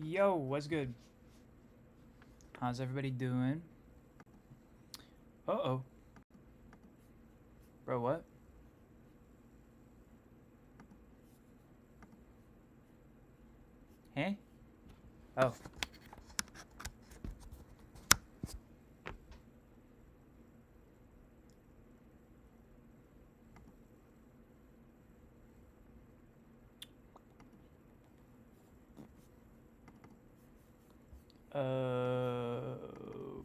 Yo, what's good? How's everybody doing? Uh-oh. Bro, what? Hey? Oh.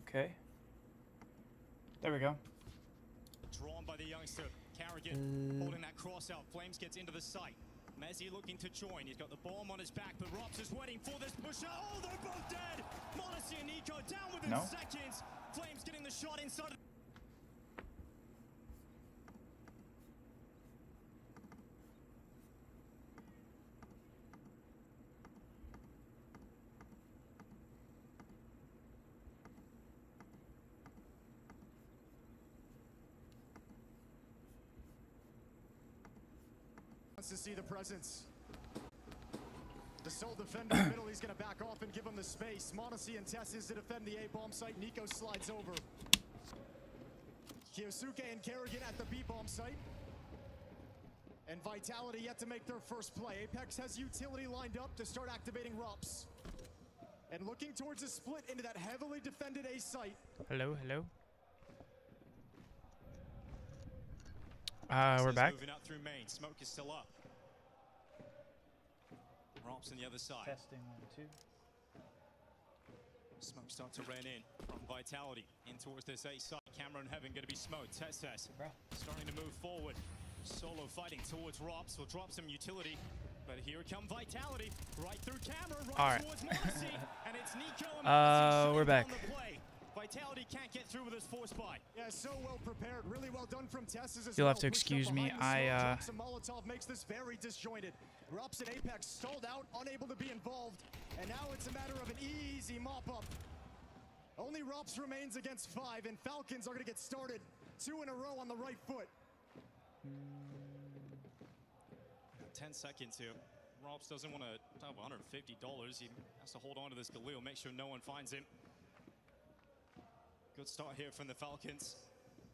Okay. There we go. Drawn by the youngster, Carrigan holding that cross out. Flames gets into the sight. Messi looking to join. He's got the bomb on his back, but Robs is waiting for this push. Oh, they're both dead. Monacy and Nico down within seconds. Flames getting the shot inside. Wants to see the presence. The sole defender in the middle, he's going to back off and give him the space. Monacy and Tessis to defend the A-bomb site. Nico slides over. Kiyosuke and Kerrigan at the B-bomb site. And Vitality yet to make their first play. Apex has utility lined up to start activating ROPS. And looking towards a split into that heavily defended A site. Hello, hello. We're back. Moving up through main. Smoke is still up. Robs on the other side. Testing 1, 2. Smoke starts to run in from Vitality in towards this A side. Camera and Heaven going to be smoked. Tesses starting to move forward. Solo fighting towards Robs. Will drop some utility. But here come Vitality. Right through Camera. Right all right. towards Monacy. And it's Nico and we're back. Vitality can't get through with his force buy. Yeah, so well prepared. Really well done from Tessis as You'll well. have to excuse me. Molotov makes this very disjointed. Rops and Apex stalled out, unable to be involved. And now it's a matter of an easy mop-up. Only Rops remains against 5, and Falcons are going to get started. 2 in a row on the right foot. 10 seconds here. Robs doesn't want to have $150. He has to hold on to this Galil, make sure no one finds him. Good start here from the Falcons.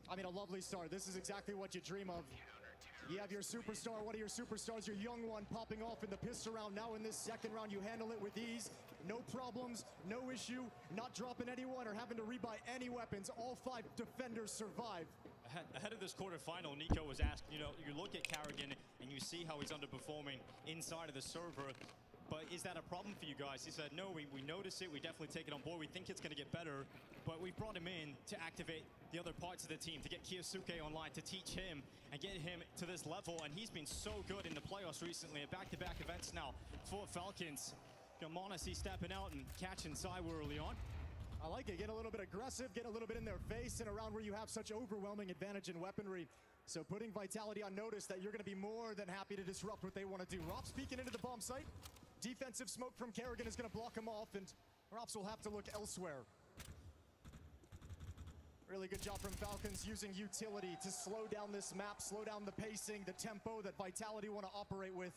I mean, a lovely start. This is exactly what you dream of. You have your superstar, one of your superstars, your young one, popping off in the pistol round. Now in this second round, you handle it with ease. No problems, no issue, not dropping anyone or having to rebuy any weapons. All 5 defenders survive. Ahead of this quarterfinal, Nico was asked, you look at Carrigan and you see how he's underperforming inside of the server. But is that a problem for you guys? He said, no, we notice it. We definitely take it on board. We think it's going to get better. But we've brought him in to activate the other parts of the team, to get Kiyosuke online, to teach him and get him to this level. And he's been so good in the playoffs recently at back-to-back events now for Falcons. Monacy stepping out and catching Cyber early on. I like it. Get a little bit aggressive, get a little bit in their face, and around where you have such overwhelming advantage in weaponry. So putting Vitality on notice that you're going to be more than happy to disrupt what they want to do. Rops peeking into the bomb site. Defensive smoke from Kerrigan is going to block him off, and Rops will have to look elsewhere. Really good job from Falcons using utility to slow down this map, slow down the pacing, the tempo that Vitality want to operate with.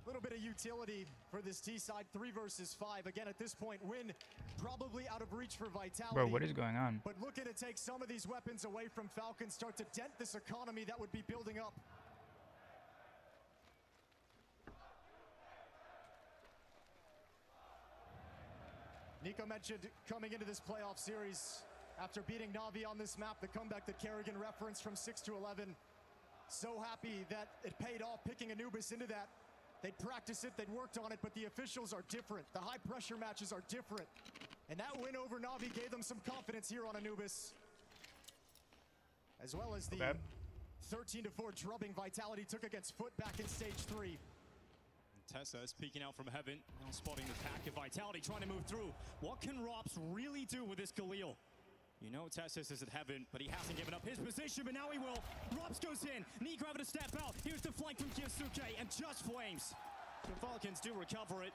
A little bit of utility for this T side, 3 versus 5. Again, at this point, win probably out of reach for Vitality. Bro, what is going on? But looking to take some of these weapons away from Falcons, start to dent this economy that would be building up. Nico mentioned coming into this playoff series after beating Na'Vi on this map, the comeback that Kerrigan referenced from 6 to 11. So happy that it paid off, picking Anubis into that. They'd practiced it, they'd worked on it, but the officials are different. The high pressure matches are different. And that win over Na'Vi gave them some confidence here on Anubis. As well as the 13-4 drubbing Vitality took against Foot back in stage 3. Tessa is peeking out from Heaven, now spotting the pack of Vitality, trying to move through. What can Robs really do with this Galil? You know Tessis is at Heaven, but he hasn't given up his position, but now he will. Robs goes in, Nico having to step out. Here's the flank from Kiyosuke, and just Flames. The Falcons do recover it.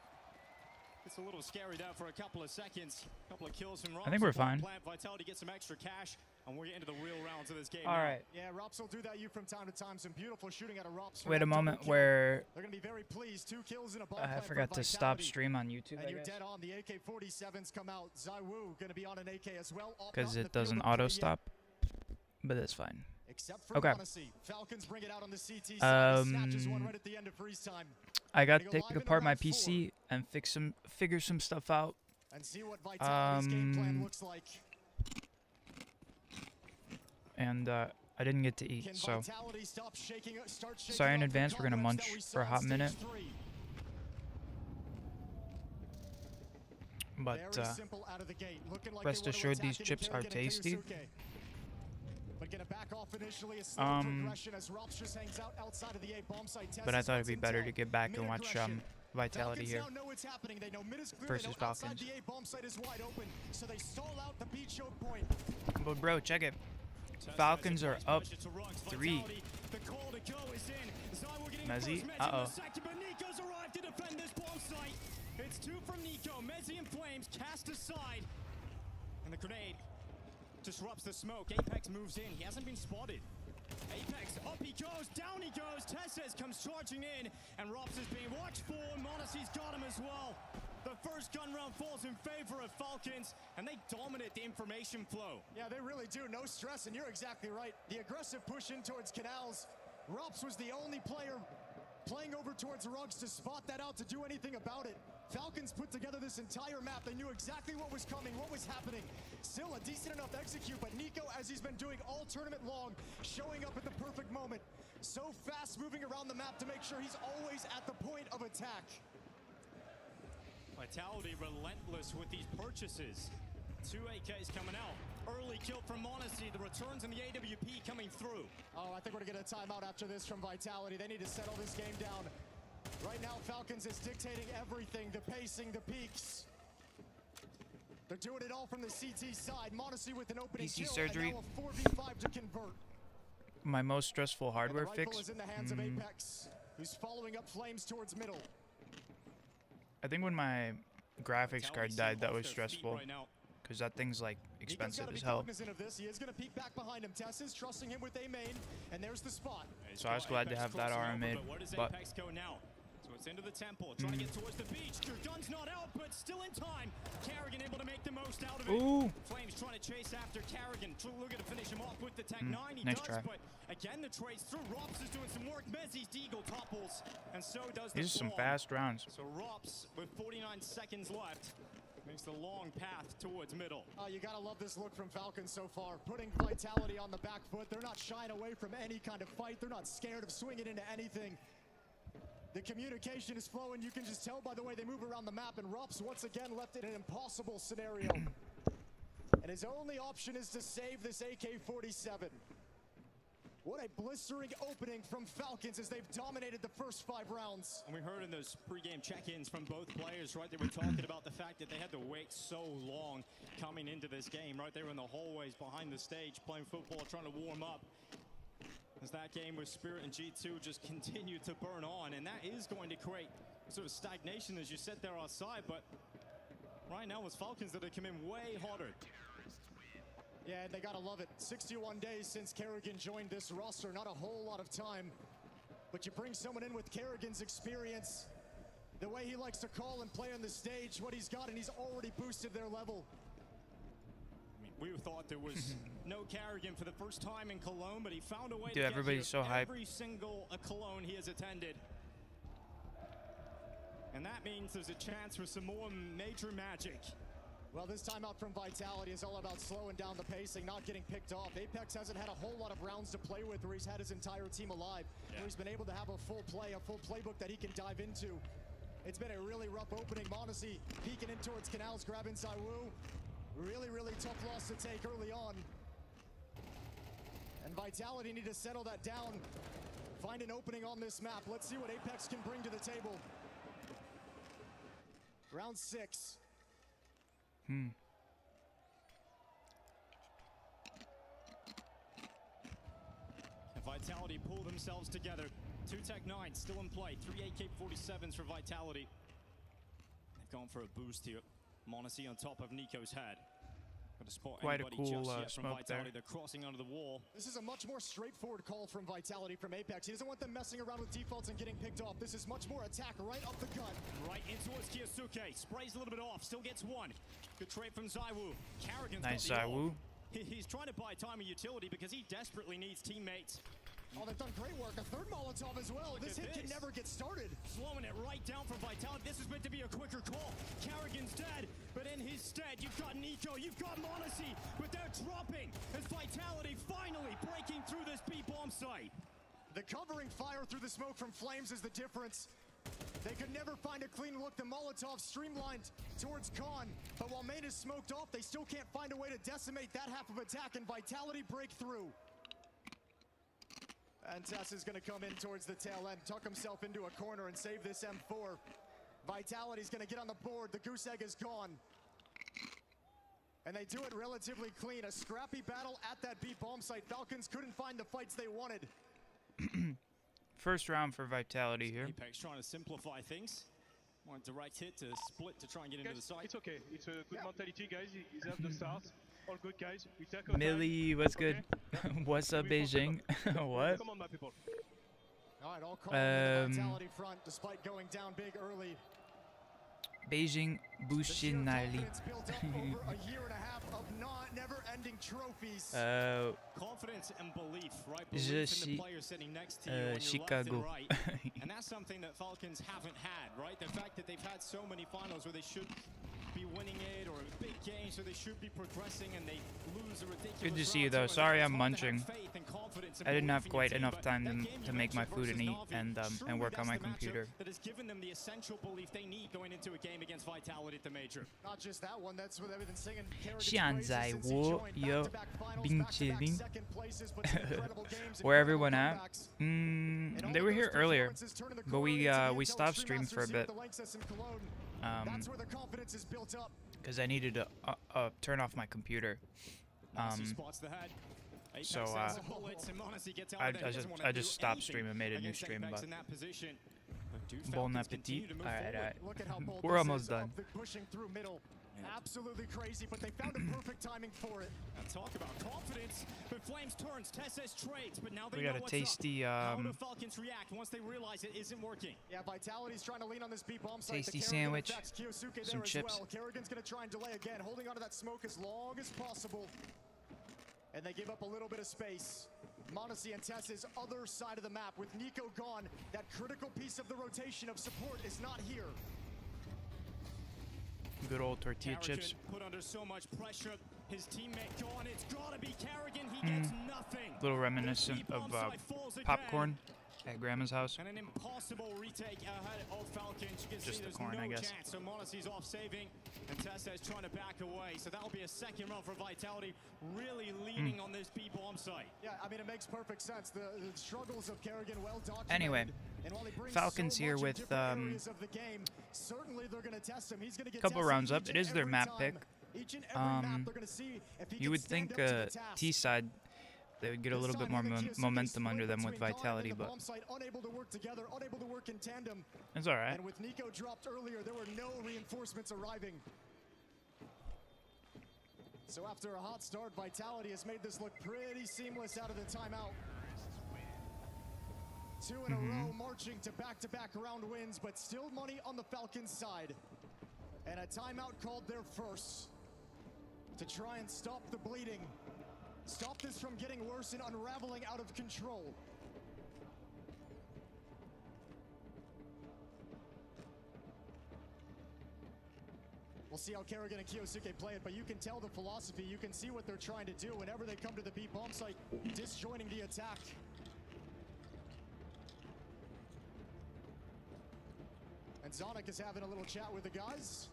It's a little scary there for a couple of seconds. A couple of kills from Rops. I think we're fine. Vitality gets some extra cash, and we're getting into the real rounds of this game. All right. Yeah, Rops will do that you from time to time. Some beautiful shooting out of Rops. Wait a moment where they're gonna be very pleased. 2 kills in a bomb I plant forgot for to stop Vitality. stream on YouTube, And I you're guess. dead on. The AK-47s come out. Zaiwu gonna be on an AK as well. Because it doesn't auto stop, but it's fine. Except for Okay. Monacy. Falcons bring it out on the CT side. Snatches one right at the end of freeze time. I got to Gonna take go live in apart my round 4. PC and figure some stuff out. And see what Vitality's game plan Um, looks like. And I didn't get to eat, Can so Vitality start shaking sorry in up the advance. We're gonna cobwebs that munch we saw for a in hot stage minute. 3? but Very simple out of the gate. Looking like rest they wanna assured these attack it chips and are Kerrigan and tasty. Keisuke. But gonna back off initially, a slow progression as Rops just hangs out outside of the A bomb site. But I Tests thought it'd what's be better to intel. get back and Mid watch aggression. Vitality Falcons here. now know what's happening. They know mid is clear. versus They know outside Falcons. the A bomb site is wide open, so they stall out the B choke point. But bro, check it. Falcons are up 3. The call to go is in. Zaiwu getting Mezzi, first, Mezzi uh-oh. with the second, but Nico's arrived to defend this bomb site. It's 2 from Nico. Mezzi in flames, cast aside. And the grenade disrupts the smoke. Apex moves in. He hasn't been spotted. Apex, up he goes, down he goes. Tesses comes charging in, and Rops is being watched for. Monacy's got him as well. The first gun round falls in favor of Falcons, and they dominate the information flow. Yeah, they really do. No stress, and you're exactly right. The aggressive push in towards Canals. Rops was the only player playing over towards Ruggs to spot that out, to do anything about it. Falcons put together this entire map. They knew exactly what was coming, what was happening. Still a decent enough execute, but Nico, as he's been doing all tournament long, showing up at the perfect moment. So fast moving around the map to make sure he's always at the point of attack. Vitality relentless with these purchases. 2 AKs coming out. Early kill from Monacy. The returns in the AWP coming through. Oh, I think we're gonna get a timeout after this from Vitality. They need to settle this game down. Right now, Falcons is dictating everything, the pacing, the peaks. They're doing it all from the CT side. Monacy with an opening PC kill, surgery. and now a 4v5 to convert. My most stressful And hardware the rifle fix. is in the hands of Apex, who's following up flames towards middle. I think when my graphics card Vitality died, that off was their feet stressful. right now. Because that thing's like Nico's expensive gotta as be hell. cognizant of this. He is gonna peek back behind him. Tess is trusting him with a main, and there's the spot. He's So I was got glad to Apex have that crossing RMA, over, but where does but- Apex go now? So it's into the temple, trying to get towards the beach. Your gun's not out, but still in time. Kerrigan able to make the most out of it. Ooh. Flames trying to chase after Kerrigan. Looking to finish him off with the Tech 9. He nice does, try. but again, the trades through. Rops is doing some work. Mezzi's Deagle topples, and so does the These are some Swarm. fast rounds. So Rops, with 49 seconds left, makes the long path towards middle. Oh, you gotta love this look from Falcons so far. Putting Vitality on the back foot. They're not shying away from any kind of fight. They're not scared of swinging into anything. The communication is flowing. You can just tell by the way they move around the map. And Rops once again left in an impossible scenario. And his only option is to save this AK-47. What a blistering opening from Falcons as they've dominated the first 5 rounds. And we heard in those pregame check-ins from both players, right? They were talking about the fact that they had to wait so long coming into this game, right? They were in the hallways behind the stage playing football, trying to warm up. As that game with Spirit and G2 just continued to burn on, and that is going to create sort of stagnation as you sit there outside, but right now it's Falcons that have come in way harder. Yeah, and they gotta love it. 61 days since Kerrigan joined this roster. Not a whole lot of time. But you bring someone in with Kerrigan's experience, the way he likes to call and play on the stage, what he's got, and he's already boosted their level. I mean, we thought there was no Kerrigan for the first time in Cologne, but he found a way to Dude, get everybody's here so hyped. every single Cologne he has attended. And that means there's a chance for some more major magic. Well, this time out from Vitality is all about slowing down the pacing, not getting picked off. Apex hasn't had a whole lot of rounds to play with where he's had his entire team alive. Yeah. Where he's been able to have a full playbook that he can dive into. It's been a really rough opening. Monacy peeking in towards Canals, grabbing Zaiwu. Really, really tough loss to take early on. And Vitality need to settle that down. Find an opening on this map. Let's see what Apex can bring to the table. Round 6. And Vitality pull themselves together. 2 Tech 9 still in play. 3 AK-47s for Vitality. They've gone for a boost here. Monacy on top of Nico's head. Got to spot Quite a anybody cool just yet from smoke there. Vitality. They're crossing under the wall. This is a much more straightforward call from Vitality from Apex. He doesn't want them messing around with defaults and getting picked off. This is much more attack right up the gut. Right in towards Kiyosuke. Sprays a little bit off. Still gets one. Good trade from Zaiwu. Karrigan's Nice got the ult. Zaiwu. He's trying to buy time and utility because he desperately needs teammates. Oh, they've done great work. A third Molotov as well. This hit can never get started. Slowing it right down for Vitality. This is meant to be a quicker call. Karrigan's dead, but in his stead, you've got Nico, you've got Monacy, but they're dropping as Vitality finally breaking through this B-bomb site. The covering fire through the smoke from Flames is the difference. They could never find a clean look. The Molotov streamlined towards Khan, but while main is smoked off, they still can't find a way to decimate that half of attack, and Vitality break through. And Tess is going to come in towards the tail end, tuck himself into a corner and save this M4. Vitality's going to get on the board. The goose egg is gone. And they do it relatively clean. A scrappy battle at that B-bomb site. Falcons couldn't find the fights they wanted. First round for Vitality here. Apex trying to simplify things. One direct hit to split to try and get into the site. It's okay. It's a good mentality, guys. He's at the start. All good, guys. We take our Millie, what's good? What's up, Beijing? What? Come on, my people. All right, all call on the Vitality front, despite going down big early. Beijing Bushinali. Built up over a year and a half of never-ending trophies. Confidence and belief, right? Je Belief in suis the player sitting next to you on your left and Chicago. right. And that's something that Falcons haven't had, right? The fact that they've had so many finals where they should be winning it, or a big game, so they should be progressing, and they lose a ridiculous Good to see you round though. two. Sorry It's I'm hard to have munching. faith and confidence and I didn't belief have in your quite team, enough but time that game you to make my mentioned food and versus eat Na'Vi, and work on truly my that's the computer. matchup that has given them the essential belief they need going into a game against Vitality at the major. Not just that one, that's what everything's singing. Xianzai Wo Yo Bing Chilling. Where everyone at? They were here earlier, but we stopped stream for a bit. That's where the confidence is built up. Because I needed to turn off my computer. So I just stopped stream and made a new stream. But bon appetit. Alright. We're almost done. Pushing through middle. Absolutely crazy, but they found a perfect timing for it. Talk about confidence, but Flames turns, Tess trades, but now they We know got a what's tasty up. How do Falcons react once they realize it isn't working? Yeah, Vitality's trying to lean on this B-bomb site. Tasty sandwich, some chips. Well. Karrigan's going to try and delay again, holding onto that smoke as long as possible. And they give up a little bit of space. Monacy and Tess's other side of the map. With Nico gone, that critical piece of the rotation of support is not here. Good old tortilla Karrigan chips. put under so much pressure. His teammate gone. It's gotta be Karrigan. He gets nothing. Little reminiscent of popcorn at Grandma's house. And an impossible retake ahead of Falcons. You can Just see the there's corn, no I guess. chance. So Monacy's off saving, and Tessa's trying to back away. So that'll be a second round for Vitality, really leaning on this B-bomb site. Yeah, I mean, it makes perfect sense. The struggles of Karrigan well documented. Anyway, and while he brings Falcons so here much in with different areas of the game, certainly they're going to test him. He's going to get couple tested rounds up. each It and is their every map time. pick. Each and every map they're going to see if he You can would stand think up to the task. T side they would get a little bit more momentum under them with Vitality, but Unable to work together, unable to work in tandem. it's all right. And with Nico dropped earlier, there were no reinforcements arriving. So after a hot start, Vitality has made this look pretty seamless out of the timeout. Two in a row, marching to back-to-back round wins, but still money on the Falcons' side. And a timeout called there first to try and stop the bleeding. Stop this from getting worse and unraveling out of control. We'll see how Karrigan and Kiyosuke play it, but you can tell the philosophy. You can see what they're trying to do whenever they come to the B-bomb site, disjoining the attack. And Zonic is having a little chat with the guys.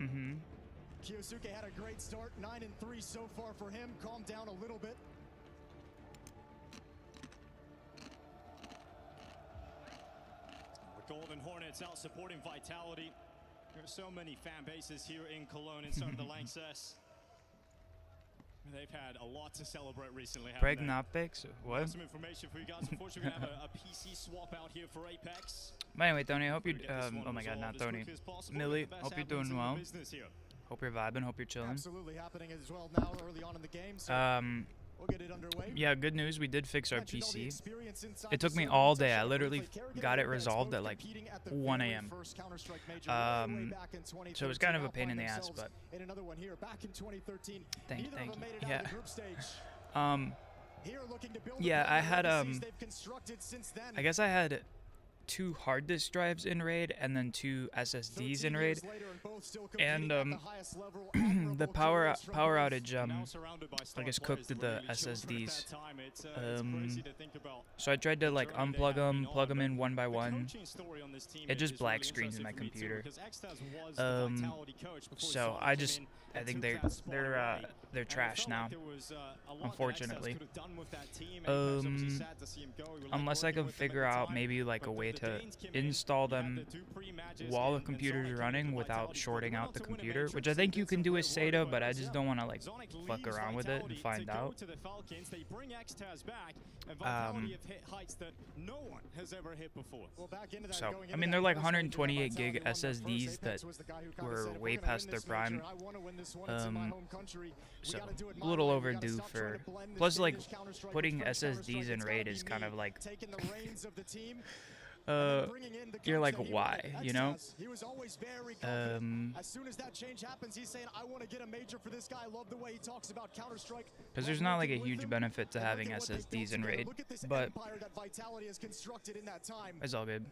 Kiyosuke had a great start, 9-3 so far for him. Calmed down a little bit. The Golden Hornets out supporting Vitality. There's so many fan bases here in Cologne inside of the Lanxess. They've had a lot to celebrate recently. Pregnopics? What? Some information for you guys. Unfortunately, we have a PC swap out here for Apex. But anyway, Tony, I hope you're. Get this one Oh my God, not resolved as Tony. quickly as possible. Millie, Get the best hope you're happenings doing in the well. business here. Hope you're vibing. Hope you're chilling. Absolutely happening as well now early on in the game. So we'll get it underway. Yeah, good news. We did fix our Mentioned all the PC. experience inside It the took me server all until day. I shortly. literally Kerrigan got it and resolved at both like competing at the 1 very a.m. first Counter-Strike major all the way back in So it was 2013. kind of a Now pain in find the ass, themselves but in another one here back in 2013. thank Neither of you. them made it Yeah. out of the group stage. Here looking to build Yeah, upon I the had legacies they've constructed since then. I guess I had 2 hard disk drives in RAID and then 2 SSDs in 13 RAID. years later and both still And competing at the highest level. the Admirable power careers from power both. outage Now surrounded by I star guess players cooked that the were even children at SSDs. that time. It's crazy to think about. So I tried to like journey they unplug have them, been plug on, them in one by The one. coaching story on this team It just is black really screens in my interesting for me too, computer. because Extaz was the Vitality coach before So Sonic I came just in I and think took that spot away. they're And it trash felt now. like there was, a lot that Unfortunately. Extaz could have done with that team, and it was obviously sad to see him go. We were Unless I working can with them at figure the out time, maybe like a but way the to Danes came in, install you had them the 2 pre-matches, while the and computer's Sonic came running into without Vitality. shorting They went out on the to win a computer, matrix which I and think did you can some do with great work, SATA, but I just don't want to like Sonic fuck leaves around with it and Vitality find to go out. to the Falcons. They bring Extaz back, and Vitality have hit heights that no one has ever hit before. Well, back into that, So going I into mean that they're like first major, 128 gig Vitality won their SSDs first. that Apex was the guy who kinda were said, "If we're way gonna win past their this major, prime. I wanna win this one. It's in my home country. We So gotta do it a my little way. We gotta overdue stop trying for. to blend this Plus like Danish Counter-Strike putting with French SSDs Counter-Strike. in It's RAID gotta is be kind me of like taking the reins of the team. And then bringing in the you're coach like that he why, wanted, you know? Extaz. He was always very confident. As soon as that change happens, he's saying, "I want to get a major for this guy." I love the way he talks about Counter-Strike. Because there's not like a huge benefit to having SSDs in RAID, but empire that Vitality has constructed in that time. it's all good.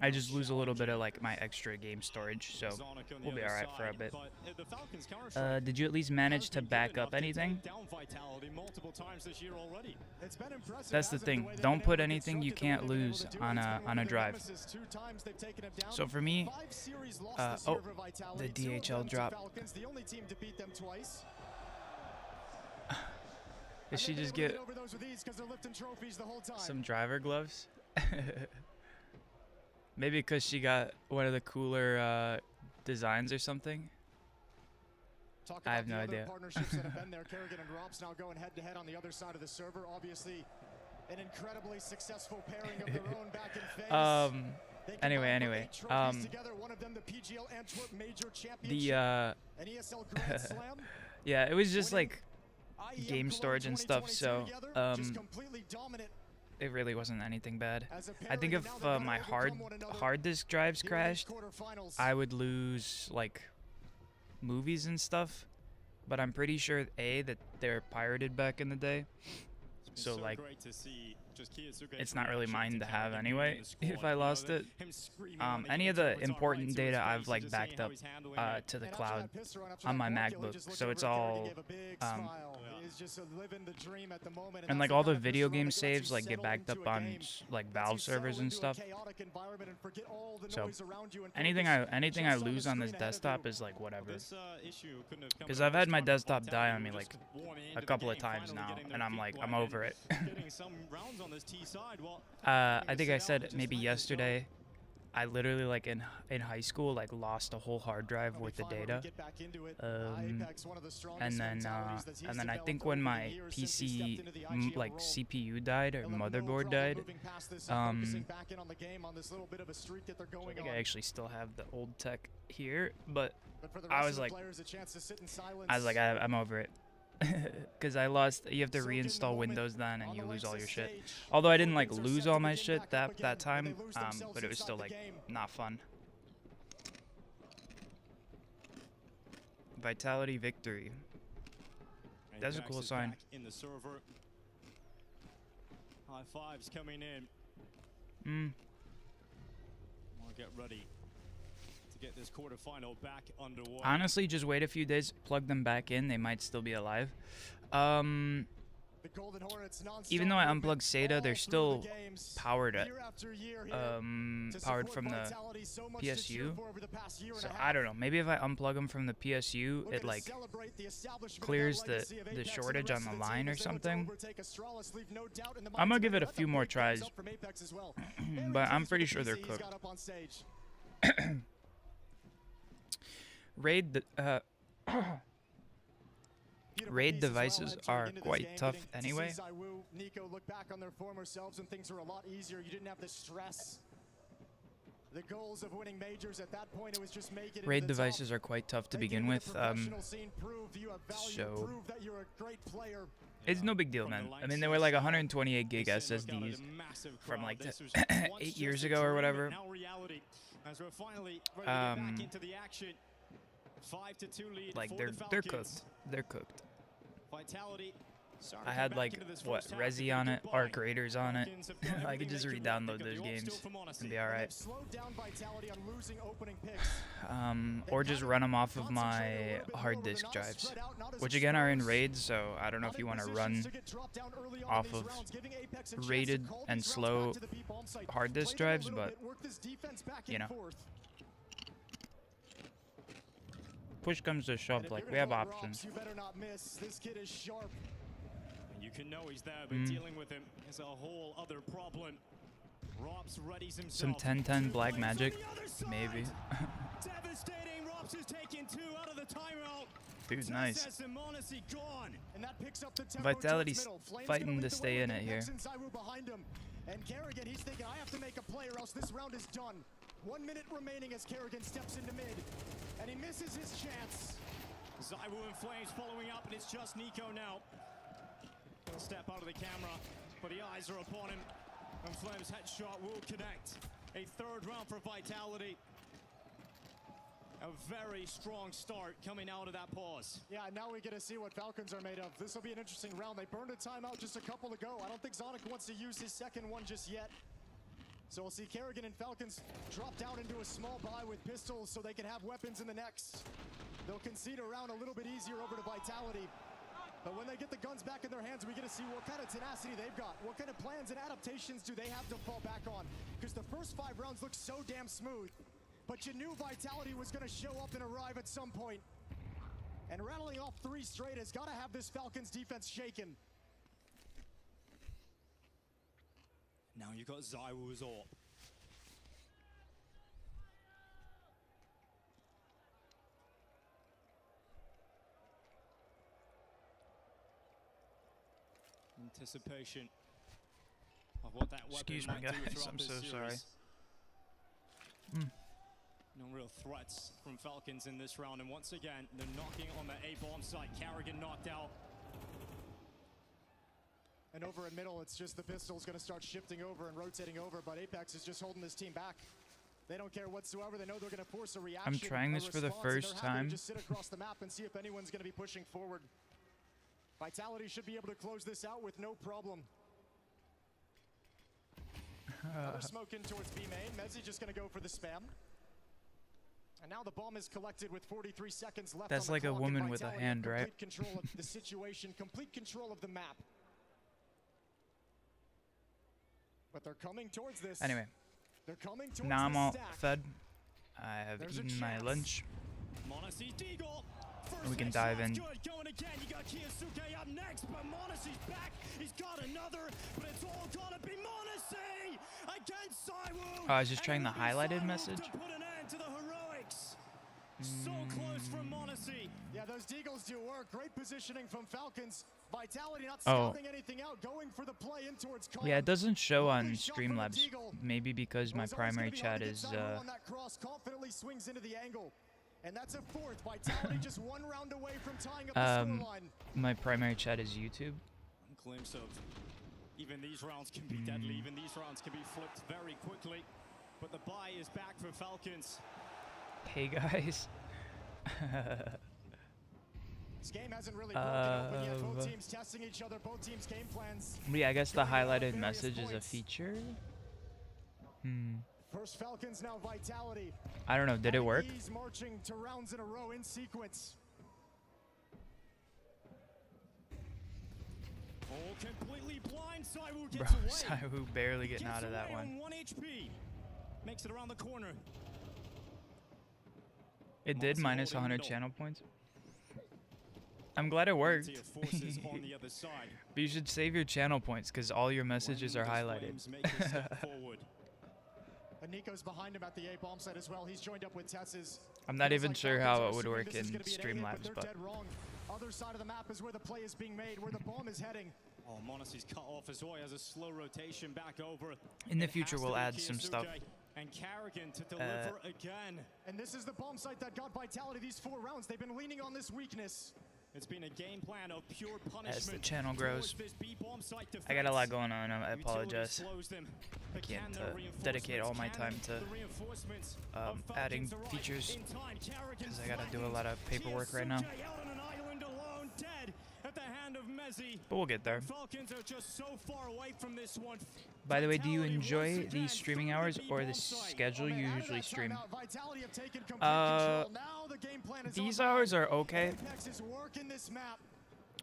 I just lose a little bit of like my extra game storage, so Sonic on the we'll be other alright for a side, bit. but, the Falcons Counter-Strike Did you at least manage has to been back good up enough to anything? take down Vitality multiple times this year already. It's been impressive. That's the hasn't it, thing. way they've Don't been put able to anything you construct it, the way can't they've been lose able to do it. on It's a been one of drive. their nemesis. 2 times they've taken him down. So for me, 5 series lost this year for Vitality. the 2 of DHL them to drop. Falcons, the only team to beat them twice. Did she just They've been get able to over those with ease 'cause they're lifting trophies the whole time. some driver gloves? Maybe because she got one of the cooler designs or something. Talk I about have no the other idea. partnerships that have been there. Kerrigan and Robs now going head-to-head on the other side of the server. Obviously, an incredibly successful pairing of their own back in phase. They Anyway, combined 8 trophies together, one of them the PGL Antwerp Major Championship, The an ESL Grand Slam. yeah, it was just Winning like IEM game Cologne storage and stuff, 2022 so together, just completely dominant it really wasn't anything bad. as a I think pairing, if and now they're my gonna overcome one another hard disk drives here in these crashed, quarterfinals. I would lose like movies and stuff. But I'm pretty sure that they're pirated back in the day, so like great to see just it's not really mine to have anyway if I lost it. Any of the important data I've like backed up to the And after cloud that piss run, after on that my ball kill, he MacBook, just looked so over it's at Kerrigan, all gave a big smile. He's just living the dream at the moment, and that's like the all the kind of video piss run game that lets you saves like get settle backed into up a on game, like lets Valve you settle servers and into a stuff. chaotic environment and forget all the So noise around you and anything focus I just on the lose on this screen ahead of desktop you. is like whatever. Because Because I've had my desktop die on me like a couple of times now, and I'm like I'm over it. I think I said maybe yesterday. I literally like in high school like lost a whole hard drive worth of data, and then I think when my PC like CPU died or motherboard died, I think I actually still have the old tech here, but I was like I'm over it. Because I lost, you have to reinstall Windows then, and you lose all your shit. Although I didn't like lose all my shit that time, but it was still like not fun. Vitality victory. That's a cool sign. In the server. High fives coming in. We'll get ready to get this quarterfinal back underway. Honestly, just wait a few days, plug them back in, they might still be alive. Even though I unplugged SATA, they're still powered powered from the PSU. So I don't know. Maybe if I unplug them from the PSU, it like clears the shortage on the line or something. I'm gonna give it a few more tries, but I'm pretty sure they're cooked. RAID devices are quite tough anyway. Nico look back on their former selves and things were a lot easier. You didn't have the stress the goals of winning majors. At that point, it was just make it Raid into the devices top. are quite tough to They begin gave it with. a professional scene. Prove you have value, So prove that you're a great player. it's no big deal, man. I mean, they were like 128 gig SSDs from like 8 years ago or whatever. Like they're cooked. They're cooked. I had like what Resi on it, Arc Raiders on it. I could just re-download those games and be all right. Or just run them off of my hard disk drives, which again are in raids. So I don't know if you want to run off of rated and slow hard disk drives, but you know, push comes to shove, like we have options. You can know he's there, but dealing with him is a whole other problem. Robs readies himself. Some 10-10 black magic, maybe. Devastating. Robs has taken 2 out of the timeout. Dude, nice. And that picks up the Vitality's fighting to stay in it here. And Kerrigan, he's thinking, I have to make a play or else this round is done. 1 minute remaining as Kerrigan steps into mid, and he misses his chance. Zaiwu and Flames following up, and it's just Nico now. He'll step out of the camera, but the eyes are upon him, and Flames' headshot will connect. A 3rd round for Vitality. A very strong start coming out of that pause. Yeah, now we get to see what Falcons are made of. This will be an interesting round. They burned a timeout just a couple ago. I don't think Zonic wants to use his 2nd one just yet. So we'll see Kerrigan and Falcons drop down into a small buy with pistols so they can have weapons in the next. They'll concede a round a little bit easier over to Vitality. But when they get the guns back in their hands, we get to see what kind of tenacity they've got. What kind of plans and adaptations do they have to fall back on? Because the first 5 rounds looked so damn smooth. But you knew Vitality was going to show up and arrive at some point. And rattling off 3 straight has got to have this Falcons defense shaken. Now you got Zaiwu's AWP. Anticipation of what that weapon Excuse me, might do guys. throughout I'm this so series. sorry. No real threats from Falcons in this round, and once again, they're knocking on the A-bomb site. Kerrigan knocked out. And over in middle, it's just the pistol's going to start shifting over and rotating over, but Apex is just holding this team back. They don't care whatsoever. They know they're going to force a reaction. I'm trying this for the first time. Just sit across the map and see if anyone's going to be pushing forward. Vitality should be able to close this out with no problem. Another smoke in towards B main. Mezzi just going to go for the spam. And now the bomb is collected with 43 seconds left. That's on the like a clock, woman and with a Vitality hand, have right? complete control of the situation, complete control of the map. But they're coming towards this. Anyway, They're coming towards now I'm this all stack. fed. I have There's a eaten my chance. lunch. Monacy's Deagle. First We can headshot's dive in. Good. Going again. You got Kiyosuke up next, but Monacy's back. He's got another, but it's all gonna be Monacy against Zaiwu. Oh, I was just trying the And it'll be highlighted Zaiwu message. to put an end to the heroics. So close from Monacy. Yeah, those Deagles do work. Great positioning from Falcons. Vitality not Oh. scouting anything out, going for the play in towards Cologne. Yeah, it doesn't show on Lovely shot from the Streamlabs. Deagle. Maybe because my It was always primary gonna be hard chat to is get Zaiwu on that cross, confidently swings into the angle. And that's a 4th. Vitality just 1 round away from tying up the scoreline. my primary chat is YouTube. A glimpse of even these rounds can be deadly. Even these rounds can be flipped very quickly. But the buy is back for Falcons. Hey guys. This game hasn't really broken open yet. Both teams testing each other. Both teams' game plans. Yeah, I guess the Going out at highlighted various message is a points. feature. First Falcons, now Vitality. I don't know. Did it work? He's marching to rounds in a row in sequence. Oh, completely blind. Zaiwu Bro, gets away. Zaiwu barely getting Gets out of that away one. on 1 HP. Makes it around the corner. It did Monacy minus holding 100 middle. channel points. I'm glad it worked. Plenty of forces on the other side. But you should save your channel points because all your messages are Flames highlighted. make a step forward. And Nico's behind him at the A-bomb site as well. He's joined up with Tess's. I'm not Feels even like sure Falcons how are it would assuming work this in is gonna be an A, Streamlabs, they're but dead wrong. Other side of the map is where the play is being made, where the bomb is heading. Oh, Monacy's cut off as well. He has a slow rotation back over. in the It future has to we'll be add some stuff. Kiyosuke, And Carrigan to deliver again. And this is the bomb site that got Vitality these 4 rounds. They've been leaning on this weakness. It's been a game plan of pure punishment. As the channel grows, this B-bomb site I got a lot defense. going on. I apologize. Utilities slows them. I But can't can the dedicate all my reinforcements, time can to the reinforcements of adding Falcons arrive features in time? Carrigan because I gotta do a flattened. lot of paperwork right now. TSUJ out on an island alone, dead at the hand of Mezzi. But we'll get there. Falcons are just so far away from this one. By the way, do you Vitality enjoy once the again streaming through hours or the B-bomb site. schedule you Out of usually that stream? timeout, Vitality have taken complete control. Now the game plan is These on. hours are okay, Apex is working this map.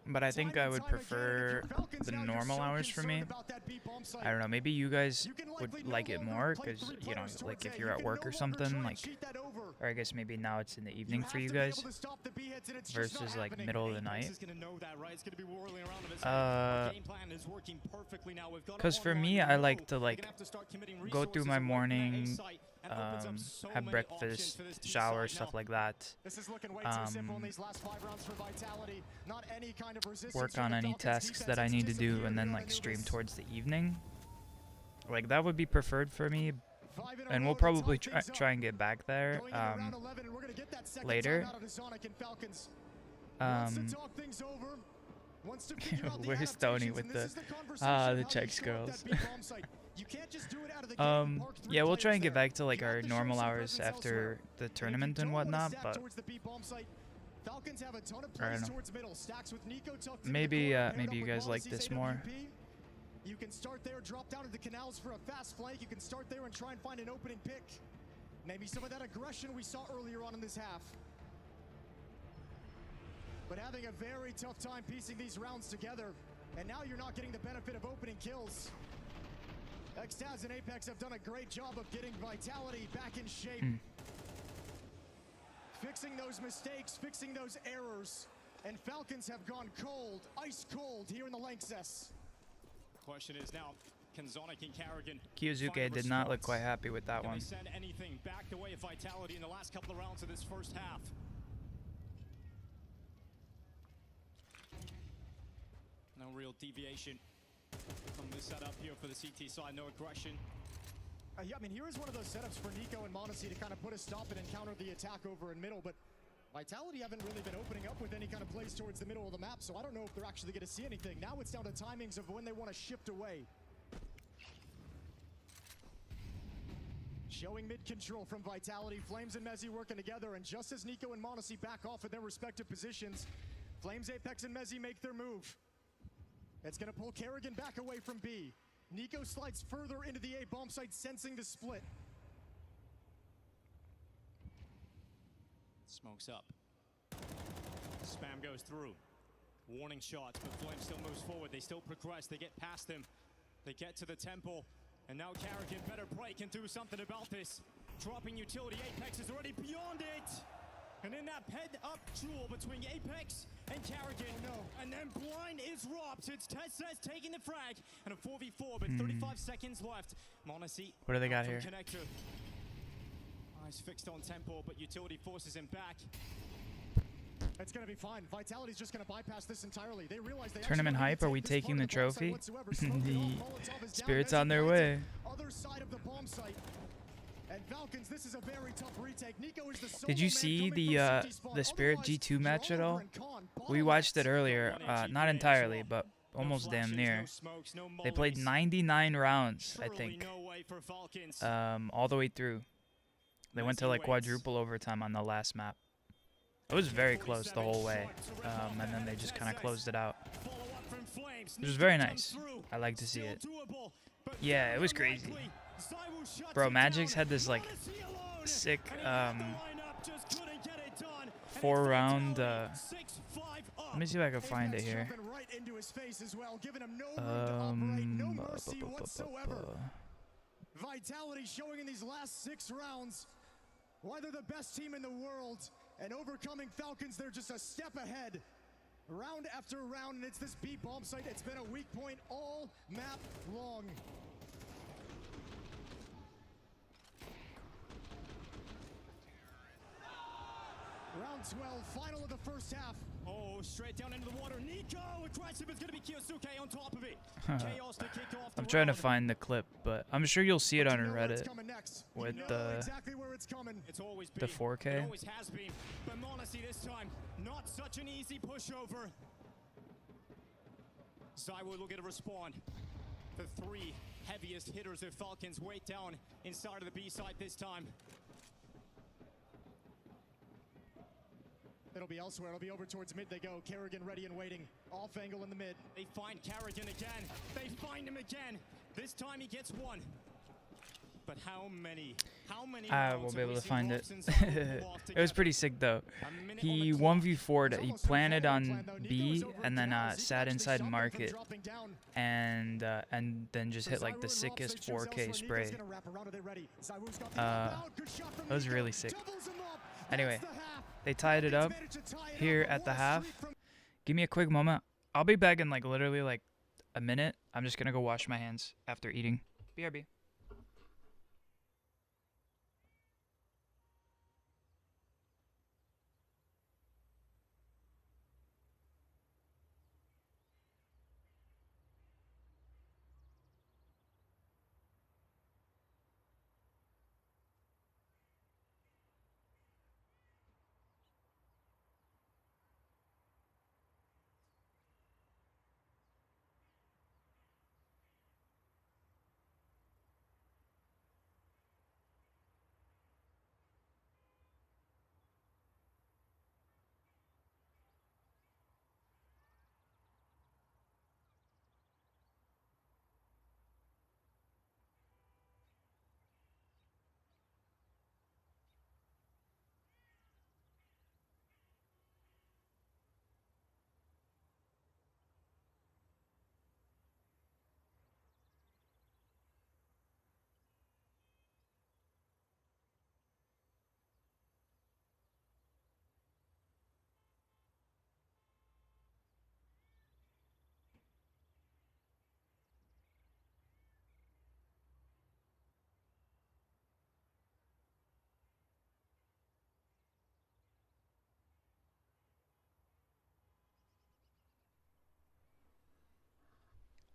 but I think Time I and would time again, prefer if you're Falcons the now, you're normal so hours for me. concerned about that B-bomb site. I don't know, maybe you guys You can would likely like no it longer more play because, 3 you know, players like towards if A. you're You at can work no or longer something, try and like, cheat that over. or I guess maybe now it's in the You evening have for you to be guys able to stop the B hits, and it's just not versus like happening. middle of the Apex night. is gonna know that, right? It's gonna be whirling around him. It's like, our game plan is working perfectly now. We've got it Because for online. me, We I know like to we're like gonna have to start committing go through resources my away from that A morning, site, and opens up so have many breakfast, options for this T shower, side stuff now. like that. This is looking way too simple in these last 5 rounds for Vitality. Not any kind of resistance Work from on the any Falcons tasks defense. that I It's need to do disappeared and then here like on stream Anubis. towards the evening. Like that would be preferred for me, 5 in a and row we'll to probably tie things up. try and get back there Going into round 11, and we're gonna get that second later. timeout out of Sonic and Falcons. Wants to talk things over. Wants to figure out the Where's Tony adaptations, with and the this is conversation of how the you Czech show up that girls? B-bomb site. You can't just do it out of the gate and park 3 Yeah, we'll try players and get there. back to like You have our to show normal some hours presence elsewhere. after the And if you tournament and don't wanna whatnot, stack but towards the B-bomb site, Falcons have a ton of I don't plays know. towards middle. Stacks with Nico tucked in Maybe, the corner, paired maybe up you with guys like Mozzie's this more. AWP. You can start there, drop down to the canals for a fast flank. You can start there and try and find an opening pick. Maybe some of that aggression we saw earlier on in this half. But having a very tough time piecing these rounds together. And now you're not getting the benefit of opening kills. Xtaz and Apex have done a great job of getting Vitality back in shape. Fixing those mistakes, fixing those errors. And Falcons have gone cold, ice cold here in the Lanxess. Question is now, can Zonic and Carrigan Kiyozuke find a did not look response? quite happy with that Can one. they send anything back the way of Vitality in the last couple of rounds of this first half? No real deviation from the setup here for the CT side, no aggression. Yeah, I mean, here is one of those setups for Nico and Monacy to kind of put a stop and counter the attack over in middle, but Vitality haven't really been opening up with any kind of plays towards the middle of the map, so I don't know if they're actually going to see anything. Now it's down to timings of when they want to shift away. Showing mid-control from Vitality. Flames and Mezzi working together, and just as Nico and Monacy back off in their respective positions, Flames, Apex, and Mezzi make their move. It's going to pull Carrigan back away from B. Nico slides further into the A bomb site, sensing the split. Smokes up. Spam goes through. Warning shots, but Flame still moves forward. They still progress. They get past him. They get to the temple. And now Carrigan better break and do something about this. Dropping utility. Apex is already beyond it. And in that head-up duel between Apex and Carrigan. Oh, no. And then Blind is robbed. It's Tessez taking the frag. And a 4v4, but 35 seconds left. Monacy. What do they got from here? Connector. Eyes fixed on tempo, but utility forces him back. It's going to be fine. Vitality's just going to bypass this entirely. They realize they Tournament actually hype? don't Are we need to take taking this the part of the trophy? bomb site whatsoever. Smoke it The off. Molotov is down. Spirit's Messi on their finds it. way. Other side of the bomb site. And Falcons, this is a very tough retake. Nico is the solo Did you man see coming the from CT spawn. the Spirit Otherwise, G2 match at you're all? Oliver and Khan, We bottlenecks. watched it earlier, not entirely, but No almost damn flashes, near. no smokes, no They played mollies. 99 rounds, I Surely think, no way for Falcons. all the way through. They went to Messi like waits. quadruple overtime on the last map. It was very close the whole way, and then they just kind of closed it out. Follow-up from Flames. It was Nico very comes nice. through. I like to see Still it. doable, but Yeah, it was very crazy. unlikely. Zywoo shuts Bro, it Magic's down. had this like Monacy alone. sick And he had the lineup, just couldn't get it done. And it's 4-round. Vitality, 6-5 up. Let me see if I can find it Apex here. jumping right into his face as well, giving him no room to operate, no mercy whatsoever. Vitality showing in these last 6 rounds why they're the best team in the world, and overcoming Falcons, they're just a step ahead. Round after round, and it's this B bomb site. It's been a weak point all map long. Round 12, final of the first half. Oh, straight down into the water. Nico, aggressive. It's going to be Kiyosuke on top of it. Chaos to kick off the I'm trying to round. find the clip, but I'm sure you'll see it on Reddit with exactly where it's coming. It's always the been. 4K. It always has been. But Monasi this time, not such an easy pushover. Zywood will get a respawn. The 3 heaviest hitters of Falcons wait down inside of the B side this time. It'll be elsewhere. It'll be over towards mid they go. Kerrigan ready and waiting. Off angle in the mid. They find Kerrigan again. They find him again. This time he gets 1. But how many I rounds won't be have able we to seen find it. Robson Zywood pull off It was together? pretty sick though. A minute He on the clock. 1v4'd. He Almost planted a on forward plan, though. Nico B is over and then down. Zeke sat actually inside stopped him from market dropping down. and then just hit like the So Zywood and Robs, sickest they choose 4K elsewhere. spray. Nico's gonna wrap around. Are they ready? Zywood's got the Uh, out. Good shot from That was Nico. really sick. Doubles him up. Anyway, That's the half. they tied it up Managed to tie it here up, but at the what a half. streak from Give me a quick moment. I'll be back in like literally like a minute. I'm just gonna go wash my hands after eating. BRB.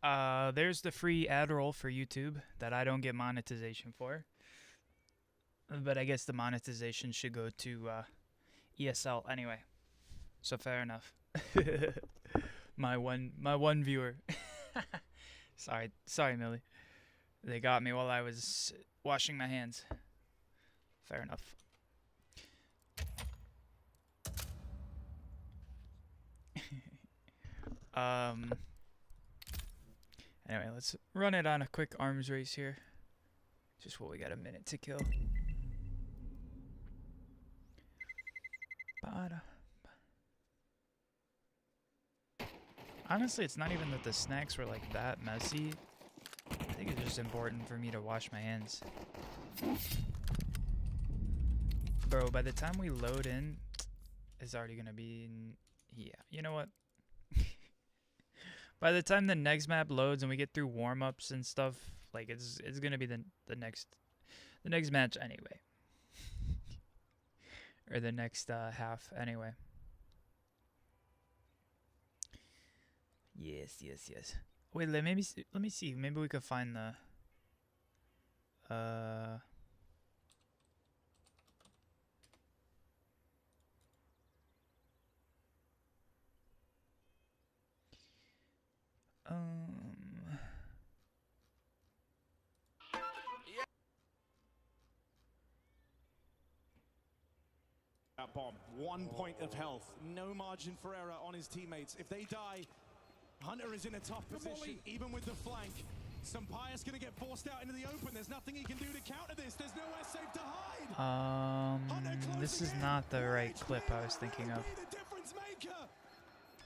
There's the free ad roll for YouTube that I don't get monetization for. But I guess the monetization should go to ESL anyway. So fair enough. my one viewer. Sorry, Millie. They got me while I was washing my hands. Fair enough. Anyway, let's run it on a quick arms race here. Just what we got a minute to kill. Honestly, it's not even that the snacks were like that messy. I think it's just important for me to wash my hands. Bro, by the time we load in, it's already gonna be yeah, you know what? By the time the next map loads and we get through warm-ups and stuff, like it's gonna be the next match anyway. Or the next half anyway. Yes. Wait, let me see. Maybe we could find the That bomb, 1 point of health, no margin for error on his teammates. If they die, Hunter is in a tough position, even with the flank. Sampaio's gonna get forced out into the open. There's nothing he can do to counter this. There's nowhere safe to hide. This is not the right clip I was thinking of. The difference maker.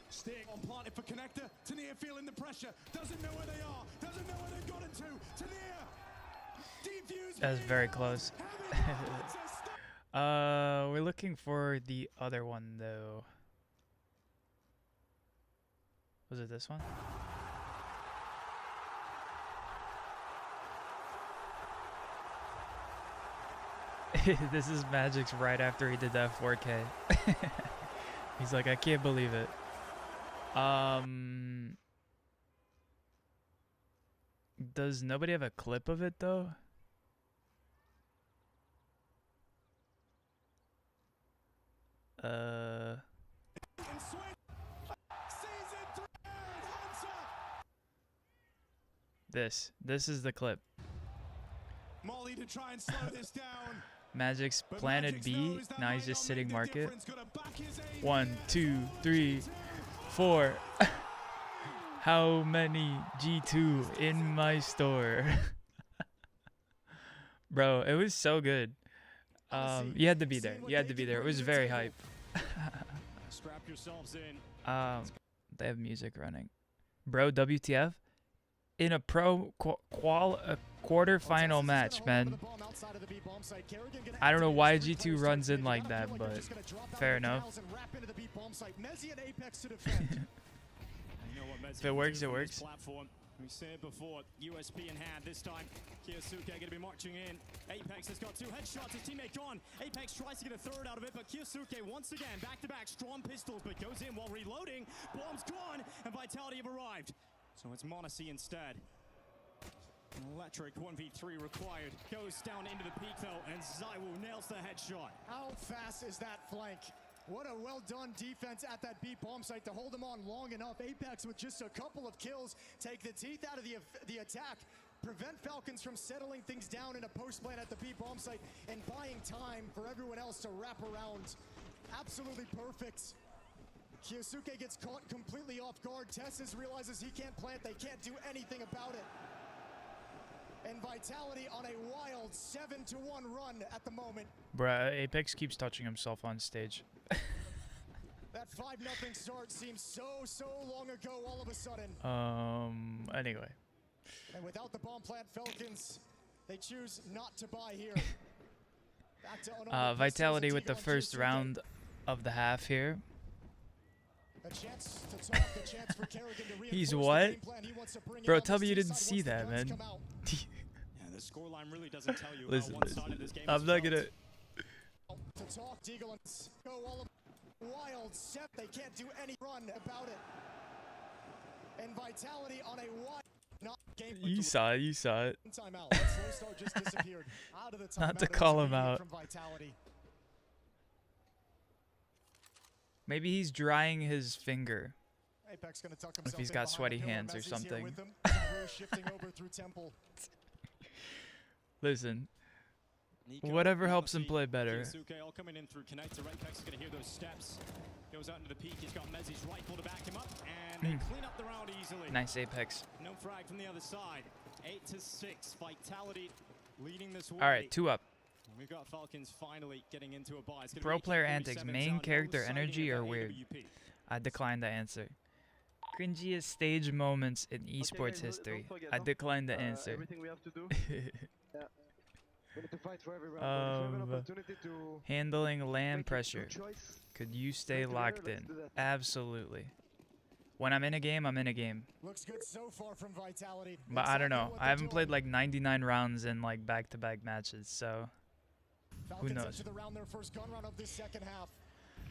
Stick on planted for connector. Tania feeling the pressure. Doesn't know where they are. Doesn't know where they've got into. Tania. Defuse. That was very close. We're looking for the other one though. Was it this one? This is Magic's right after he did that 4K. He's like, I can't believe it. Does nobody have a clip of it though? This is the clip. Molly to try and slow this down. Magic's planted B. Now he's just sitting market. 1, 2, 3, 4. How many G2 in my store? Bro, it was so good. You had to be there. You had to be there. It was very hype. Strap yourselves in. They have music running. Bro, WTF? In a quarterfinal match, man. I don't know why G2 runs in like that, but fair enough. If it works, it works. We said before, USP in hand this time. Kyosuke going to be marching in. Apex has got 2 headshots. His teammate gone. Apex tries to get a third out of it, but Kyosuke once again back-to-back strong pistols, but goes in while reloading. Bomb's gone, and Vitality have arrived. So it's Monacy instead. An electric 1v3 required. Goes down into the peak though, and Zywoo nails the headshot. How fast is that flank? What a well-done defense at that B bomb site to hold them on long enough. Apex with just a couple of kills, take the teeth out of the attack, prevent Falcons from settling things down in a post plan at the B bomb site, and buying time for everyone else to wrap around. Absolutely perfect. Kyosuke gets caught completely off guard. Tessus realizes he can't plant. They can't do anything about it. And Vitality on a wild 7-1 run at the moment. Bruh, Apex keeps touching himself on stage. That 5-0 start seems so long ago all of a sudden. Anyway. And without the bomb plant, Falcons, they choose not to buy here. Back to Vitality with the first round of the half here. A chance to talk, a chance for Kerrigan to reinforce He's the what? game plan. He wants to bring it Bro, on tell this me you team didn't side see once the that, guns man. come out. Yeah, the scoreline really doesn't tell you Listen, how one-sided this game I'm is not felt. gonna... To talk, Deagle and go all of wild set. They can't do any run about it. And Vitality on a wild not game. You saw it. Timeout. That slow start just disappeared. Out of the timeout. Not to It was call him immediate out. from Vitality. Maybe he's drying his finger. Apex gonna tuck If himself he's in got behind sweaty the pillar. hands or Messi's here something. with him. Zaru shifting over through Temple. Listen, Nico, whatever helps him Monacy, play better. Kyosuke all coming in through connector. Apex is going to hear those steps. Goes out into the peak. He's got Mezzi's rifle to back him up, and they clean up the round easily. Nice Apex. No frag from the other side. 8-6. Vitality leading this way. All right, 2 up. We've got Falcons finally getting into a buy. It's gonna Pro be player 47 antics, down, main no character sighting energy of or that weird? AWP. I declined the answer. Cringiest stage moments in esports guys, history. don't forget, I declined the answer. Everything we have to do. Yeah. We need to fight for every round. But if we have an opportunity to Handling make land a pressure. good choice, Could you stay together, locked let's in? do that. Absolutely. When I'm in a game, I'm in a game. Looks good so far from Vitality. But I don't know. Exactly what I they're haven't played doing. like 99 rounds in like back-to-back matches, so Falcons knows? enter the round, their first gun round of this second half.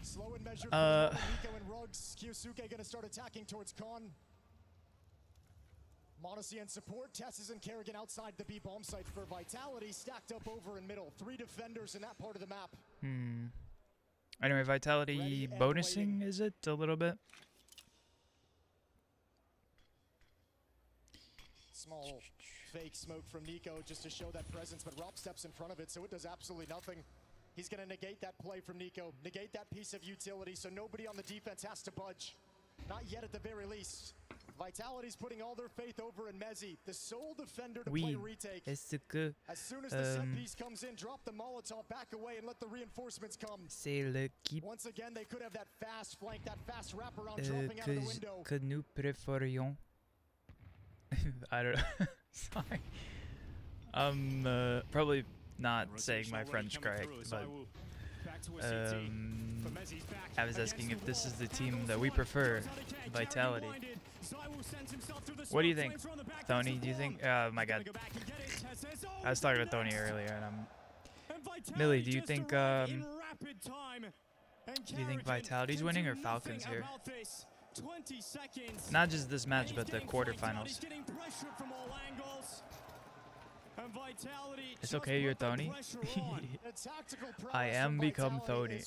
Slow and measured Uh, for Nico and Ruggs. Kyosuke gonna start attacking towards Con. Monacy and support. Tessus and Kerrigan outside the B bomb site for Vitality, stacked up over in middle. 3 defenders in that part of the map. Anyway, Vitality Ready and bonusing, waiting. is it? A little bit? Small fake smoke from Nico just to show that presence, but Rob steps in front of it, so it does absolutely nothing. He's gonna negate that play from Nico, negate that piece of utility, so nobody on the defense has to budge. Not yet at the very least. Vitality's putting all their faith over in Mezzi, the sole defender to play Oui. retake. Est-ce que As soon as the set piece comes in, drop the Molotov, back away, and let the reinforcements come. c'est l'équipe Once again, they could have that fast flank, that fast wraparound dropping out of the window. que nous préférions? I don't know. Sorry. I'm probably not saying my French correct, but I was asking if this is the team that we prefer, Vitality. What do you think, Tony? Do you think? Oh my God, I was talking to Tony earlier, and Millie, do you think Do you think Vitality's winning or Falcons here? 20 seconds. Not just this match, but the quarterfinals. Getting pressure from all angles. And Vitality It's okay, you're Tony. I am become Tony.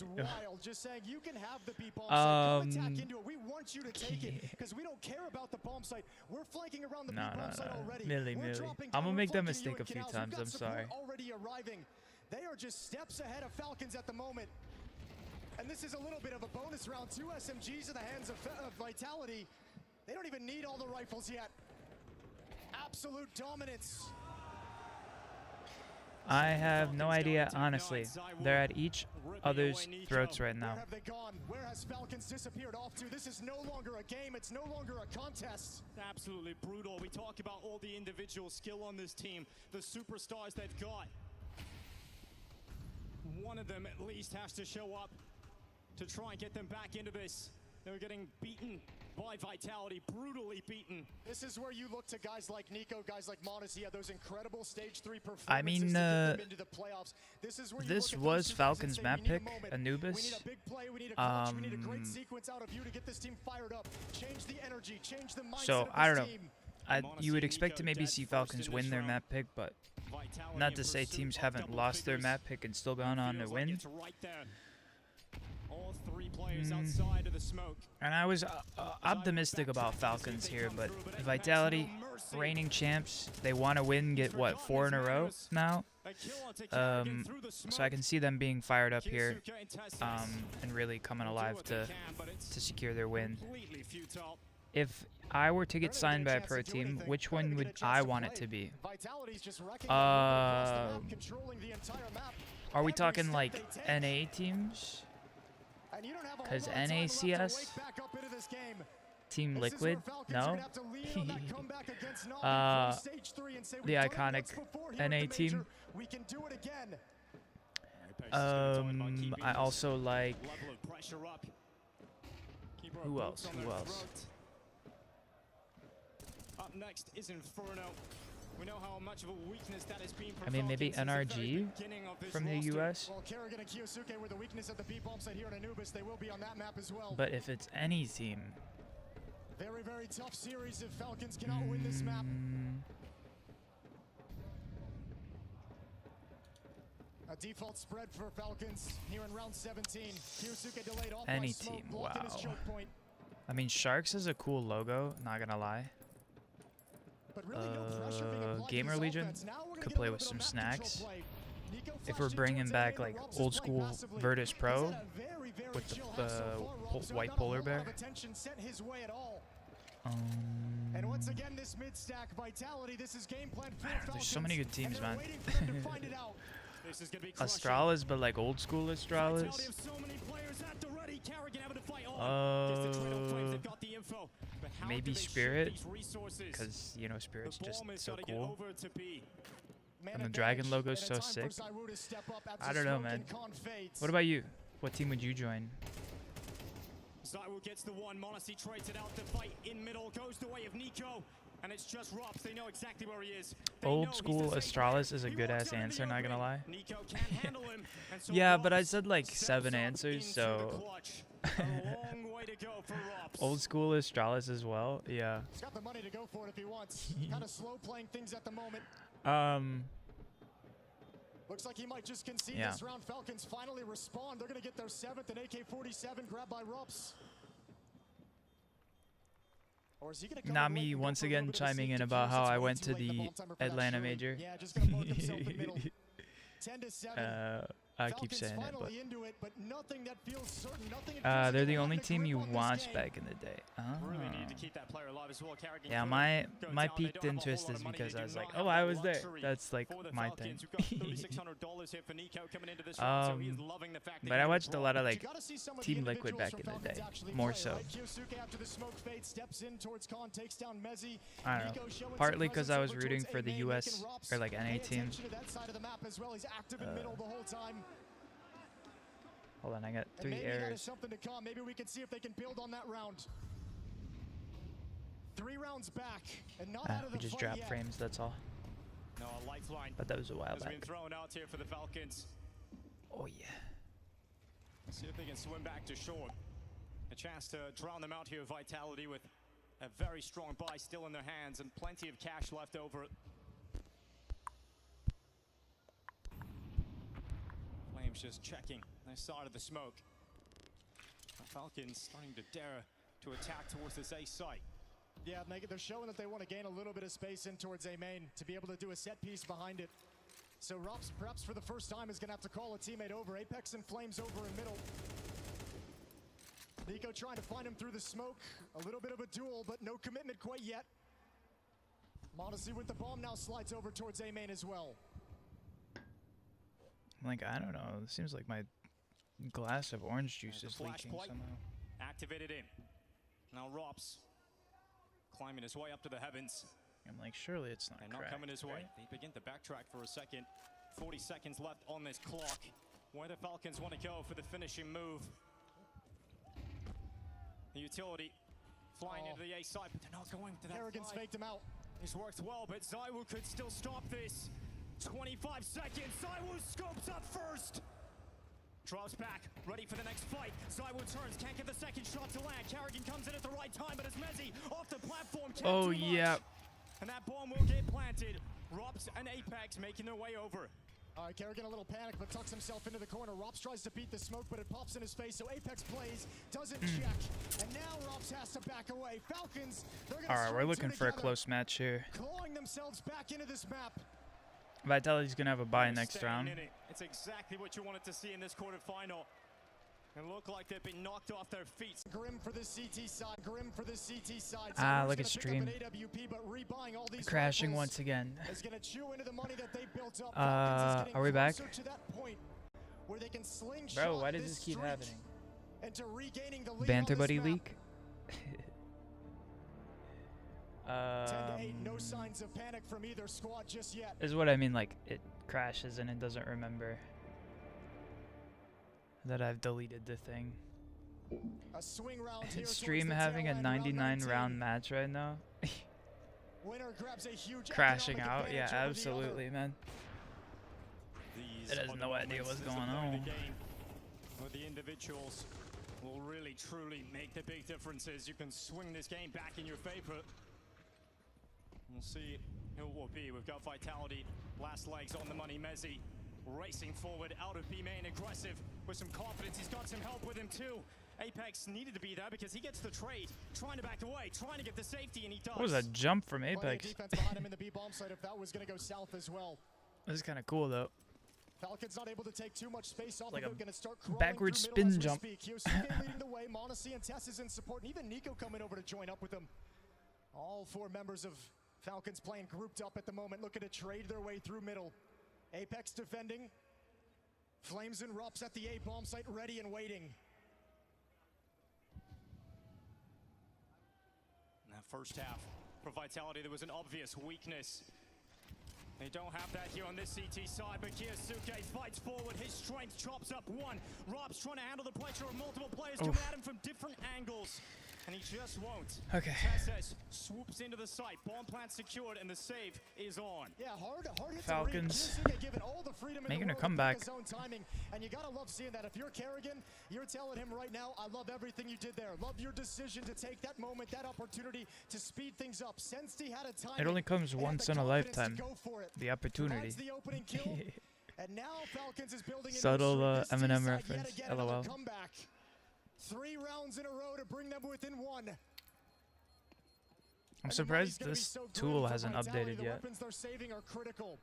Just saying you can have the B bomb site. Come attack into it. We want you to take it because we don't care about the bomb site. We're flanking around the B bomb site already. Millie. I'm gonna make that mistake a few times. I'm sorry. Already arriving. They are just steps ahead of Falcons at the moment. And this is a little bit of a bonus round. 2 SMGs in the hands of Vitality. They don't even need all the rifles yet. Absolute dominance. I have no idea, honestly. They're at each other's throats right now. Where have they gone? Where has Falcons disappeared off to? This is no longer a game. It's no longer a contest. Absolutely brutal. We talk about all the individual skill on this team, the superstars they've got. One of them at least has to show up to try and get them back into this. They were getting beaten by Vitality, brutally beaten. This is where you look to guys like Nico, guys like Modesty, those incredible stage 3 performances. I mean, to get them into the playoffs. This was Falcons' map pick, Anubis. We need a big play, we need a clutch, we need a great sequence out of you to get this team fired up. Change the energy, change the mindset So, of I this don't know. team. You would expect to maybe see Falcons win their map pick, but not to say teams haven't lost their map pick and still gone on to win. All 3 players outside of the smoke. And I was optimistic about Falcons here, but Vitality, reigning champs, they want to win, get what, 4 in a row now? So I can see them being fired up here and really coming alive to secure their win. If I were to get signed by a pro team, which one would I want it to be? Are we talking like NA teams? Because NACS? Team Liquid? No? The iconic NA team? I also like... Who else? Up next is Inferno. We know how much of a weakness that has been. I mean, maybe NRG from the US. Well, Kerrigan and Kiyosuke were the weakness at the B-bomb site here in Anubis. They will be on that map as well. But if it's any team. Very, very tough series if Falcons cannot win this map. A default spread for Falcons here in round 17. Kiyosuke delayed off any by smoke, team, blocking his wow. choke point. I mean, Sharks is a cool logo, not gonna lie. But really no pressure being applied to Gamer his Legion offense. Now we're gonna could get a play little with bit some of map snacks. control play. Nico If flashed we're in bringing towards back enemy, like Robs is old playing school massively. Virtus Pro He's had a very, very with the chill half so far, Robs, white not a polar whole bear. lot of attention sent his way at all. And once again, this mid-stack Vitality, this is game plan for Falcons. There's so many good teams, and they're man. waiting for them to find it out. This is gonna be crushing. Astralis, but like old school Vitality Astralis. have so many players at the ready. Kerrigan having to fight on. Gets the Trail Flames, they've got the info. But how Maybe do they shield Spirit, these resources? because you know Spirit's The just bomb has so gotta get cool. over to B. Man And the advantage, dragon logo is and so a time for sick. Zyrou to step up as I the don't know, smoke man. and con fades. What about you? What team would you join? Zyrou gets the one. Monacy trades it out. The fight in middle goes the way of Nico. And it's just Robs. They know exactly where he is. They know Old he's school the safe Astralis player. is a He good walks ass out in the answer, not gonna opening. lie. Nico can't handle him. And so Yeah, but I Robs said like steps 7 up answers, into the so clutch. A long way to go for Robs. old school Astralis as well. Yeah. He's got the money to go for it if he wants. Kind of slow playing things at the moment. Looks like he might just concede Yeah. this round. Falcons finally respond. They're going to get their 7th and AK-47 grabbed by Rups. Or is he gonna come in late Nami and go once for a little again bit of chiming in safety about kills? how It's I way went too to late in the bomb timer for that Atlanta shooting. major. Yeah, just gonna park himself in middle. 10 to 7. I keep Falcons saying it, but finally into it, but nothing that feels certain, nothing that feels they're like the they're only having a team grip you on this watched game. back in the day. Really need to keep that player alive as well. Kerrigan Yeah, through, my goes my down. They peaked don't have a whole interest lot is of money. because They I do was not like, have oh, I that was there. luxury That's like for the my thing. Falcons. We've got $3,600 here for Nico coming into this round, so he's loving the fact that But he I was watched a brought. lot of You like gotta see some of the Team Liquid individuals back from in the Falcons day, actually more play, so. right? Kiyosuke after the smoke fade steps in towards Con, takes down Mezzi. I don't Nico know. showing some Partly because presence I was over rooting towards for the A-Main, US making Rups or like NA pay team. attention to that side of the map as well. He's active in middle the whole time. Hold on, I got And 3 maybe that is errors. something to come. Maybe we can see if they can build on that round. 3 rounds back and not out of the We just fight dropped yet. frames, that's all. No, a lifeline But that was a while has been back. thrown out here for the Falcons. Oh yeah. See if they can swim back to shore. A chance to drown them out here. Vitality with a very strong buy still in their hands and plenty of cash left over. Flames just checking their side of the smoke. The Falcons starting to dare to attack towards this A site. Yeah, they're showing that they want to gain a little bit of space in towards A main to be able to do a set piece behind it. So Rops, perhaps for the first time, is going to have to call a teammate over. Apex and Flames over in middle. Nico trying to find him through the smoke. A little bit of a duel, but no commitment quite yet. Modesty with the bomb now slides over towards A main as well. Like, I don't know. It seems like my glass of orange juice is leaking somehow. Activated in. Now Rops climbing his way up to the heavens. I'm like, surely it's not and cracked, not coming his way. right? They begin to backtrack for a second. 40 seconds left on this clock. Where the Falcons want to go for the finishing move. The utility flying into the A side, but they're not going to that Kerrigan's side. faked him out. This worked well, but Zywoo could still stop this. 25 seconds. Zywoo scopes up first. Drops back, ready for the next fight. Zywoo turns, can't get the second shot to land. Kerrigan comes in at the right time, but as Mezzi off the platform can't do much. Yeah. And that bomb will get planted. Rops and Apex making their way over. All right, Kerrigan a little panic, but tucks himself into the corner. Rops tries to beat the smoke, but it pops in his face, so Apex plays, doesn't check. And now Rops has to back away. Falcons, they're gonna Alright, we're looking for a close match here. clawing themselves back into this map. Vitality's gonna have a bye next round. It's exactly what you wanted to see in this quarterfinal. It looked like they've been knocked off their feet. Grim for the CT side. Grim for the CT side. Ah, look at stream. AWP, but rebuying all these Crashing rifles once again. is gonna chew into the money that they built up. Are we back? To that point where they can slingshot Bro, why does this keep streak happening? into regaining the lead Banter on this buddy map. leak? 10 to 8, no signs of panic from either squad just yet. Is what I mean, like, it crashes and it doesn't remember that I've deleted the thing. A swing round here Stream towards the having tail a end, round 99 round 19. match right now. Winner grabs a huge Crashing economic out, yeah, advantage over the absolutely, man. These It has are the no idea moments what's as going the point of on. the game where the individuals will really, truly make the big differences. You can swing this game back in your favor. We'll see who it will be. We've got Vitality, last legs on the money. Mezzi racing forward out of B main, aggressive with some confidence. He's got some help with him too. Apex needed to be there because he gets the trade, trying to back away, trying to get the safety, and he does. What was that jump from Plenty of Apex? defense behind him in the B bomb site if that was going to go south as well. This is kind of cool though. Falcons not able to take too much space off Like of a it. Going to start crawling backward through spin middle as jump. we speak. Kyosuke leading the way. Monacy and Tess is in support, and even Nico coming over to join up with them. All four members of Falcons playing grouped up at the moment, looking to trade their way through middle. Apex defending. Flames and Rops at the A bomb site, ready and waiting. In that first half, for Vitality, there was an obvious weakness. They don't have that here on this CT side, but Kyosuke fights forward. His strength chops up one. Rob's trying to handle the pressure of multiple players coming at him from different angles, and he just won't. Okay. Tesses swoops into the site. Bomb plant secured, and the save is on. Yeah, hard hit Falcons to read. Kyosuke given all the freedom in making the a world comeback. to pick his own timing, and you gotta love seeing that. If you're Kerrigan, you're telling him right now, I love everything you did there. Love your decision to take that moment, that opportunity to speed things up. Sensed he had a time. It only comes once in a lifetime. The opportunity. Provides the opening kill. And now Falcons is building a Subtle new streak. This Eminem team side reference, yet again, another LOL. comeback. 3 rounds in a row to bring them within one. I'm And the money's surprised gonna be this so grim tool for hasn't Vitality. updated The yet. weapons they're saving are critical.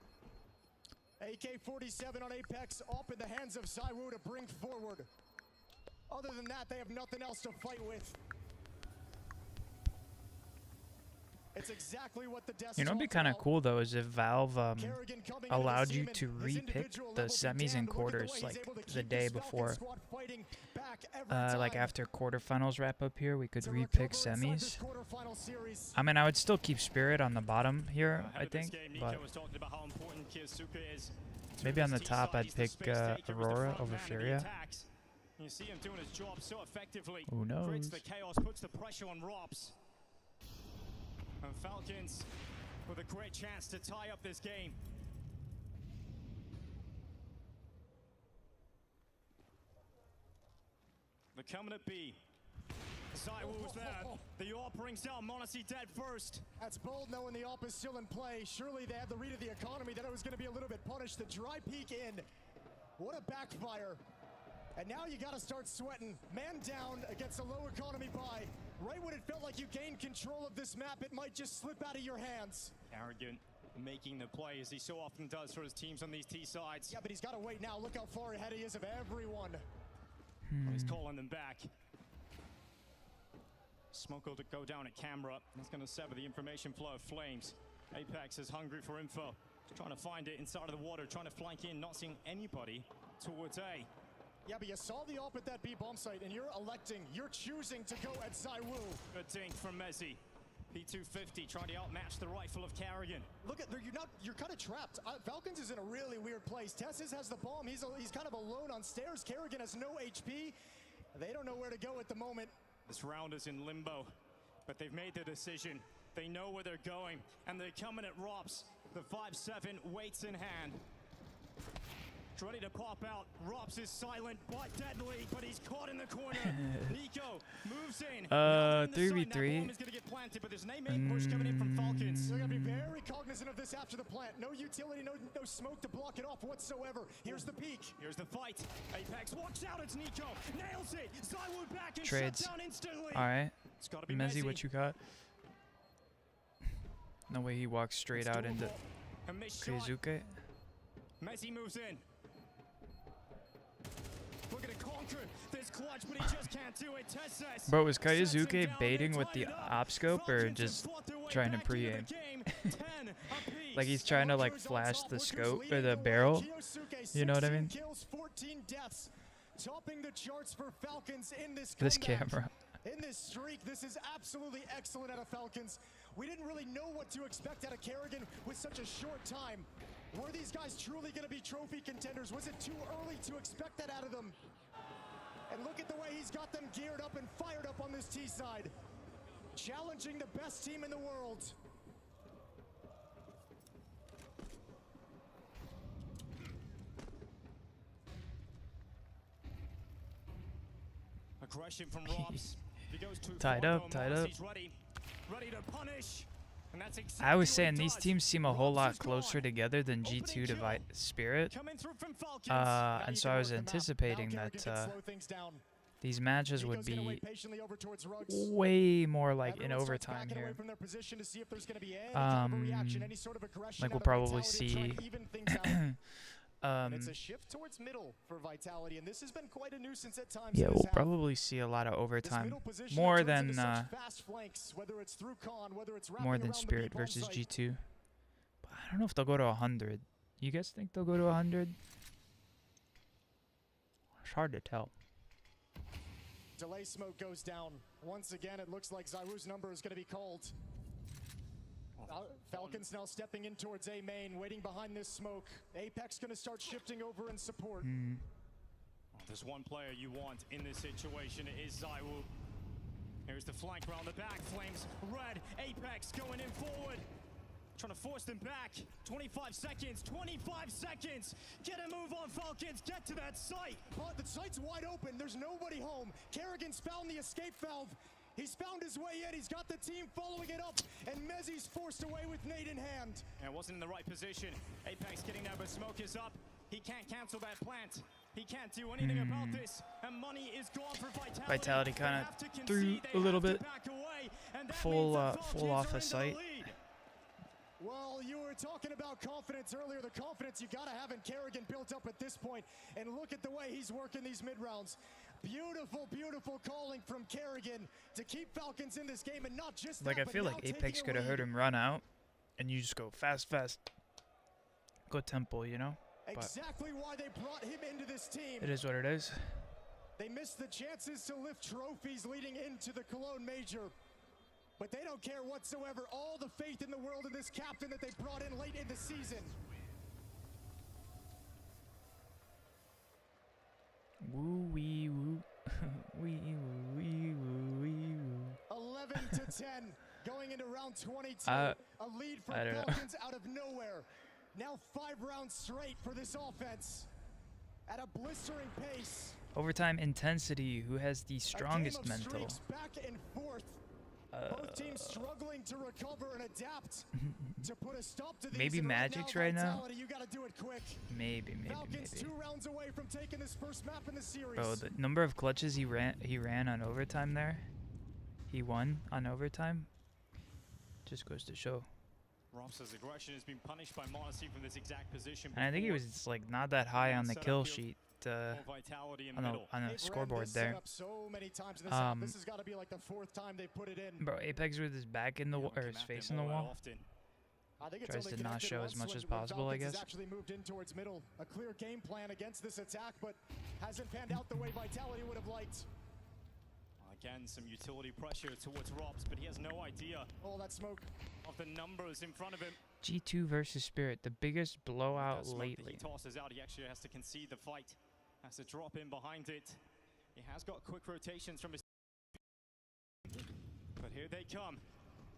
AK-47 on Apex up in the hands of Zywoo to bring forward. Other than that, they have nothing else to fight with. It's exactly what the You know, it'd be kind of cool though, is if Valve allowed you to repick the semis and quarters like the day before. Like after quarterfinals wrap up here, we could repick semis. I mean, I would still keep Spirit on the bottom here, I think, but maybe on the top I'd pick Aurora over Furia. You see him doing his job so effectively. Who knows? Creates the chaos, puts the pressure on Robs. And Falcons with a great chance to tie up this game. coming at B. Zywoo's there. The AWP brings out Monacy dead first. That's bold knowing the AWP is still in play. Surely they had the read of the economy that it was going to be a little bit punished. The dry peek in. What a backfire. And now you got to start sweating. Man down against a low economy buy. Right when it felt like you gained control of this map, it might just slip out of your hands. Arrogant making the play as he so often does for his teams on these T sides. Yeah, but he's got to wait now. Look how far ahead he is of everyone. He's calling them back. Smoke will go down at camera. That's going to sever the information flow of Flames. Apex is hungry for info. Trying to find it inside of the water, trying to flank in, not seeing anybody towards A. Yeah, but you saw the AWP at that B bomb site, and you're choosing to go at Zywoo. Good dink from Mezzi. P250 trying to outmatch the rifle of Carrigan. Look at, you're kind of trapped. Falcons is in a really weird place. Tessis has the bomb. He's kind of alone on stairs. Carrigan has no HP. They don't know where to go at the moment. This round is in limbo, but they've made their decision. They know where they're going, and they're coming at Rops. The 5-7 weights in hand. It's ready to pop out. Rops is silent but deadly, but he's caught in the corner. Nico moves in. 3v3. Is gonna get planted, but there's an A-main push coming in from Falcons. They're gonna be very cognizant of this after the plant. No utility, no smoke to block it off whatsoever. Here's the peak. Here's the fight. Apex walks out. It's Nico. Nails it. Zywoo back and Trades. shut down instantly. All right. It's gotta be Mezzi, Mezzi. what you got? No way he walks straight out into A missed shot. Keizuke. Mezzi moves in. Looking to conquer this clutch, but he just can't do it. Tesses. Bro, was Keizuke baiting with the op scope or just trying to pre-aim? Like he's trying to like flash the scope or the barrel. You know what I mean? Kills, 14 deaths, topping the charts for Falcons in this Camera. In this streak, this is absolutely excellent out of Falcons. We didn't really know what to expect out of Carrigan with such a short time. Were these guys truly going to be trophy contenders? Was it too early to expect that out of them? And look at the way he's got them geared up and fired up on this T side. Challenging the best team in the world. Aggression from Robs. He goes too Tied far, up, tied up. He's ready to punish. And that's exactly I was what saying he these does. team seem a whole Robs lot is closer gone. together than Opening G2 to kill. Spirit. Coming through from Falcons. Now And you so can I work was the map. anticipating Now that Carrigan can slow things down. these matches would Nico's gonna be wait patiently over towards Ruggs. way more like in Everyone starts overtime backing away here. from their position to see if there's gonna be any kind of a reaction, any sort of aggression Like we'll out of probably Vitality to try see and even things out. And it's a shift towards middle for Vitality, and this has been quite a nuisance at times. Yeah, in we'll this half. probably see a lot of This overtime, middle position more turns than into such fast flanks, whether it's through Con, whether it's wrapping around the Spirit B-bomb versus site. G2. But I don't know if they'll go to 100. You guys think they'll go to 100? It's hard to tell. Delay smoke goes down. Once again, it looks like Zywoo's number is going to be called. Falcons now stepping in towards A main, waiting behind this smoke. Apex going to start shifting over in support. There's one player you want in this situation. It is Zywoo. Here's the flank round the back. Flames red. Apex going in forward. Trying to force them back. 25 seconds. 25 seconds. Get a move on Falcons. Get to that site. But the site's wide open. There's nobody home. Carrigan's found the escape valve. He's found his way in. He's got the team following it up. And Mezzi's forced away with nade in hand. And wasn't in the right position. Apex getting there, but smoke is up. He can't cancel that plant. He can't do anything about this. And money is gone for Vitality. Vitality They kind have to of concede. threw They a little have to bit back away. And that full means the full Falcons off are a into the site. lead. Well, you were talking about confidence earlier. The confidence you got to have in Carrigan built up at this point. And look at the way he's working these mid-rounds. Beautiful, beautiful calling from Carrigan to keep Falcons in this game, and not just Like that, I but feel now like taking Apex a could have lead. heard him run out, and you just go fast, fast. Go temple, you know. But Exactly why they brought him into this team. it is what it is. They missed the chances to lift trophies leading into the Cologne Major. But they don't care whatsoever. All the faith in the world in this captain that they brought in late in the season. Woo wee woo. Wee woo wee woo wee woo. 11 to 10 going into round 22. I A lead for don't know. Falcons out of nowhere. Now 5 rounds straight for this offense at a blistering pace. Overtime intensity. Who has the strongest A game of mental? streaks back and forth. Both teams struggling to recover and adapt to put a stop to these. Maybe And Magic's right now. Vitality, you gotta do it quick. Maybe. Falcons 2 rounds away from taking this first map in the series. Bro, the number of clutches he ran on overtime there. He won on overtime. Just goes to show. Rob's aggression has been punished by Modesty from this exact position. And I think he was just, like not that high on the kill sheet Vitality in on middle. the They've scoreboard ran this there. setup so many times in this half. This has got to be like the 4th time they put it in. Bro, Apex with his back in the wall or his face in the wall. I think it's Tries only to not connected show as once much when as possible, I Falcons has guess. actually moved in towards middle. A clear game plan against this attack, but hasn't panned out the way Vitality would have liked. Again, some utility pressure towards Robs, but he has no idea All that smoke. of the numbers in front of him. G2 versus Spirit, the biggest blowout That smoke that lately. he tosses out, he actually has to concede the fight. Has to drop in behind it. He has got quick rotations from his... But here they come.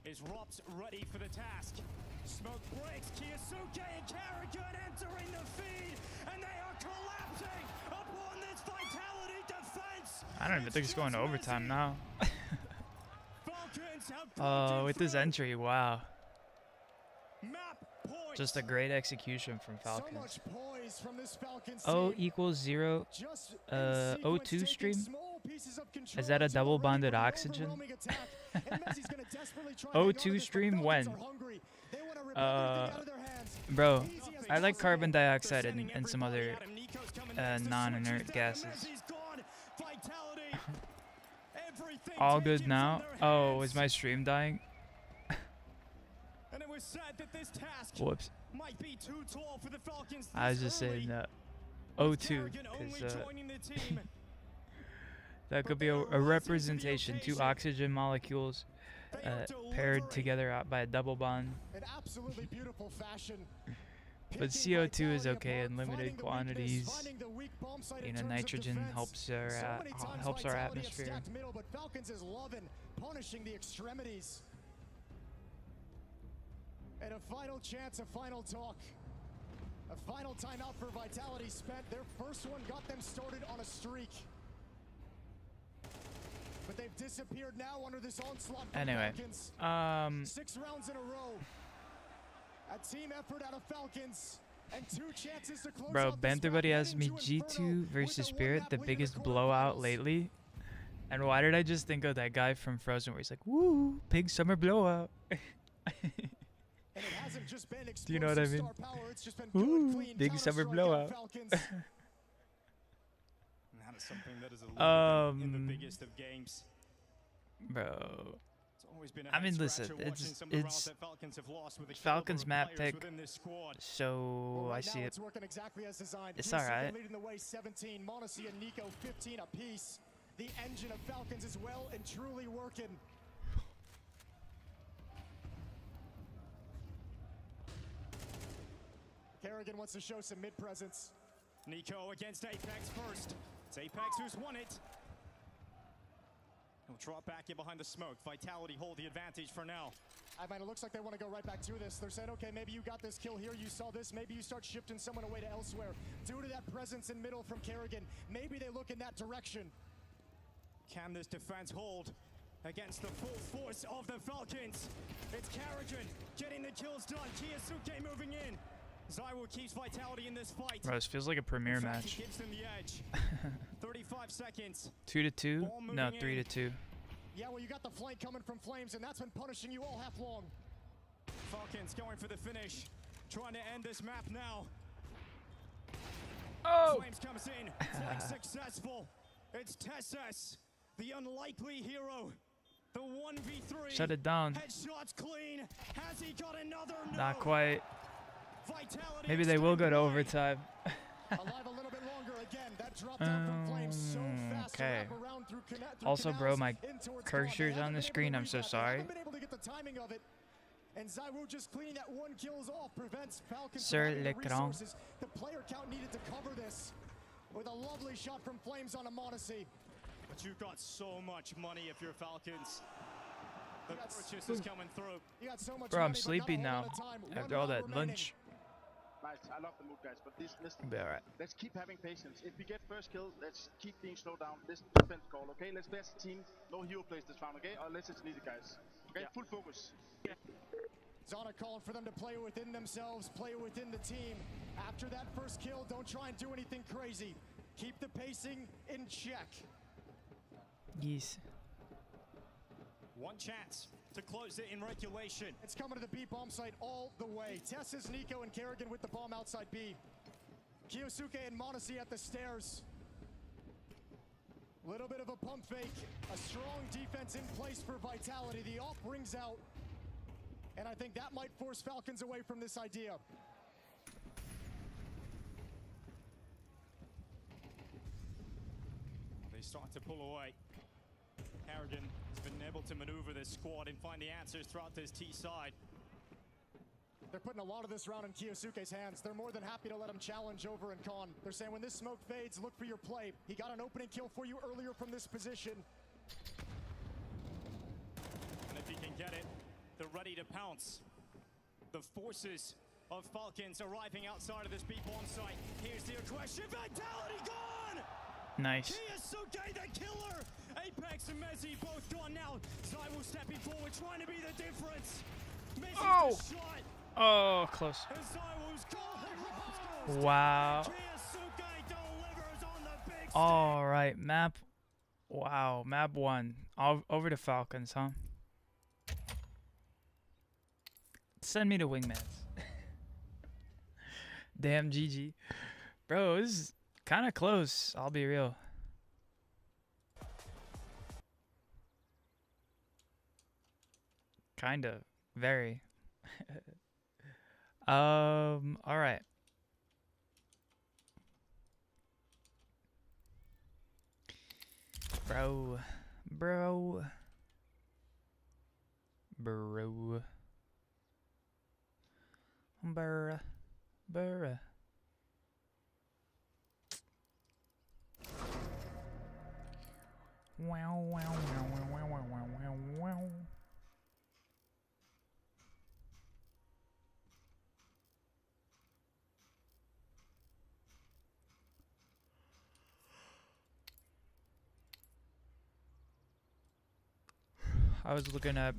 Is Robs ready for the task? Smoke breaks. Kiyosuke and Carrigan entering the feed, and they are collapsing upon this Vitality defense. I don't even think it's going to overtime now. Falcons have Oh, with this entry, wow. map point. Just a great execution from So Falcons. much poise from this Falcons O team. equals 0. Just in O2 sequence, stream? taking small pieces of control Is that a to double already bonded bring oxygen? overwhelming attack. And Messi's gonna desperately try to hang on to O2 this, but stream Falcons when? are hungry. They wanna rip everything out of their hands. Bro, Easy as I like possible. carbon dioxide They're and, sending and some everybody other at him. Nico's coming next to non-inert switch. He's down. gases. Messi's gone. Vitality. Everything All taken good from now? their Oh, hands. is my stream dying? And it was said that this task Whoops. might be too tall for the Falcons. I was this just early, saying with O2, Carrigan only because joining the team. that could be a representation. 2 oxygen molecules They are paired delivering. together out by a double bond. In absolutely beautiful fashion. But Picking CO2 is Vitality okay apart, in finding limited the quantities. weakness, finding the weak bomb site in You know, terms of nitrogen defense. helps our So many times helps our Vitality have atmosphere. stacked middle, but Falcons is loving punishing the extremities. And a final chance, a final talk. A final timeout for Vitality spent. Their first one got them started on a streak. But they've disappeared now under this onslaught from Anyway, Falcons. 6 rounds in a row. A team effort out of Falcons. And 2 chances to close Bro, out this Banther map, Buddy heading asked me to G2 Inferno versus with a Spirit, 1-map the lead in biggest the blowout quarterfinals. lately. And why did I just think of that guy from Frozen where he's like, woo, big summer blowout. And it hasn't just been Do you know what I explosive mean? star power, it's just been Ooh, good, clean big summer counter-strike blowout. on Falcons. And that is something that is a little bit in the biggest of games. Bro, It's always been a I mean, listen, head-scratcher watching some of the rounds that Falcons have lost with the Falcons caliber of map players pick. within this squad. So Well, I right see now it. it's working exactly as designed. It's Kiyosuke alright. leading the way 17, Monacy and Nico 15 apiece. The engine of Falcons is well and truly working. Kerrigan wants to show some mid-presence. Nico against Apex first. It's Apex who's won it. He'll drop back in behind the smoke. Vitality hold the advantage for now. I mean, it looks like they want to go right back to this. They're saying, okay, maybe you got this kill here, you saw this, maybe you start shifting someone away to elsewhere. Due to that presence in middle from Kerrigan, maybe they look in that direction. Can this defense hold against the full force of the Falcons? It's Carrigan getting the kills done. Kiyosuke moving in. Zywoo keeps Vitality in this fight. Bro, this feels like a premiere In fact, match. he gives them the edge. 35 seconds. 2-2? Ball No, moving 3-2. Yeah, well, you got the flank coming from Flames, and that's been punishing you all half long. Falcons going for the finish. Trying to end this map now. Oh! Flames comes in. Flank successful. It's Tessus, the unlikely hero. The 1v3. Shut it down. Headshots clean. Has he got another? No. Not quite. Vitality Maybe they will go to extending overtime. Alive a little bit longer again. That drop down from Flames so fast to okay. wrap around through Also, bro, canals my in towards cursor's Quad. They on the haven't been able to screen. I'm read so that. They sorry. haven't been able to get the timing of it. And Zywoo just cleaning that 1 kills off prevents Falcons Sur from having the l'écran. resources. The player count needed to cover this with a lovely shot from Flames on a Monacy. But you've got so much money if you're Falcons. The purchase is coming through. You got so much Bro, I'm money, but not a sleepy whole now lot of time. after 1 all round that remaining. lunch. Nice. I love the move, guys. But listen. Be alright. Let's keep having patience. If we get first kill, let's keep being slowed down. Listen to defense call, okay? Let's play as a team. No hero plays this round, okay? Unless it's needed, guys. Okay? Yeah. Full focus. Zana calling for them to play within themselves, play within the team. After that first kill, don't try and do anything crazy. Keep the pacing in check. Yes. One chance to close it in regulation. It's coming to the B bomb site all the way. Tessa's Nico and Kerrigan with the bomb outside B. Kiyosuke and Monasi at the stairs. Little bit of a pump fake. A strong defense in place for Vitality. The off rings out. And I think that might force Falcons away from this idea. They start to pull away. Kerrigan has been able to maneuver this squad and find the answers throughout this T side. They're putting a lot of this round in Kiyosuke's hands. They're more than happy to let him challenge over and con. They're saying when this smoke fades, look for your play. He got an opening kill for you earlier from this position. And if he can get it, they're ready to pounce. The forces of Falcons arriving outside of this B bomb site. Here's the aggression. Vitality gone! Nice. Kiyosuke the killer! Apex and Mezzi both gone now. Zywoo stepping forward, trying to be the difference. Misses the shot. Oh, close. And Zywoo's gone. Wow. Kiyosuke delivers on the big All right, map. Wow, map 1. Over to Falcons, huh? Send me to Wingmans. Damn, GG. Bro, this is kind of close. I'll be real. Kind of. Very. All right. Bro. Bruh. Wow, wow, wow, wow, wow, wow, wow, wow. I was looking at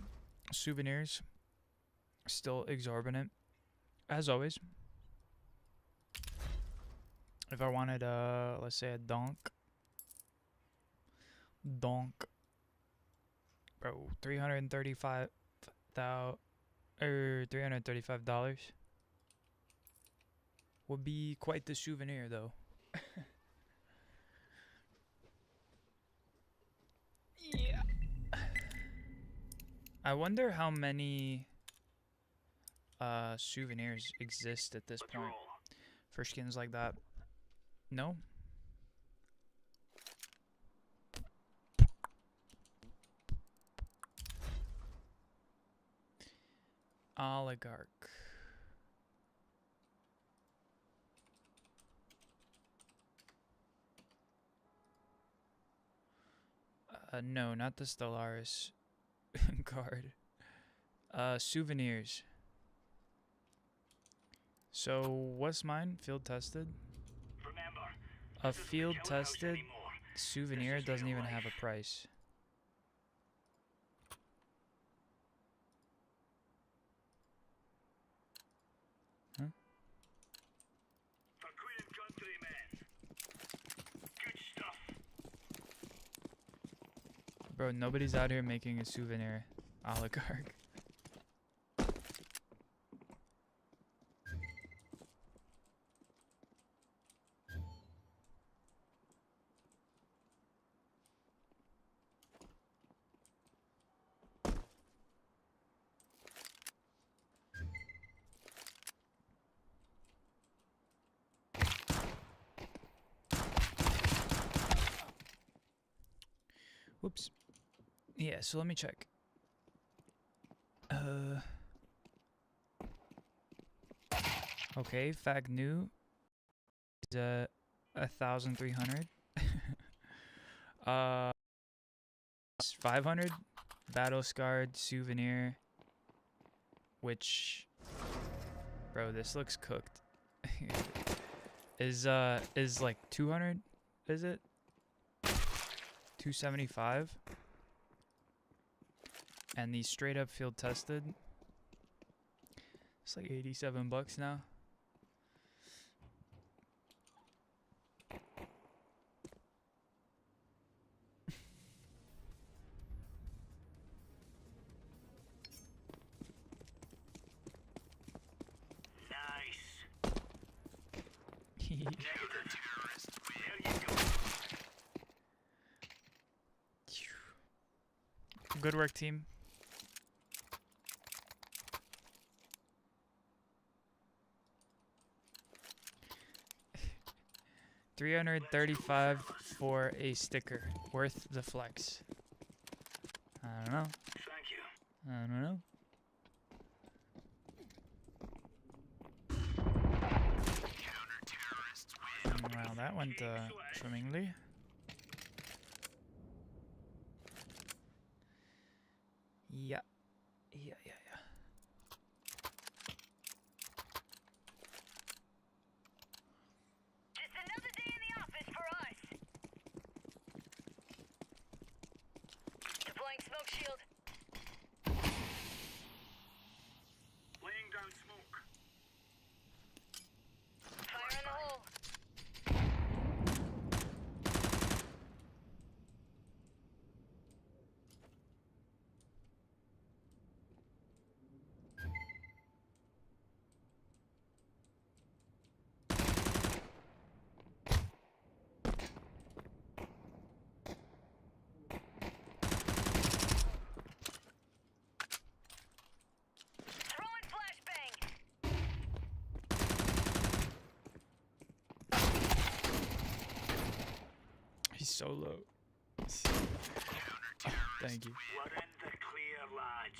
souvenirs, still exorbitant, as always. If I wanted, let's say a donk, bro, $335 would be quite the souvenir, though. Yeah. I wonder how many souvenirs exist at this point for skins like that. No? Oligarch. No, not the Stellaris card. Souvenirs. So, what's mine? Field tested? A field tested souvenir doesn't even have a price. Huh? Bro, nobody's out here making a souvenir oligarch. Whoops. Yeah, so let me check. Okay, fact new is 1,300. 500 battle scarred souvenir, which, bro, this looks cooked. is like 200, is it? 275. And the straight up field tested, it's like 87 bucks now. Good work, team. $335 for a sticker. Worth the flex. I don't know. Thank you. I don't know. Well, that went swimmingly. Yeah. Yeah. Just another day in the office for us. Deploying smoke shield. Laying down smoke. Fire in the hole. Throwing flashbang. He's so low. Oh, thank you. We're in the clear, lads.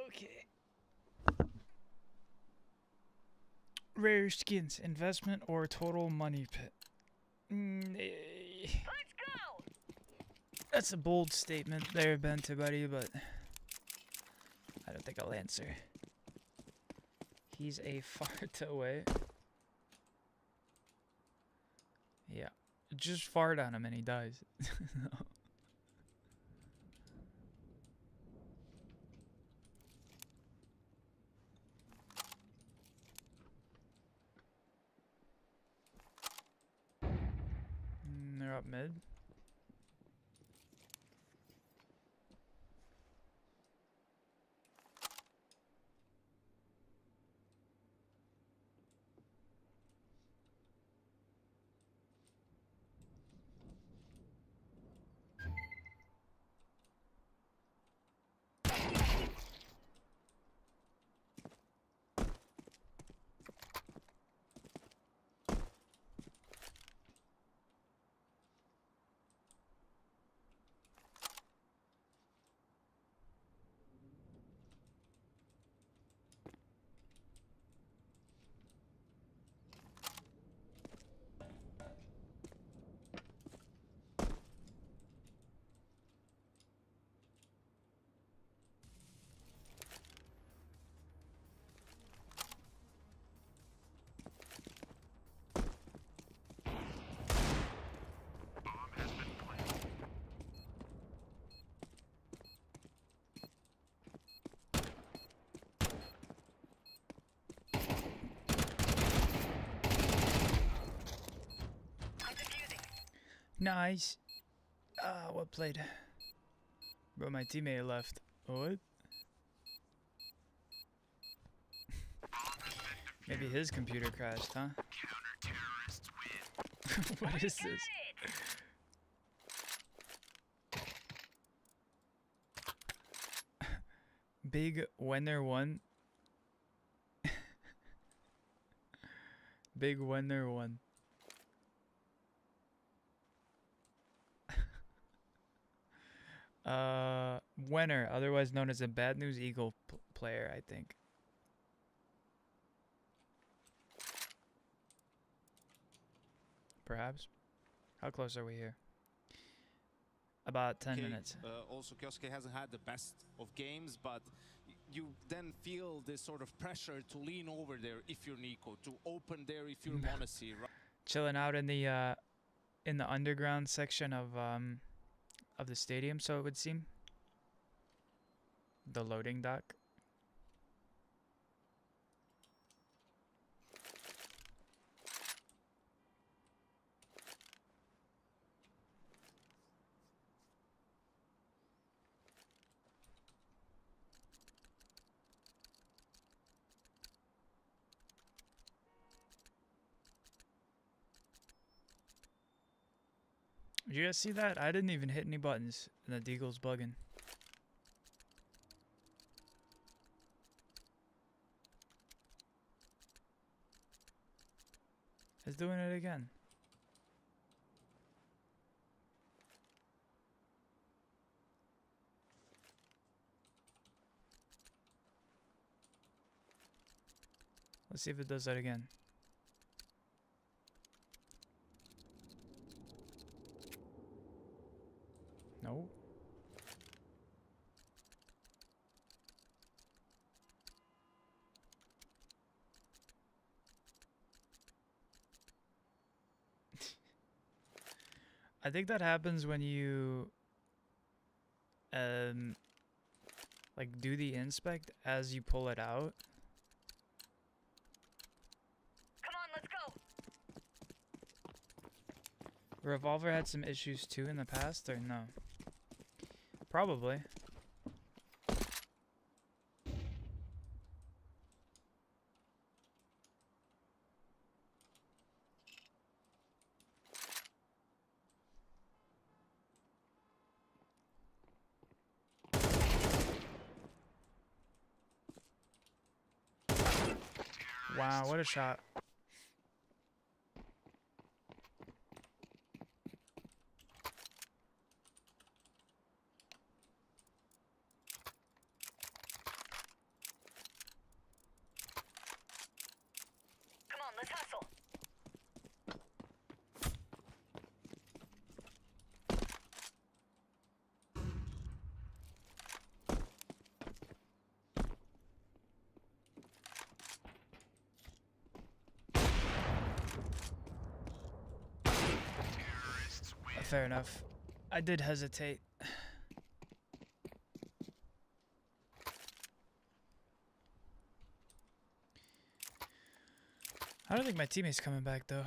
Okay. Rare skins, investment or total money pit? Let's go. That's a bold statement there, Benta buddy, but I don't think I'll answer. He's a fart away. Yeah. Just fart on him and he dies. They're up mid. Nice. What played? Bro, my teammate left. What? Maybe his computer crashed, huh? What is this? Big when they're one. Big when they're one. Winner, otherwise known as a Bad News Eagle player, I think. Perhaps. How close are we here? About 10 minutes. Also, Kioske hasn't had the best of games, but you then feel this sort of pressure to lean over there if you're Nico, to open there if you're Monacy, right? Chilling out in the underground section of the stadium, so it would seem. The loading dock. Did you guys see that? I didn't even hit any buttons, and the Deagle's bugging. It's doing it again. Let's see if it does that again. No. I think that happens when you like do the inspect as you pull it out. Come on, let's go. Revolver had some issues too in the past, or no? Probably. Wow, what a shot. Come on, let's hustle. Fair enough. I did hesitate. I don't think my teammate's coming back though.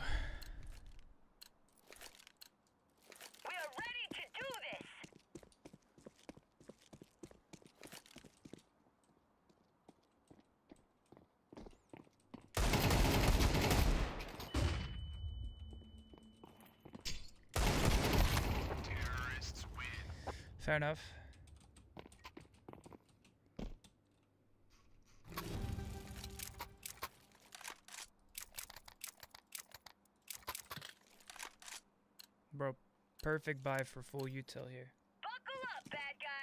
We are ready to do this. Fair enough. Bro, perfect buy for full util here. Buckle up, bad guys.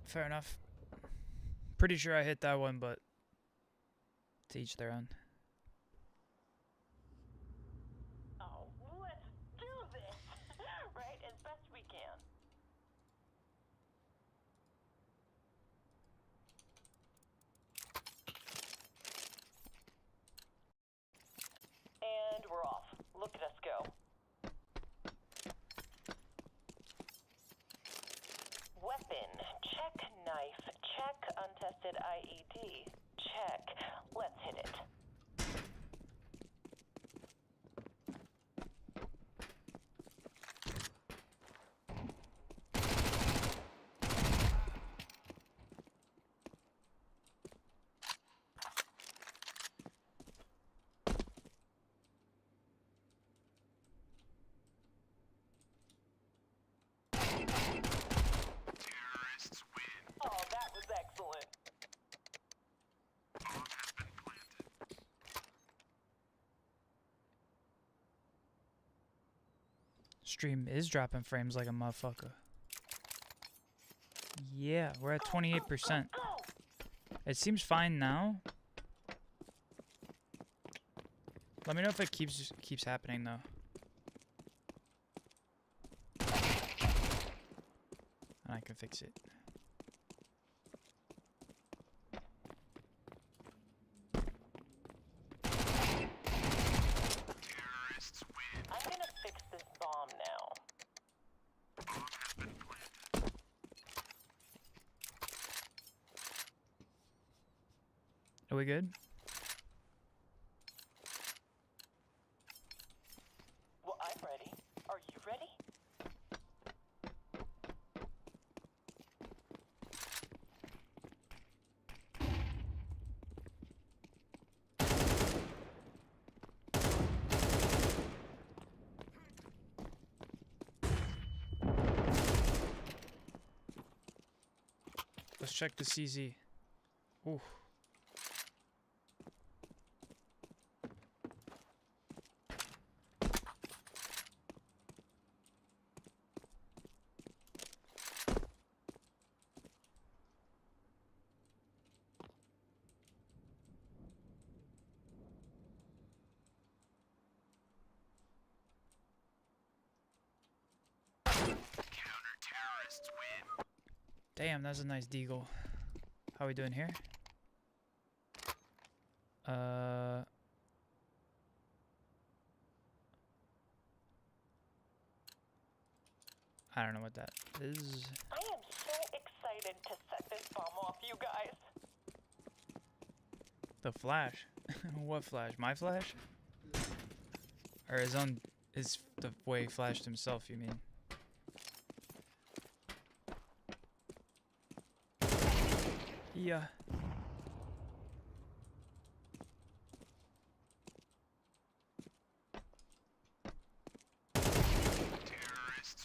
Fair enough. Pretty sure I hit that one, but to each their own. Oh, let's do this. Right, as best we can. And we're off. Look at us go. Weapon. Check knife. Check untested IED. Check. Let's hit it. Stream is dropping frames like a motherfucker. Yeah, we're at 28%. It seems fine now. Let me know if it keeps happening though. And I can fix it. I'm gonna fix this bomb now. Are we good? Well, I'm ready. Are you ready? Let's check the CZ. Ooh. Damn, that's a nice deagle. How are we doing here? I don't know what that is. I am so excited to set this bomb off, you guys. The flash. What flash? My flash? Or his own, the way he flashed himself, you mean? Yeah. Nice.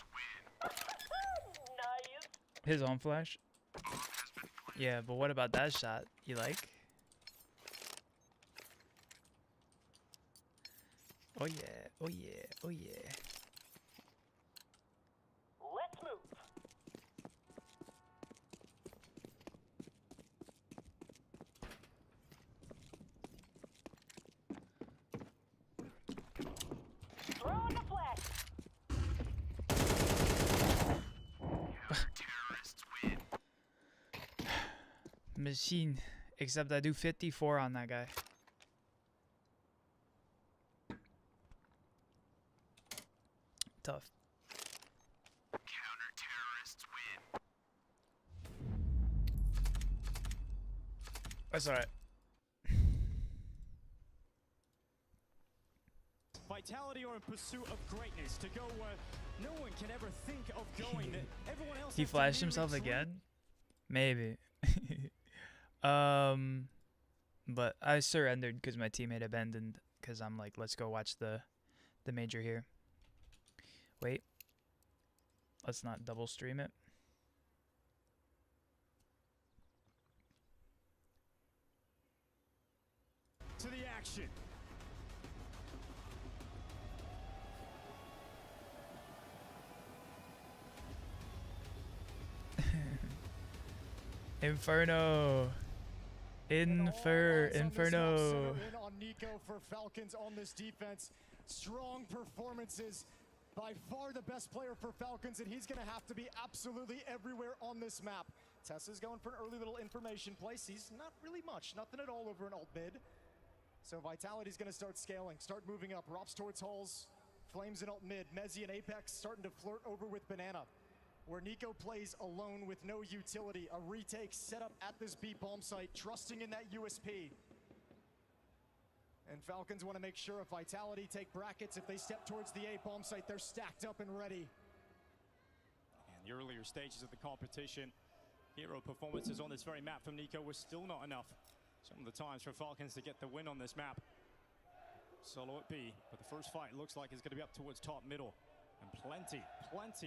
His own flash? Yeah, but what about that shot? You like? Oh yeah, oh yeah, oh yeah. Let's move. Throwing the flash. Machine. Except I do 54 on that guy. Tough. That's alright. Vitality are in pursuit of greatness to go where no one can ever think of going. That everyone else He has to flashed merely himself dream. again? Maybe. But I surrendered because my teammate abandoned. Because I'm like, let's go watch the major here. Wait. Let's not double stream it. To the action. Inferno. Inferno. In on Nico for Falcons on this defense. Strong performances. By far the best player for Falcons, and he's going to have to be absolutely everywhere on this map. Tessa's going for an early little information play. Sees not really much, nothing at all over an alt mid. So Vitality's going to start scaling, start moving up. Rops towards Halls, Flames in alt mid. Mezzi and Apex starting to flirt over with Banana. Where Nico plays alone with no utility. A retake set up at this B bomb site, trusting in that USP. And Falcons want to make sure if Vitality take brackets, if they step towards the A bomb site, they're stacked up and ready. And the earlier stages of the competition, hero performances on this very map from Nico was still not enough. Some of the times for Falcons to get the win on this map. Solo at B, but the first fight looks like it's going to be up towards top middle. And plenty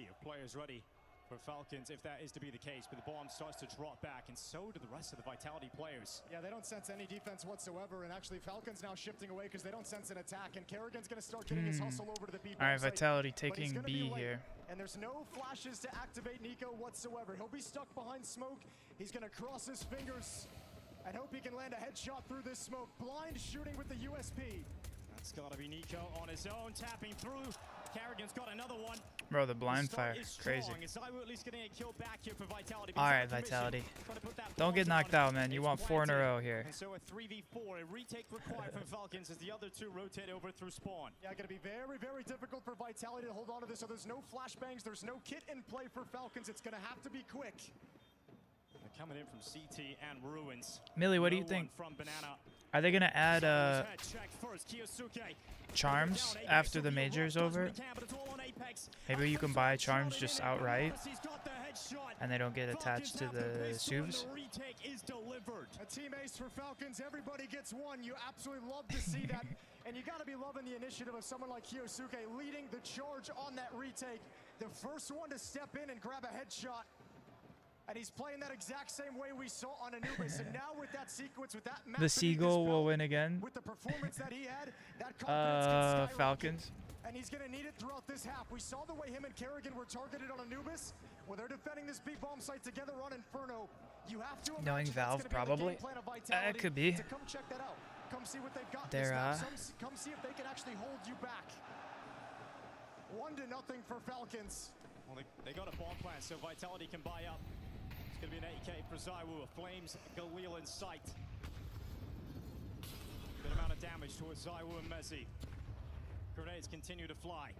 of players ready for Falcons if that is to be the case, but the bomb starts to drop back, and so do the rest of the Vitality players. Yeah, they don't sense any defense whatsoever, and actually Falcons now shifting away because they don't sense an attack, and Kerrigan's going to start getting his hustle over to the B. All right, Vitality taking B here. And there's no flashes to activate Nico whatsoever. He'll be stuck behind smoke. He's going to cross his fingers and hope he can land a headshot through this smoke. Blind shooting with the USP. That's got to be Nico on his own, tapping through. Kerrigan's got another one. Bro, the blind fire, crazy. Alright, Vitality. Don't get knocked out, man. You want 4 in a row here. And so a 3v4, a retake required from Falcons as the other two rotate over through spawn. Yeah, going to be very, very difficult for Vitality to hold on to this. So there's no flashbangs, there's no kit in play for Falcons. It's going to have to be quick. They're coming in from CT and Ruins. Millie, what do you think? From Banana. Are they going to add charms after the major is over? Maybe you can buy charms just outright and they don't get attached to the SUVs. A team ace for Falcons. Everybody gets one. You absolutely love to see that. And you got to be loving the initiative of someone like Kyosuke leading the charge on that retake. The first one to step in and grab a headshot. And he's playing that exact same way we saw on Anubis. And now with that sequence, with that map, the Seagull will win again. With the performance that he had, that confidence can skyrocket. Falcons. And he's going to need it throughout this half. We saw the way him and Kerrigan were targeted on Anubis. Well, they're defending this B bomb site together on Inferno. You have to knowing Valve, probably. It could be. To come check that out. Come see what they've got. They're, come see if they can actually hold you back. 1-0 for Falcons. Well, they got a bomb plan, so Vitality can buy up. It's going to be an 80K for Zywoo. Flames Galil in sight. Good amount of damage towards Zywoo and Mezzi. Grenades continue to fly.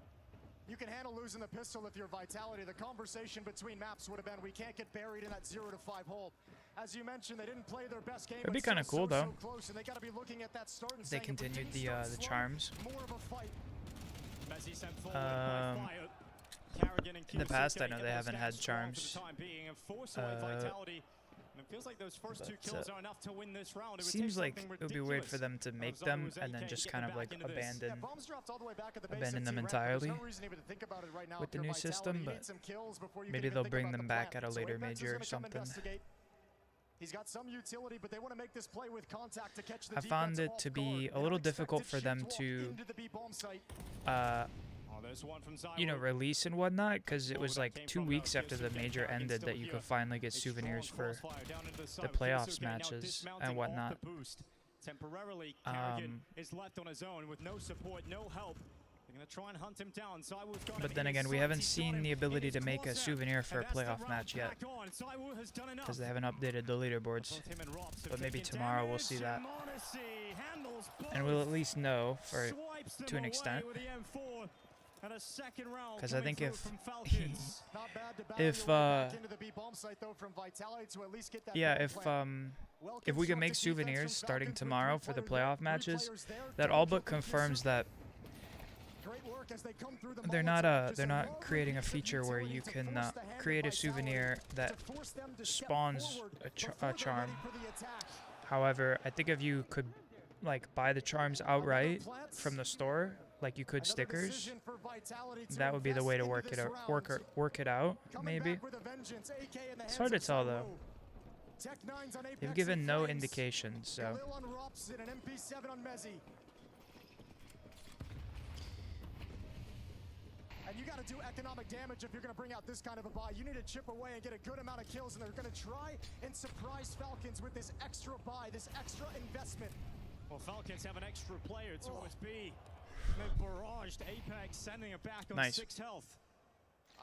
You can handle losing the pistol if you're Vitality. The conversation between maps would have been, we can't get buried in that 0-5 hole. As you mentioned, they didn't play their best game. It'd be kind of cool though. So close, and they got to be looking at that start and they continued the charms. More of a fight. Mezzi sent forward by fire. In the past, I know they haven't had charms. It feels like those first 2 kills are enough to win this round. Seems like it would be weird for them to make them and then just kind of like abandon them entirely with the new system, but maybe they'll bring them back at a later major or something. He's got some utility, but they want to make this play with contact to catch the I found it to be a little difficult for them to you know, release and whatnot, because it was like 2 weeks after the major ended that you could finally get souvenirs for the playoffs matches and whatnot. Temporarily, Kerrigan is left on his own with no support, no help. They're going to try and hunt him down. But then again, we haven't seen the ability to make a souvenir for a playoff match yet, because they haven't updated the leaderboards. But maybe tomorrow we'll see that, and we'll at least know to an extent. Because I think if we can make souvenirs starting tomorrow for the playoff matches, that all but confirms that they're not creating a feature where you can create a souvenir that spawns a charm. However, I think if you could like buy the charms outright from the store, like you could stickers, that would be the way to work it out, maybe. It's hard to tell though. They've given no indications, so. And you got to do economic damage if you're going to bring out this kind of a buy. You need to chip away and get a good amount of kills, and they're going to try and surprise Falcons with this extra buy, this extra investment. Well, Falcons have an extra player towards B. They've barraged Apex, sending it back on 6 health.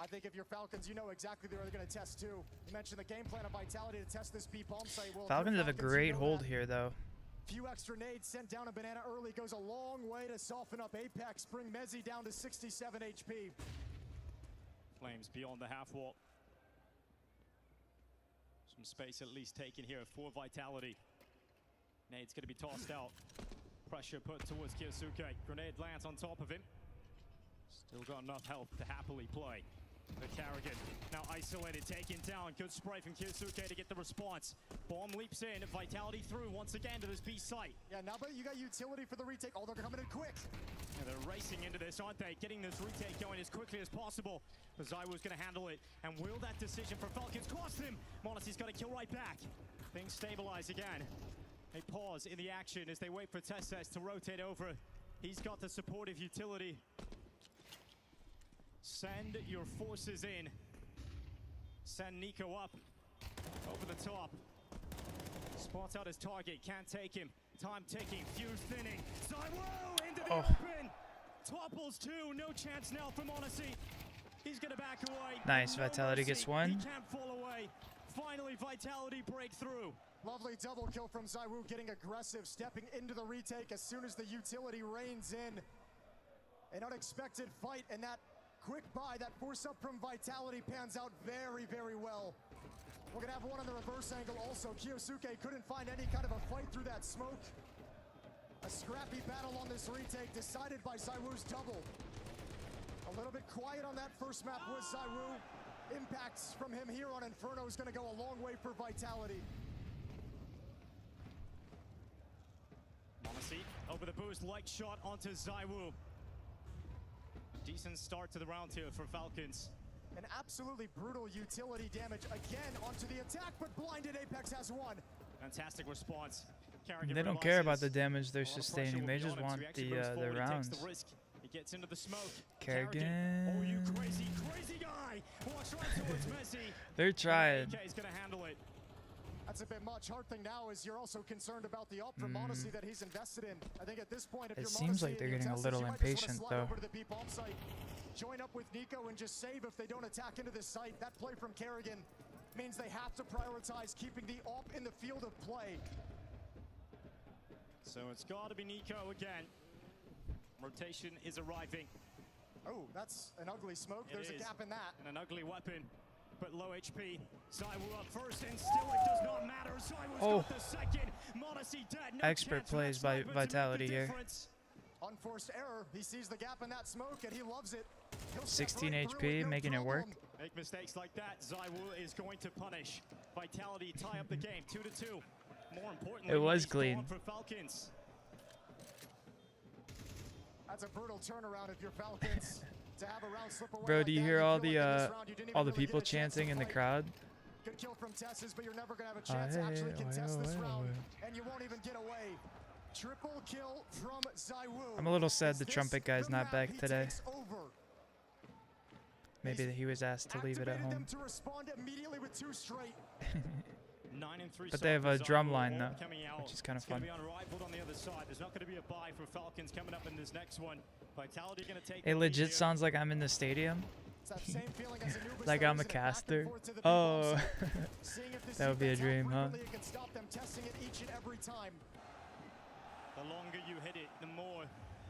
I think if you're Falcons, you know exactly where they're going to test too. You mentioned the game plan of Vitality to test this B bomb site. Well, Falcons have a great hold here, though. Few extra nades sent down a Banana early goes a long way to soften up Apex, bring Mezzi down to 67 HP. Flames beyond the half wall. Some space at least taken here for Vitality. Nade's going to be tossed out. Pressure put towards Kyosuke. Grenade lands on top of him. Still got enough health to happily play. The Carrigan now isolated, taken down. Good spray from Kyosuke to get the response. Bomb leaps in. Vitality through once again to this B site. Yeah, now but you got utility for the retake. Oh, they're coming in quick. Yeah, they're racing into this, aren't they? Getting this retake going as quickly as possible. Zaiwu's going to handle it. And will that decision for Falcons cost him? Monacy's got to kill right back. Things stabilize again. They pause in the action as they wait for Testes to rotate over. He's got the supportive utility. Send your forces in. Send Nico up. Over the top. Spots out his target. Can't take him. Time ticking. Fuse thinning. Zaiwu into the open. Topples two. No chance now for Monacy. He's going to back away. Nice. No Vitality mercy. gets one. He can't fall away. Finally, Vitality breakthrough. Lovely double kill from Zaiwu, getting aggressive, stepping into the retake as soon as the utility reigns in. An unexpected fight, and that quick buy, that force up from Vitality pans out very, very well. We're gonna have one on the reverse angle also. Kyosuke couldn't find any kind of a fight through that smoke. A scrappy battle on this retake decided by Zaiwu's double. A little bit quiet on that first map with Zaiwu. Impacts from him here on Inferno is gonna go a long way for Vitality. Monacy over the boost, light shot onto Zaiwu. Decent start to the round here for Falcons. An absolutely brutal utility damage again onto the attack, but blinded Apex has one. Fantastic response. Carrigan They don't care about the damage they're sustaining. They just want the rounds. He gets into the smoke. Carrigan. Oh, you crazy, crazy guy! Walks right towards Messi. They're trying. AK's gonna handle it. That's a bit much. Hard thing now is you're also concerned about the ult from Monacy that he's invested in. I think at this point, if you're seems like they're getting a little impatient, though. Join up with Nico and just save if they don't attack into this site. That play from Carrigan means they have to prioritize keeping the AWP in the field of play. So it's got to be Nico again. Rotation is arriving. Oh, that's an ugly smoke. There's a gap in that. And an ugly weapon, but low HP. Zaiwu up first, and still it does not matter. Zaiwu's got the second. Monacy dead. No Expert plays by Vitality here. Unforced error. He sees the gap in that smoke, and he loves it. 16 HP, making it work. Make mistakes like that, Zaiwu is going to punish. Vitality tie up the game, 2-2. More importantly, it was clean. For Falcons. That's a brutal turnaround if you're Falcons. To have a round slip away. Bro, do you hear all the people chanting in the crowd? Good kill from Tesses, but you're never gonna have a chance to actually contest this round, and you won't even get away. Triple kill from Zaiwu. I'm a little sad the trumpet guy's not back today. Maybe he was asked to leave it at home. To respond immediately with 2 straight. 9 and 3. But they have a drum line though, which is kind of fun. Be unrivaled on the other side. There's not going to be a buy for Falcons coming up in this next one. Vitality going to take. It legit sounds like I'm in the stadium. Same feeling as Anubis, like I'm a caster. Oh, that would be a dream, huh? Can stop them testing it each and every time. The longer you hit it, the more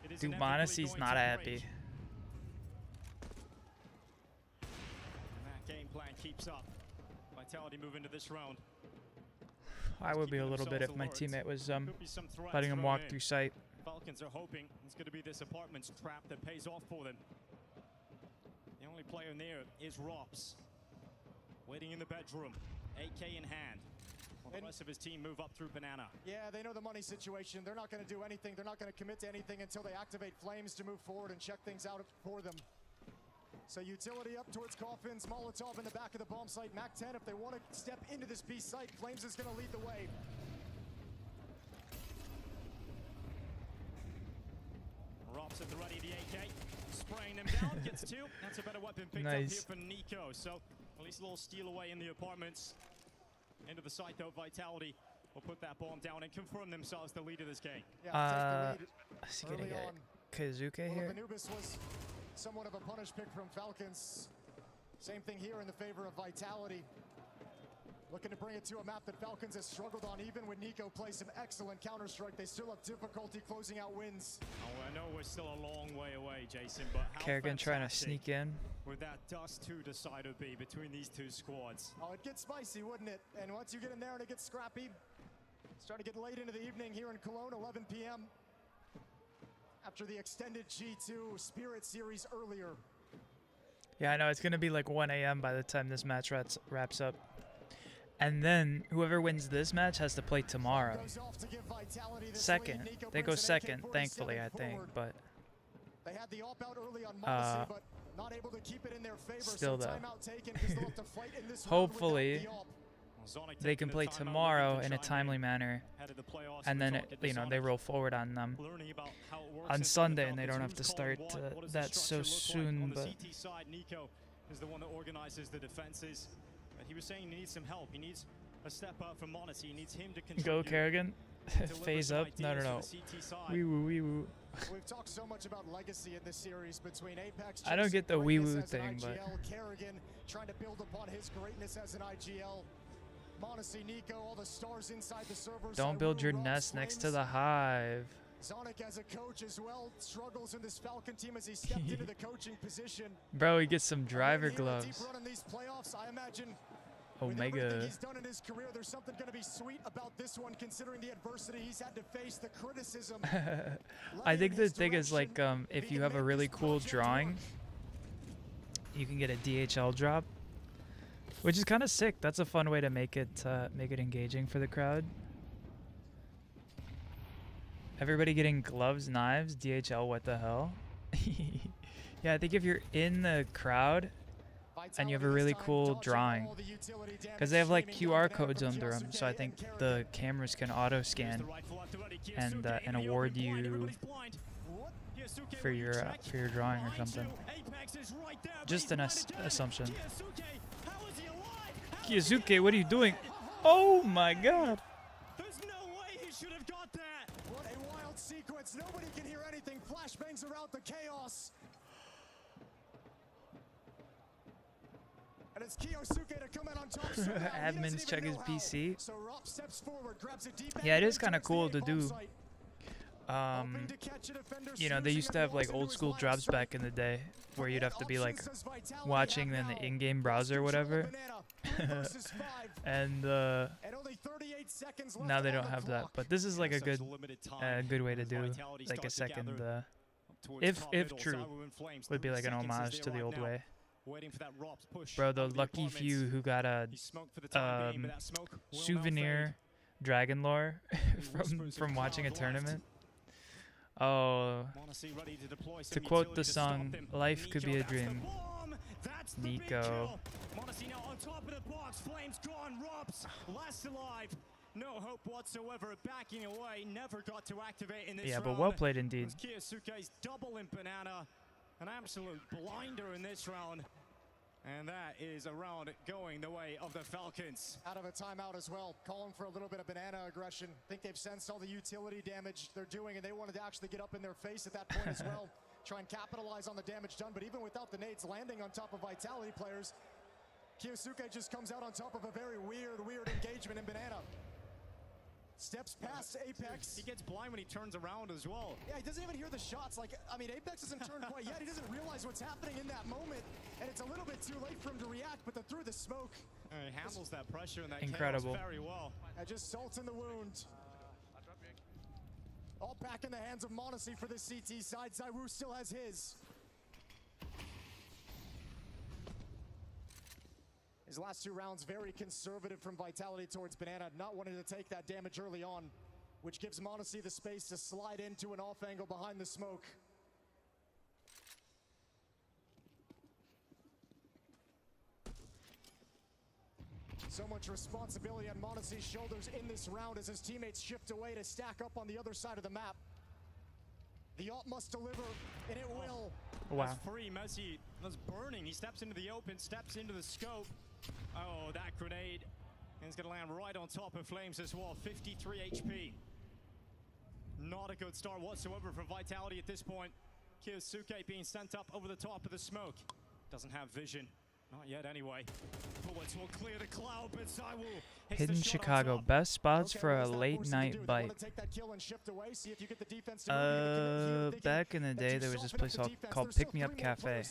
it is. Dude, Monacy's not happy. And that game plan keeps up. Vitality move into this round. I would be a little bit if my teammate was letting him walk through sight. Falcons are hoping it's going to be this apartments trap that pays off for them. The only player in there is Rops, waiting in the bedroom, AK in hand. While the rest of his team move up through Banana. Yeah, they know the money situation. They're not going to do anything. They're not going to commit to anything until they activate Flames to move forward and check things out for them. So utility up towards Coffins, Molotov in the back of the bomb site. Mac 10, if they want to step into this B site, Flames is going to lead the way. Rops at the ready, the AK. Spraying them down, gets 2. That's a better weapon picked up here for Nico. So at least a little steal away in the apartments. Into the site though, Vitality will put that bomb down and confirm themselves the lead of this game. Yeah, is he gonna get Kazuke here? Anubis was somewhat of a punish pick from Falcons. Same thing here in the favor of Vitality. Looking to bring it to a map that Falcons has struggled on. Even when Nico plays some excellent Counter-Strike, they still have difficulty closing out wins. Oh, I know we're still a long way away, Jason, but how Kerrigan trying to sneak in. Would that Dust 2 decider be between these two squads? Oh, it gets spicy, wouldn't it? And once you get in there and it gets scrappy, it's starting to get late into the evening here in Cologne, 11 p.m. After the extended G2 Spirit series earlier. Yeah, I know. It's going to be like 1 a.m. by the time this match wraps up. And then whoever wins this match has to play tomorrow. Second. They go second, thankfully, I think. But they had the op out early on Monacy, but not able to keep it in their favor. Still though. Hopefully they can play tomorrow in a timely manner, and then they roll forward on them on Sunday, and they don't have to start that so soon. But Nico is the one that organizes the defenses. He was saying he needs some help. He needs a step up from Monacy. He needs him to contribute. Go Kerrigan. Phase up. No. Wee woo. We've talked so much about legacy in this series between Apex. I don't get the wee woo thing, but Kerrigan trying to build upon his greatness as an IGL. Monacy, Nico, all the stars inside the servers. Don't build your nest next to the hive. Sonic as a coach as well struggles in this Falcon team as he stepped into the coaching position. Bro, he gets some driver gloves. Deep run in these playoffs, I imagine. Omega. With everything he's done in his career, there's something going to be sweet about this one, considering the adversity he's had to face, the criticism. I think the thing is, like, if you have a really cool drawing, you can get a DHL drop, which is kind of sick. That's a fun way to make it engaging for the crowd. Everybody getting gloves, knives, DHL. What the hell? Yeah, I think if you're in the crowd and you have a really cool drawing, because they have like QR codes under them, so I think the cameras can auto scan and award you for your drawing or something. Just an assumption. Kiyosuke, what are you doing? Oh my god! There's no way he should have got that. What a wild sequence! Nobody can hear anything. Flashbangs around the chaos. And it's Kiyosuke to come out on top. Admins check his PC. So Rob steps forward, grabs a deep yeah, it is kind of cool to do. They used to have like old school drops back in the day where you'd have to be like watching in the in-game browser or whatever. And now they don't have that. But this is like a good way to do like a second, if true, would be like an homage to the old way. Bro, the lucky few who got a souvenir dragon lore from watching a tournament. Oh, to quote the song, life could be a dream. Nico. Monacy now on top of the box. Flames gone. Robs last alive. No hope whatsoever. Backing away. Never got to activate in this round. But well played indeed. Kiyosuke's double in banana. An absolute blinder in this round. And that is a round going the way of the Falcons. Out of a timeout as well, calling for a little bit of banana aggression. Think they've sensed all the utility damage they're doing, and they wanted to actually get up in their face at that point as well. Try and capitalize on the damage done, but even without the nades landing on top of Vitality players, Kiyosuke just comes out on top of a very weird engagement in banana. Steps past Apex. He gets blind when he turns around as well. Yeah, he doesn't even hear the shots. Like, I mean, Apex hasn't turned quite yet. He doesn't realize what's happening in that moment. And it's a little bit too late for him to react, but through the smoke. He handles that pressure and that incredible chaos very well. Just salt in the wound. All back in the hands of Monacy for the CT side. Zaiwu still has his. His last two rounds very conservative from Vitality towards Banana, not wanting to take that damage early on, which gives Monacy the space to slide into an off angle behind the smoke. So much responsibility on Monacy's shoulders in this round as his teammates shift away to stack up on the other side of the map. The ult must deliver, and it will. Wow. That's free. Messi was burning. He steps into the open, steps into the scope. Oh, that grenade. And it's going to land right on top of Flames as well. 53 HP. Not a good start whatsoever for Vitality at this point. Kiyosuke being sent up over the top of the smoke. Doesn't have vision. Not yet anyway. Bullets will clear the cloud, but Zaiwu hits Hidden the shot Chicago, best spots for a late night bite. Back in the day, there was this place called Pick Me Up Cafe,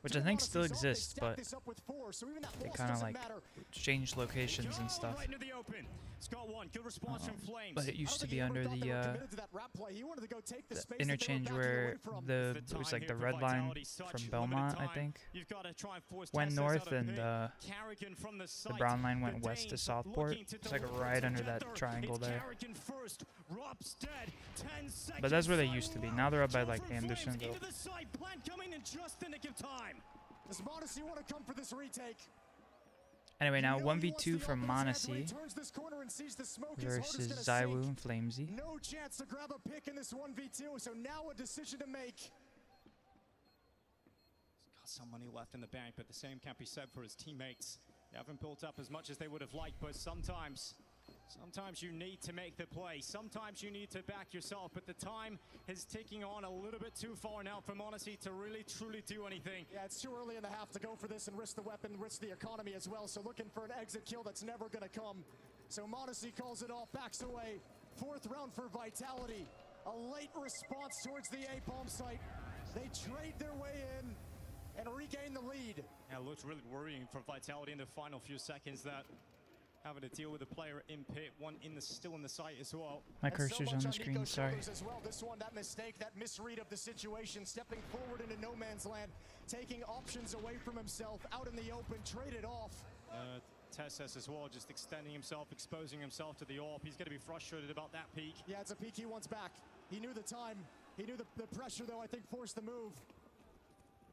which I think still exists, but they kind of like changed locations and stuff. Right into the open. Scott one, good response from Flames. But it used to be under the interchange where it was like the red line from Belmont, I think, went north, and the brown line went west to Southport. It's like right under that triangle there. But that's where they used to be. Now they're up by like Andersonville. Does Monacy want to come for this retake? Anyway, now 1v2 from Monacy versus Zaiwu and Flamesy. No chance to grab a pick in this 1v2, so now a decision to make. He's got some money left in the bank, but the same can't be said for his teammates. They haven't built up as much as they would have liked, but sometimes you need to make the play. Sometimes you need to back yourself, but the time is ticking on a little bit too far now for Monacy to really, truly do anything. Yeah, it's too early in the half to go for this and risk the weapon, risk the economy as well. So looking for an exit kill that's never going to come. So Monacy calls it off, backs away. 4th round for Vitality. A late response towards the A bomb site. They trade their way in and regain the lead. Yeah, it looks really worrying for Vitality in the final few seconds, that having to deal with a player in pit, one still in the site as well. My cursor's on the screen, sorry. As well. This one, that mistake, that misread of the situation, stepping forward into no man's land, taking options away from himself, out in the open, traded off. Tesses as well, just extending himself, exposing himself to the AWP. He's going to be frustrated about that peak. Yeah, it's a peak he wants back. He knew the time. He knew the pressure, though, I think, forced the move.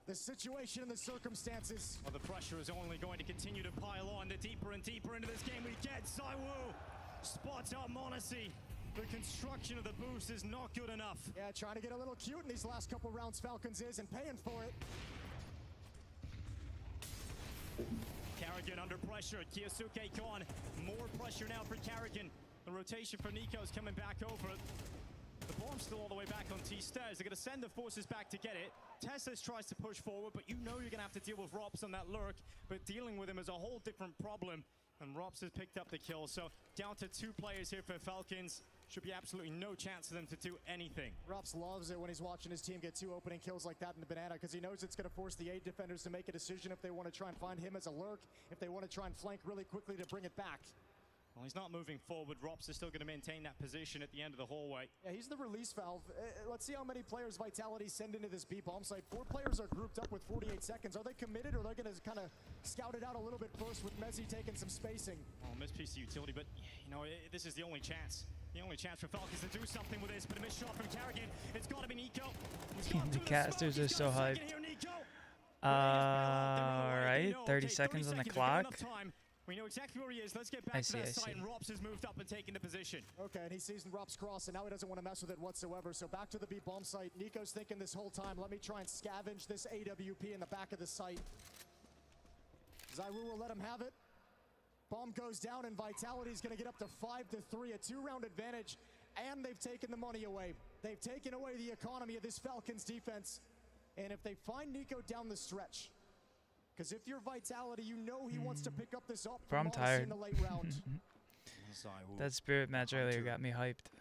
The situation and the circumstances. Well, the pressure is only going to continue to pile on. The deeper and deeper into this game we get. Zaiwu spots out Monacy. The construction of the boost is not good enough. Yeah, trying to get a little cute in these last couple rounds, Falcons is, and paying for it. Carrigan under pressure. Kyosuke gone. More pressure now for Carrigan. The rotation for Nico's coming back over. The bomb's still all the way back on T-Stairs. They're going to send the forces back to get it. Teslas tries to push forward, but you know you're going to have to deal with Rops on that lurk. But dealing with him is a whole different problem. And Rops has picked up the kill. So down to 2 players here for Falcons. Should be absolutely no chance for them to do anything. Rops loves it when he's watching his team get 2 opening kills like that in the banana, because he knows it's going to force the A defenders to make a decision if they want to try and find him as a lurk, if they want to try and flank really quickly to bring it back. Well, he's not moving forward. Rops is still going to maintain that position at the end of the hallway. Yeah, he's the release valve. Let's see how many players Vitality send into this B bomb site. 4 players are grouped up with 48 seconds. Are they committed, or are they going to kind of scout it out a little bit first with Messi taking some spacing? Oh, missed piece of utility, but you know, this is the only chance. The only chance for Falcons to do something with this, but a missed shot from Carrigan. It's got to be Nico. The casters are so hyped. Alright, 30 seconds on the clock. We know exactly where he is. Let's get back to that site, and Rops has moved up and taken the position. Okay, and he sees Rops cross, and now he doesn't want to mess with it whatsoever. So back to the B bomb site. Nico's thinking this whole time, let me try and scavenge this AWP in the back of the site. Zaiwu will let him have it. Bomb goes down, and Vitality's going to get up to 5-3, a 2-round advantage, and they've taken the money away. They've taken away the economy of this Falcons defense. And if they find Nico down the stretch, because if you're Vitality, you know he wants to pick up this up I'm tired. in the late round. That Spirit match earlier got me hyped.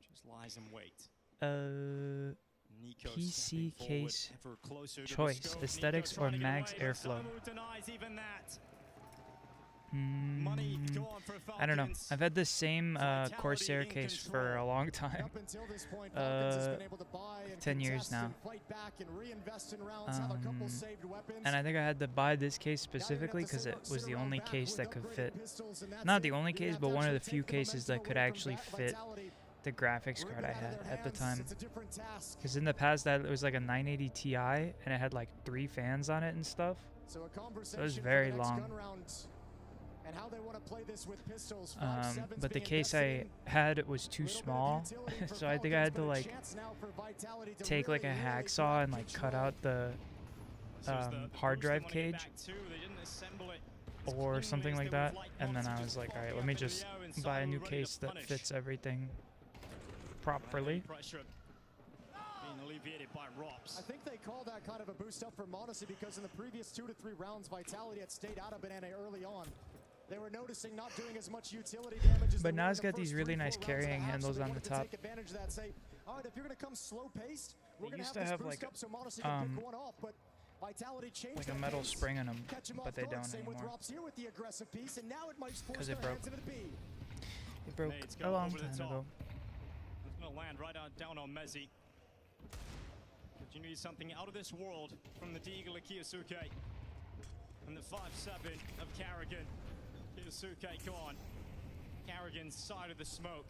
Just lies in wait. PC case choice, aesthetics or max airflow. I don't know. I've had the same Corsair case for a long time. 10 years now. And I think I had to buy this case specifically because it was the only case that could fit. Not the only case, but one of the few cases that could actually fit the graphics card I had at the time. Because in the past, it was like a 980 Ti, and it had like 3 fans on it and stuff. So it was very long. And how they want to play this with pistols. But the case I had was too small, so I think I had to like take like a hacksaw and like cut out the hard drive cage or something like that, and then I was like, all right, let me just buy a new case that fits everything properly. I think they call that kind of a boost up for Monacy because in the previous 2 to 3 rounds, Vitality had stayed out of Banana early on. They were noticing not doing as much utility damage as but now it's got these really nice carrying handles on the top. Take advantage of that, say, all right, if you're going to come slow paced, we're going to have like up so Monacy can pick one off, but Vitality changed like a their metal pace. spring in them, Catch him but off they guard. don't Same with anymore. Rops here with the aggressive piece, and now it might force 'Cause their it broke. hands into the B. It broke Nades a go long over the time top. ago. It's going to land right down on Mezzi. But you need something out of this world from the Deagle of Kiyosuke. And the 5-7 of Carrigan. Kiyosuke gone. Carrigan's side of the smoke.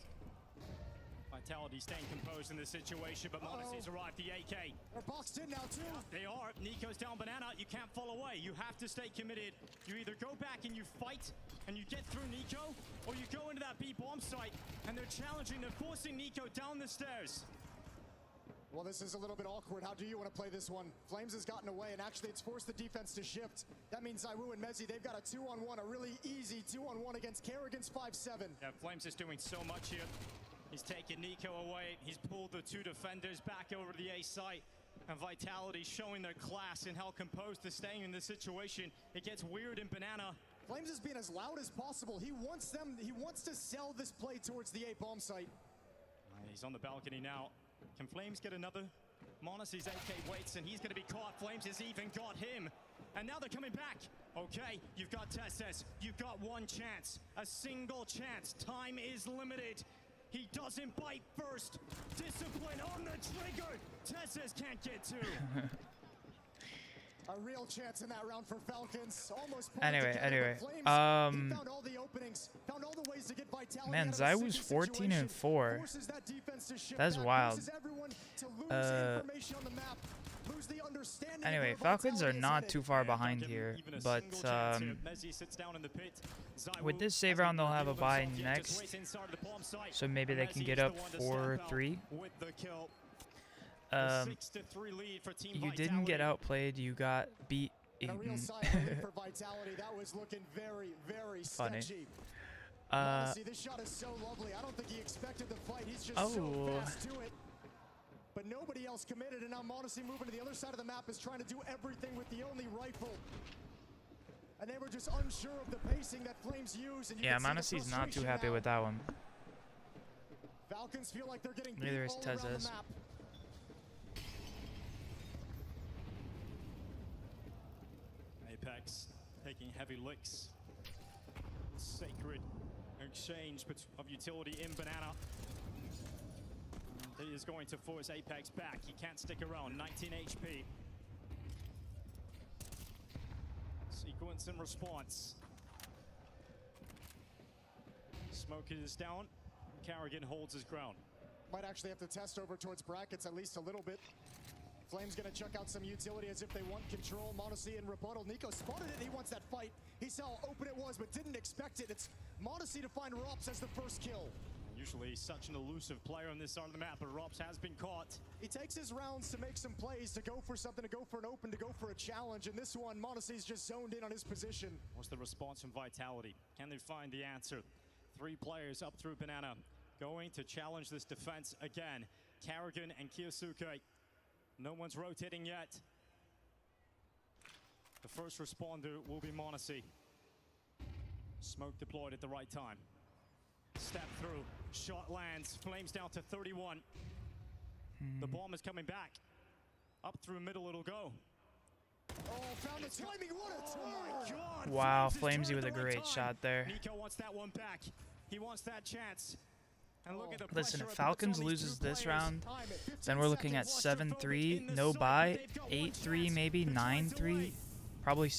Vitality staying composed in this situation, but Monacy's arrived. The AK. They're boxed in now, too. They are. Nico's down banana. You can't fall away. You have to stay committed. You either go back and you fight and you get through Nico, or you go into that B bomb site and they're challenging, they're forcing Nico down the stairs. Well, this is a little bit awkward. How do you want to play this one? Flames has gotten away, and actually it's forced the defense to shift. That means Zaiwu and Mezzi, they've got a 2-on-1, a really easy 2-on-1 against Kerrigan's 5-7. Yeah, Flames is doing so much here. He's taken Nico away. He's pulled the two defenders back over to the A site. And Vitality showing their class and how composed they're staying in this situation. It gets weird in Banana. Flames is being as loud as possible. He wants to sell this play towards the A bomb site. He's on the balcony now. Can Flames get another? Monacy's AK waits and he's going to be caught. Flames has even got him. And now they're coming back. Okay, you've got Tesses. You've got one chance. A single chance. Time is limited. He doesn't bite first. Discipline on the trigger. Tesses can't get two. A real chance in that round for Falcons. Almost Anyway, he found all the openings, found all the ways to get Vitality. Man, Zaiwu's 14-4. Forces that defense to shift That's back, wild. forces everyone to lose information on the map, lose the understanding of Anyway, where Falcons are Vitality is not headed. too far behind here, but with this save round they'll have a bye next, so maybe they can get up 4-3. You didn't get outplayed, you got beat. And a real sigh of relief for Vitality. That was looking very, very Funny. sketchy. Honestly, this shot is so lovely. I don't think he expected the fight. He's just so fast to it. But nobody else committed, and now Monacy moving to the other side of the map is trying to do everything with the only rifle. And they were just unsure of the pacing that Flames use. And Yeah, Monacy's not too happy with that one. Falcons feel like they're getting Neither beat is all around the Tezes. map. Apex taking heavy licks. Sacred exchange of utility in Banana. He is going to force Apex back. He can't stick around. 19 HP. Sequence and response. Smoke is down. Carrigan holds his ground. Might actually have to test over towards brackets at least a little bit. Flames gonna check out some utility as if they want control. Monacy in rebuttal. Nico spotted it. He wants that fight. He saw how open it was, but didn't expect it. It's Monacy to find Rops as the first kill. Usually such an elusive player on this side of the map, but Rops has been caught. He takes his rounds to make some plays, to go for something, to go for an open, to go for a challenge. And this one, Monacy's just zoned in on his position. What's the response from Vitality? Can they find the answer? 3 players up through Banana going to challenge this defense again. Carrigan and Kiyosuke. No one's rotating yet. The first responder will be Monacy. Smoke deployed at the right time. Step through, shot lands, Flames down to 31. The bomb is coming back. Up through middle it'll go. Oh, found the timing, what a turn! Oh my God! Wow, Flames is Flamesy with a turning at the great right time. shot there. Nico wants that one back. He wants that chance. And look at the Listen, pressure if it puts Falcons on these loses two this players. round, then we're looking at 7-3, no bye, 8-3 maybe, 9-3, probably.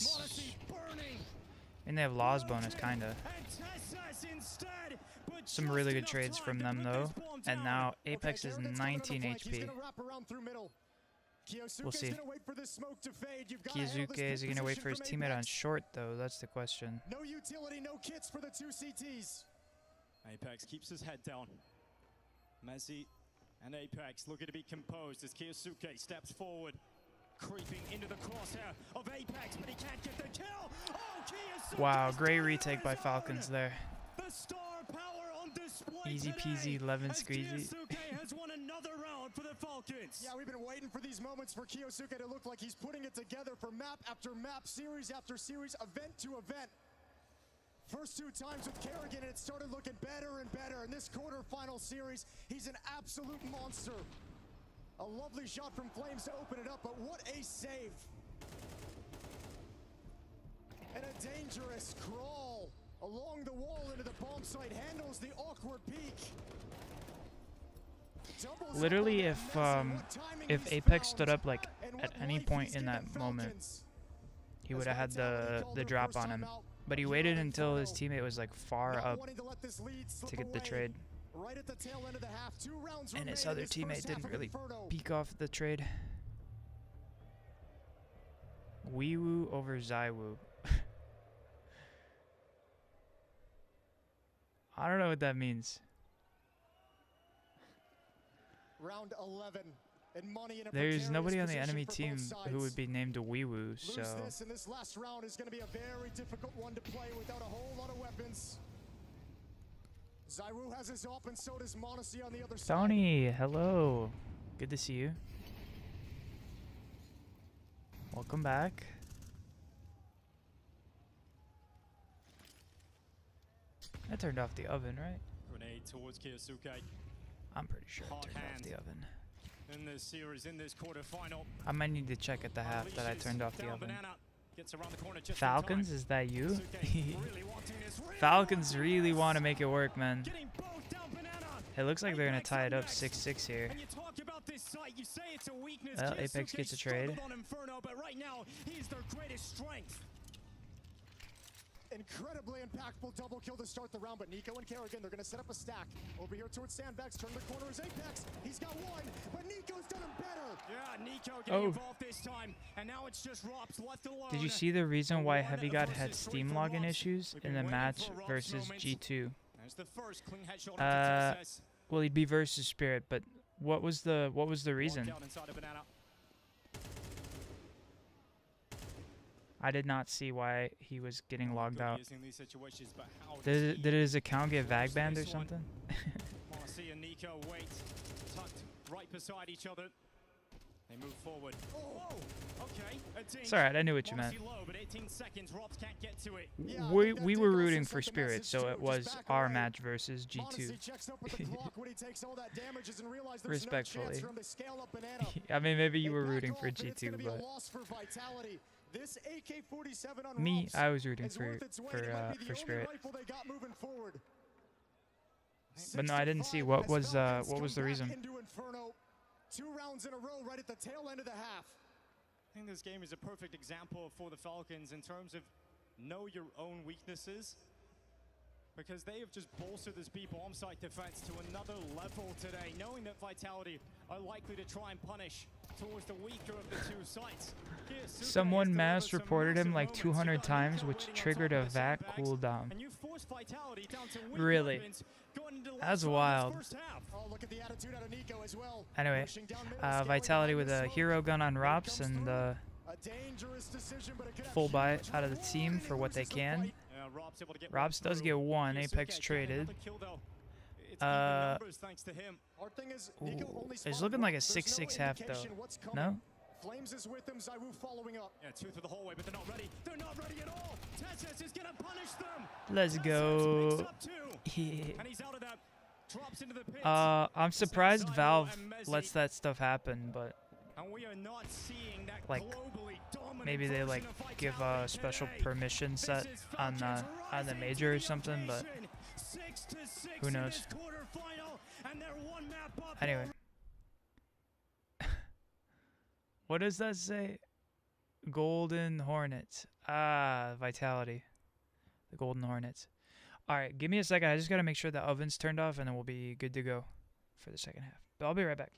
And they have Law's bonus, kinda. Some really good trades from them though, and now Apex is 19 HP. We'll see. Kiyosuke, is he gonna wait for his teammate on short though? That's the question. No utility, no kits for the 2 CTs. Apex keeps his head down. Mezzi and Apex looking to be composed as Kiyosuke steps forward, creeping into the crosshair of Apex, but he can't get the kill. Oh, Kiyosuke! Wow, great retake by Falcons there. The star power on display Easy today peasy, lemon as squeezy. Kiyosuke has won another round for the Falcons. Yeah, we've been waiting for these moments for Kiyosuke to look like he's putting it together for map after map, series after series, event to event. First 2 times with Kerrigan, and it started looking better and better. In this quarterfinal series, he's an absolute monster. A lovely shot from Flames to open it up, but what a save. And a dangerous crawl along the wall into the bomb site, handles the awkward peak. Literally, if Apex stood up like at any point in that moment, he would have had the drop on him. But he waited until his teammate was like far up to get the trade. And his other teammate didn't really peek off the trade. Weewoo over Zywoo. I don't know what that means. Round 11 and money in a There's nobody on the position enemy for team both who would sides. be named a Weewoo, so Lose this, and this last round is going to be a very difficult one to play without a whole lot of weapons. Zywoo has his op, and so does Monacy on the other side. Tony, hello. Good to see you. Welcome back. I turned off the oven, right? Grenade towards Kiyosuke. I'm pretty sure I Hard turned off hand. the oven. In this series, in this quarterfinal. I might need to check at the half that I turned off the Down oven. Banana. Gets around the corner just in Falcons, time. is that you? Kiyosuke really wanting this, really Falcons really want to make it work, man. getting both down Banana. It looks like they're going to Apex tie it up next. 6-6 here. And you talk about this site, you say it's a weakness. Well, Apex Kiyosuke gets a trade. struggled on Inferno, but right now, he's their greatest strength. Incredibly impactful double kill to start the round, but Nico and Kerrigan, they're going to set up a stack. Over here towards Sandbags, turn the corner is Apex. He's got one, but Nico's done him better. Yeah, Nico getting involved this time, and now it's just Robs left alone. Did you see the reason why Heavy God had versus Steam three for login Robs. issues We've in been the waiting match for Robs' versus moment. G2? There's the first clean headshot onto TSS. Well, he'd be versus Spirit, but what was the reason? Walk out inside of Banana. I did not see why he was getting logged Good out. using these situations, but how Did his account get VAG banned or this one. something? Marcy and Nico wait, tucked right beside each other. They move forward. Oh, okay. It's alright, I knew what you meant. Low, but 18 seconds, Robs can't get to it. Yeah, I We think that we did were also rooting send for the Spirit, message so to it just was back our away. match versus G2. Monacy checks up with the clock when he takes all that damages and realizes there's no chance Respectfully. for him to scale up Banana. I mean, maybe you They were back rooting off, for and it's gonna G2, be a but loss for Vitality. This AK-47 on me, Robs I was rooting is for worth its weight. It might be the for only Spirit. rifle they got moving forward. But no, I didn't see 6-5 what as was Falcons what was come the back reason. into Inferno. 2 rounds in a row right at the tail end of the half. I think this game is a perfect example for the Falcons in terms of know your own weaknesses. Because they have just bolstered this B bomb site defense to another level today, knowing that Vitality are likely to try and punish towards the weaker of the two sites. Kiyosuke Someone has mass delivered some reported him massive like moments. You 200 got times, Nico which winning on triggered top a of the VAC sandbags, cooldown. and you forced Vitality down to weak Really? weapons going into the last That's round of wild. this first half. Oh, look at the attitude out of Nico as well. Anyway, Pushing down middle, scaling Vitality behind with the a smoke. hero gun on Here Rops comes and through. A dangerous decision, but it could have full buy huge out of the reward, team and he for what they loses the can. fight. Yeah, Rob's able to get Robs one does through. get one, Kiyosuke Apex getting traded. another kill, though. It's even numbers thanks to him. Hard thing is, Nico Ooh, only it's spotted looking like a one. There's no 6-6 half though. indication what's coming. No? Flames is with him, Zywoo following up. Yeah, 2 through the hallway, but they're not ready. They're not ready at all. TSS is gonna punish them. Let's TSS go. picks up 2, and he's out of that. Drops into the pit. I'm surprised Zywoo Valve and Messi. lets that stuff happen, but And we are not seeing that like, globally dominant maybe they version like of give a Vitality special today. permission This set is on Falcons the rising major to or the something, but occasion. 6-6 who in knows? this quarterfinal, and they're one map up Anyway. What does that say? Golden Hornets. Ah, Vitality. The Golden Hornets. Alright, give me a second. I just gotta make sure the oven's turned off and then we'll be good to go for the second half. But I'll be right back.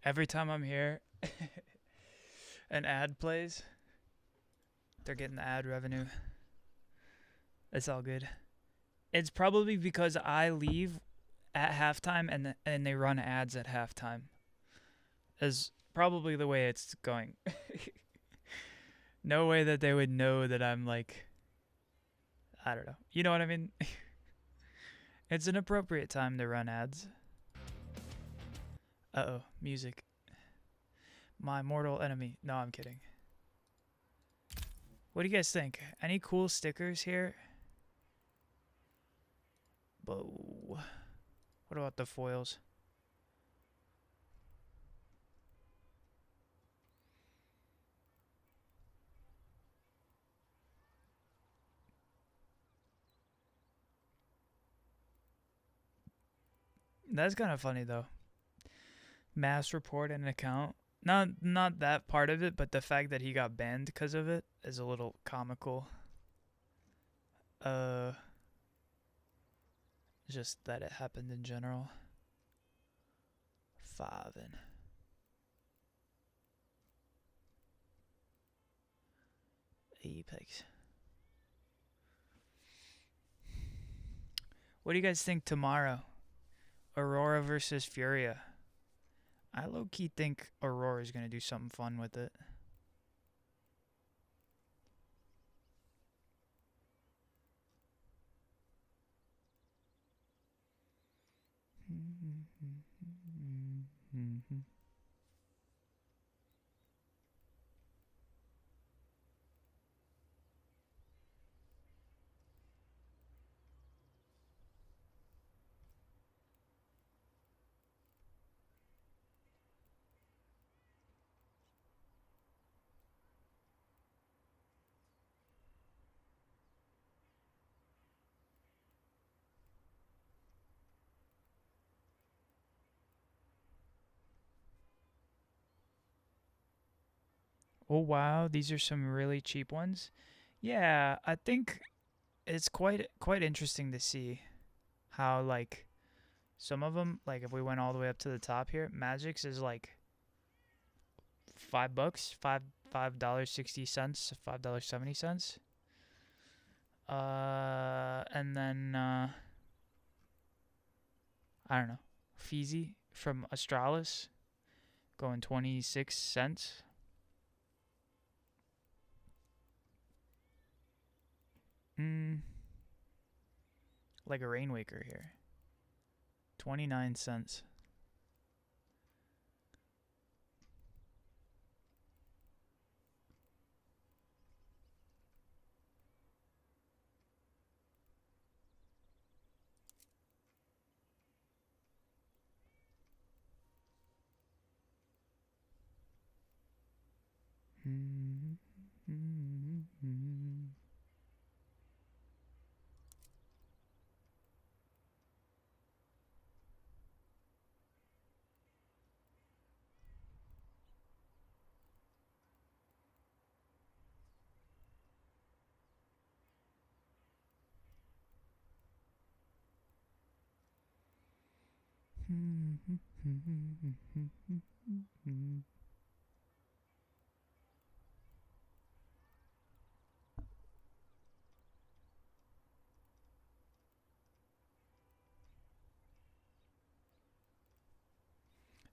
Every time I'm here, an ad plays. They're getting the ad revenue. It's all good. It's probably because I leave at halftime and they run ads at halftime. Is probably the way it's going. No way that they would know that I'm like, I don't know. You know what I mean? It's an appropriate time to run ads. Uh-oh, music. My mortal enemy. No, I'm kidding. What do you guys think? Any cool stickers here? Whoa. What about the foils? That's kind of funny though. Mass report an account. Not that part of it, but the fact that he got banned because of it is a little comical. Just that it happened in general. Favin. Apex. What do you guys think tomorrow? Aurora versus Furia. I low-key think Aurora's going to do something fun with it. Oh wow, these are some really cheap ones. Yeah, I think it's quite interesting to see how like some of them, like if we went all the way up to the top here, Magic's is like $5, $5.60, $5.70. And then I don't know, Feezy from Astralis going 26 cents. Like a Rainwaker here. 29 cents.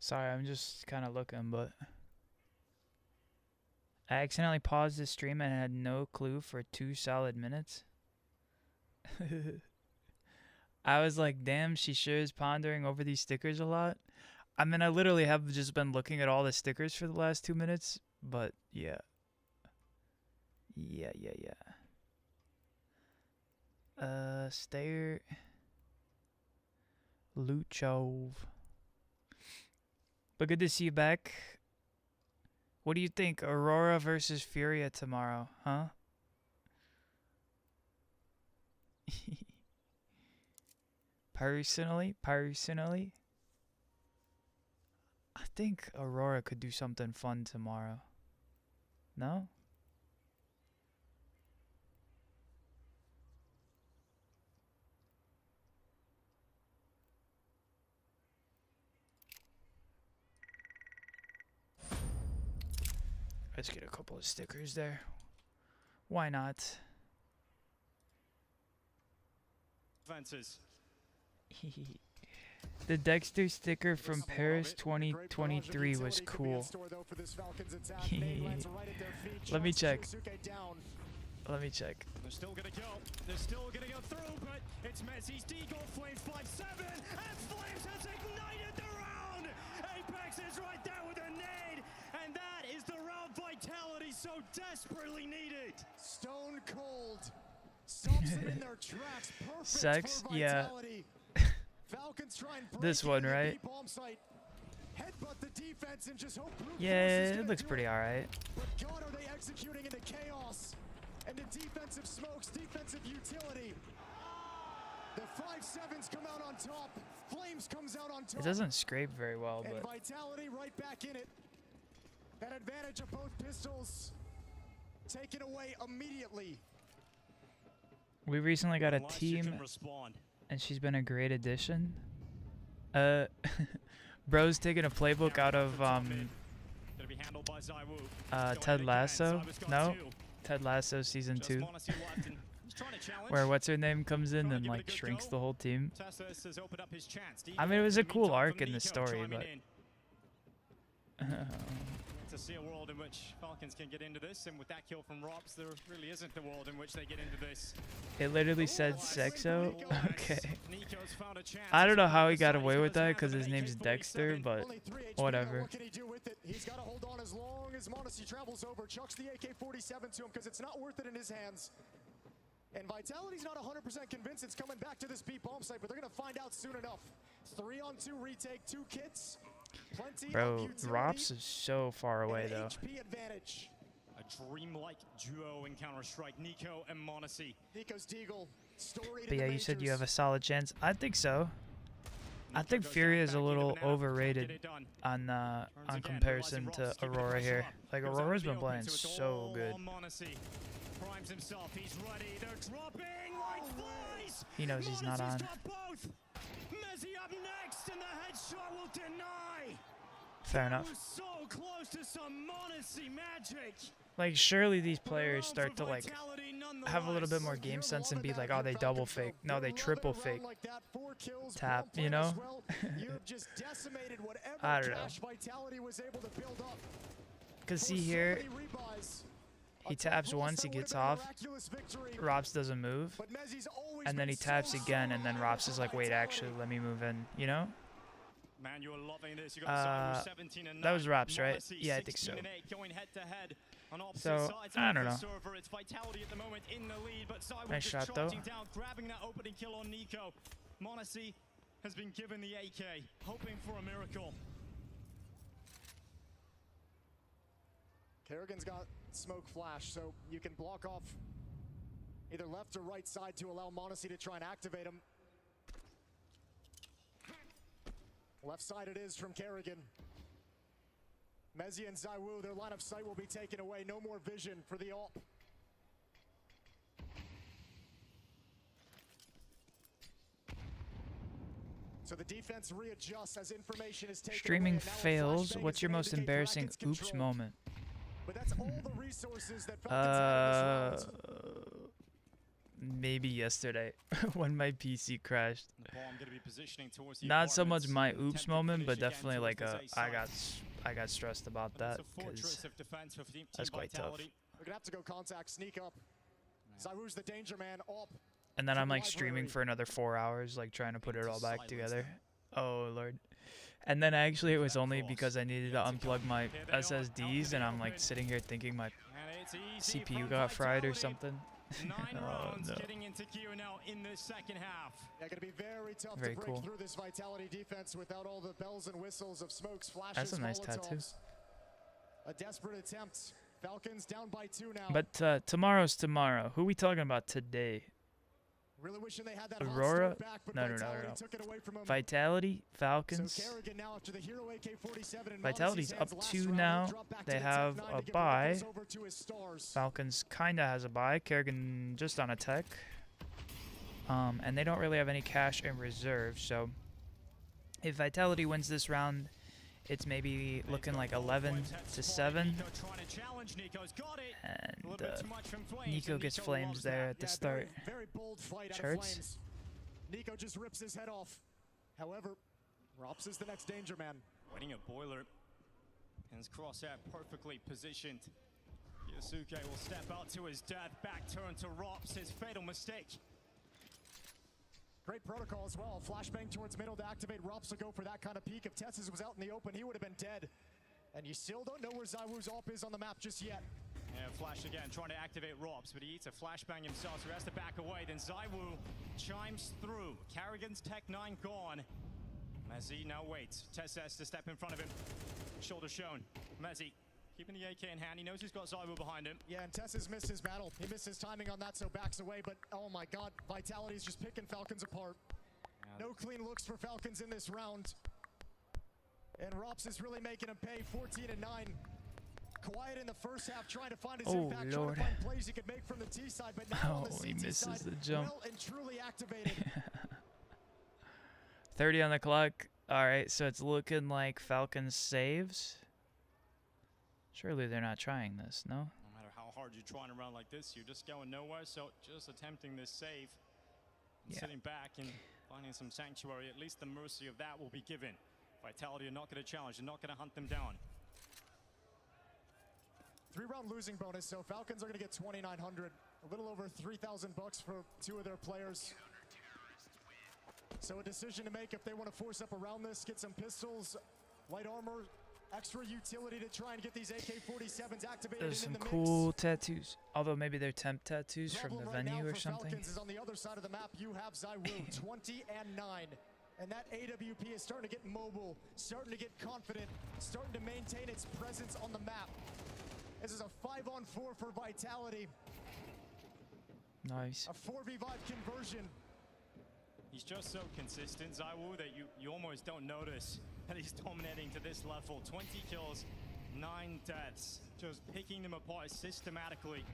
Sorry, I'm just kind of looking, but I accidentally paused the stream and had no clue for 2 solid minutes. I was like, damn, she sure is pondering over these stickers a lot. I mean, I literally have just been looking at all the stickers for the last 2 minutes, but yeah. Yeah. Stayer. Luchov. But good to see you back. What do you think? Aurora versus Furia tomorrow, huh? Personally, I think Aurora could do something fun tomorrow. No? Let's get a couple of stickers there. Why not? Fences. The Dexter sticker from Paris 2023 was cool. Let me check. Let me check. They're still gonna go. They're still gonna go through, but it's Messi's D-goal. Flames 5-7, and Flames has ignited the round. Apex is right there with a nade, and that is the round vitality so desperately needed. Stone cold. Stops them in their tracks. Perfect Sex, for yeah. vitality. Falcons try and break This one, into the right? B-bomb site. Headbutt the defense and just hope Blue Yeah, Force is it gonna looks do pretty it. alright. But God, are they executing into chaos? And the defensive smokes, defensive utility. The 5-7s come out on top. Flames comes out on top. It doesn't scrape very well, And but vitality right back in it. That advantage of both pistols taken away immediately. we recently got a Unless you team, can respond. and she's been a great addition. Bro's taking a playbook out of Gonna be handled by Zaiwu. Ted Lasso. No, Ted Lasso season 2, where what's her name comes in and like shrinks the whole team. I mean, it was a cool arc in the story, but to see a world in which Falcons can get into this, and with that kill from Robs, there really isn't the world in which they get into this. it literally said Sexo. Okay. Nico's found a chance. I don't know how he got away with that because his name's Dexter, but Only 3 HP. whatever. What can he do with it? He's got to hold on as long as Monacy travels over. Chucks the AK-47 to him because it's not worth it in his hands. And Vitality's not 100% convinced it's coming back to this B bomb site, but they're going to find out soon enough. 3-on-2 retake, 2 kits. Plenty Bro, of utility, Rops is so far away and an though. HP advantage. A dreamlike duo in Counter-Strike, Nico and Monacy. Nico's Deagle, storied But in yeah, the you said you majors. have a solid chance. I think so. I Nico think goes Fury down is a back into little the net. Get overrated it done. on Turns again, comparison realizing to Robs keeping the Aurora pressure here. up. Like Goes out Aurora's in the been open, playing so it's so all good. on Monacy. Primes himself, he's ready. They're dropping like flies. He knows he's not Monacy's on. got both. Messi up next, and the headshot will deny. Fair That enough. was so close to some Monacy magic. Like surely these But players around start for to like Vitality have a little bit nonetheless. more game sense and be like, oh, they double fake. No, they triple fake. Tap, Tap, you know? You've just decimated whatever I don't know. cash Vitality was able to build up. Cause For see so here, many rebuys, he a taps tough loss once, he that would've gets been a off. miraculous victory, Rops doesn't move, but Messi's always and then been he taps so again, and then hard Rops for is like, wait, Vitality. actually, let me move in. You know? Man, you are loving this. You got Zaiwu 17 and that was 9, Rops, right? Monacy Yeah, I think so. 16 and 8, going head to head on opposite So, sides I of don't the know. server. It's Vitality at the moment in the lead, but Zaiwu Nice just shot, though. charging down, grabbing that opening kill on Nico. Monacy has been given the AK, hoping for a miracle. Kerrigan's got smoke flash, so you can block off either left or right side to allow Monacy to try and activate him. Left side it is from Kerrigan. Messi and Zaiwu, their line of sight will be taken away. No more vision for the AWP. So the defense readjusts as information is taken Streaming away, and now a fails. flashbang What's is your gonna most indicate embarrassing Brackets oops control. moment? But that's all the resources that Falcons had in this round. Maybe yesterday when my PC crashed. The bomb gonna be positioning towards the Not so much apartments. my Attempt oops to moment, but finish again definitely towards like the a A side. I got stressed about But that it's a fortress because of defense for Team that's quite tough. Vitality. We're gonna have to go contact, sneak up. Zaiwu's the danger man, AWP. and then from I'm like library. streaming for another 4 hours, like trying to put it Into all back silence together. now. Oh lord. And then actually it was That only cross. because I needed to Into unplug my Here they are, out SSDs, in the and I'm like open. sitting here thinking my And it's easy CPU from got fried or Vitality. something. 9 Oh, rounds no. getting into Q now in the second half. Yeah, gonna be very tough Very to break cool. through this Vitality defense without all the bells and whistles of smokes, flashes, That's a nice tattoo. Molotovs. A desperate attempt. Falcons down by 2 now. But tomorrow's tomorrow. Who we talking about today? really wishing they had that hot Aurora? start back, but No. Vitality took it away from him. Vitality, Falcons. So Kerrigan now after the hero AK-47 in Vitality's Monacy's up hands 2 last round, now. will drop back to They the have Tech 9 a to give bye. Falcons over to his stars. Falcons kinda has a bye. Kerrigan just on a tech. And they don't really have any cash in reserve, so if Vitality wins this round, it's maybe looking like 11-7, and Nico gets flames there at the start. Very bold fight out of Shirts. Flames. Nico just rips his head off. However, Rops is the next danger man. Winning a boiler. And his crosshair perfectly positioned. Yosuke will step out to his death. Back turn to Rops, his fatal mistake. Great protocol as well. Flashbang towards middle to activate. Rops will go for that kind of peek. If Tessis was out in the open, he would have been dead. And you still don't know where ZywOo's AWP is on the map just yet. Yeah, flash again, trying to activate Rops, but he eats a flashbang himself, so he has to back away. Then ZywOo chimes through. Carrigan's Tech 9 gone. Mezzi now waits. Tessis to step in front of him. Shoulder shown. Mezzi keeping the AK in hand. He knows he's got ZywOo behind him. Yeah, and Tessis missed his battle. He missed his timing on that, so backs away. But oh my God, Vitality's just picking Falcons apart. Yeah. No clean looks for Falcons in this round. And Rops is really making him pay. 14-9. Quiet in the first half, trying to find his impact, trying to find plays he could make from the T side, but now on the he CT misses side, the jump. well and truly activated. 30 on the clock. All right, so it's looking like Falcons saves. Surely they're not trying this, no? No matter how hard you're trying to run like this, you're just going nowhere, so just attempting this save. And sitting back and finding some sanctuary, at least the mercy of that will be given. Vitality are not going to challenge, they're not going to hunt them down. 3-round losing bonus, so Falcons are going to get 2,900, a little over $3,000 for 2 of their players. So a decision to make if they want to force up around this, get some pistols, light armor, extra utility to try and get these AK-47s activated. There's some cool tattoos, although maybe they're temp tattoos from the venue or something. Falcons is on the other side of the map. You have ZywOo, 20-9. And that AWP is starting to get mobile, starting to get confident, starting to maintain its presence on the map. This is a 5-on-4 for Vitality. Nice. A 4v5 conversion. He's just so consistent, ZywOo, that you almost don't notice that he's dominating to this level. 20 kills, 9 deaths, just picking them apart systematically.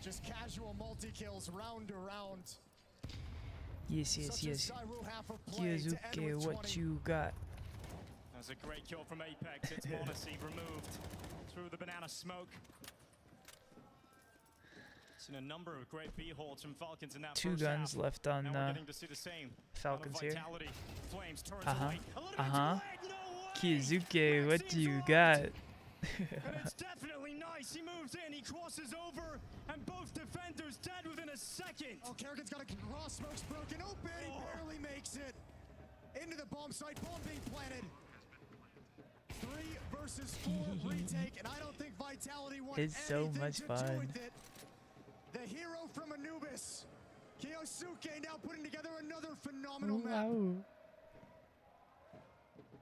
Just casual multi-kills round to round. Yes. Yosuke, what you got? That's a great kill from Apex. It's Monacy removed through the banana smoke. Seen a number of great B holds from Falcons in that 2 first guns half. left on Now we're getting to see the same. Falcons here. Flames turns away. A little bit too late. No way! Kizuke, what do you got? And it's definitely nice. He moves in, he crosses over, and both defenders dead within a second. Oh, Kerrigan's got a raw smoke's broken open. He barely makes it. Into the bomb site, bomb being planted. 3 versus 4 retake, and I don't think Vitality wants It's so much to fun. do with it. The hero from Anubis, Yosuke, now putting together another phenomenal map.